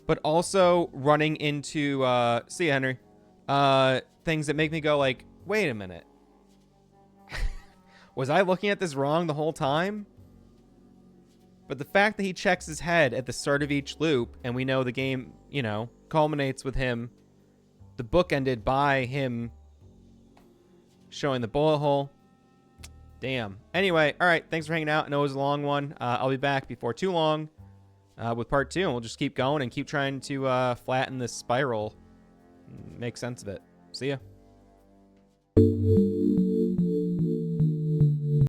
but also running into, see ya, Henry, things that make me go like, wait a minute. Was I looking at this wrong the whole time? But the fact that he checks his head at the start of each loop, and we know the game, you know, culminates with him, the book ended by him showing the bullet hole. Damn. Anyway, all right, thanks for hanging out. I know it was a long one. I'll be back before too long with part 2, and we'll just keep going and keep trying to flatten this spiral, make sense of it. See ya.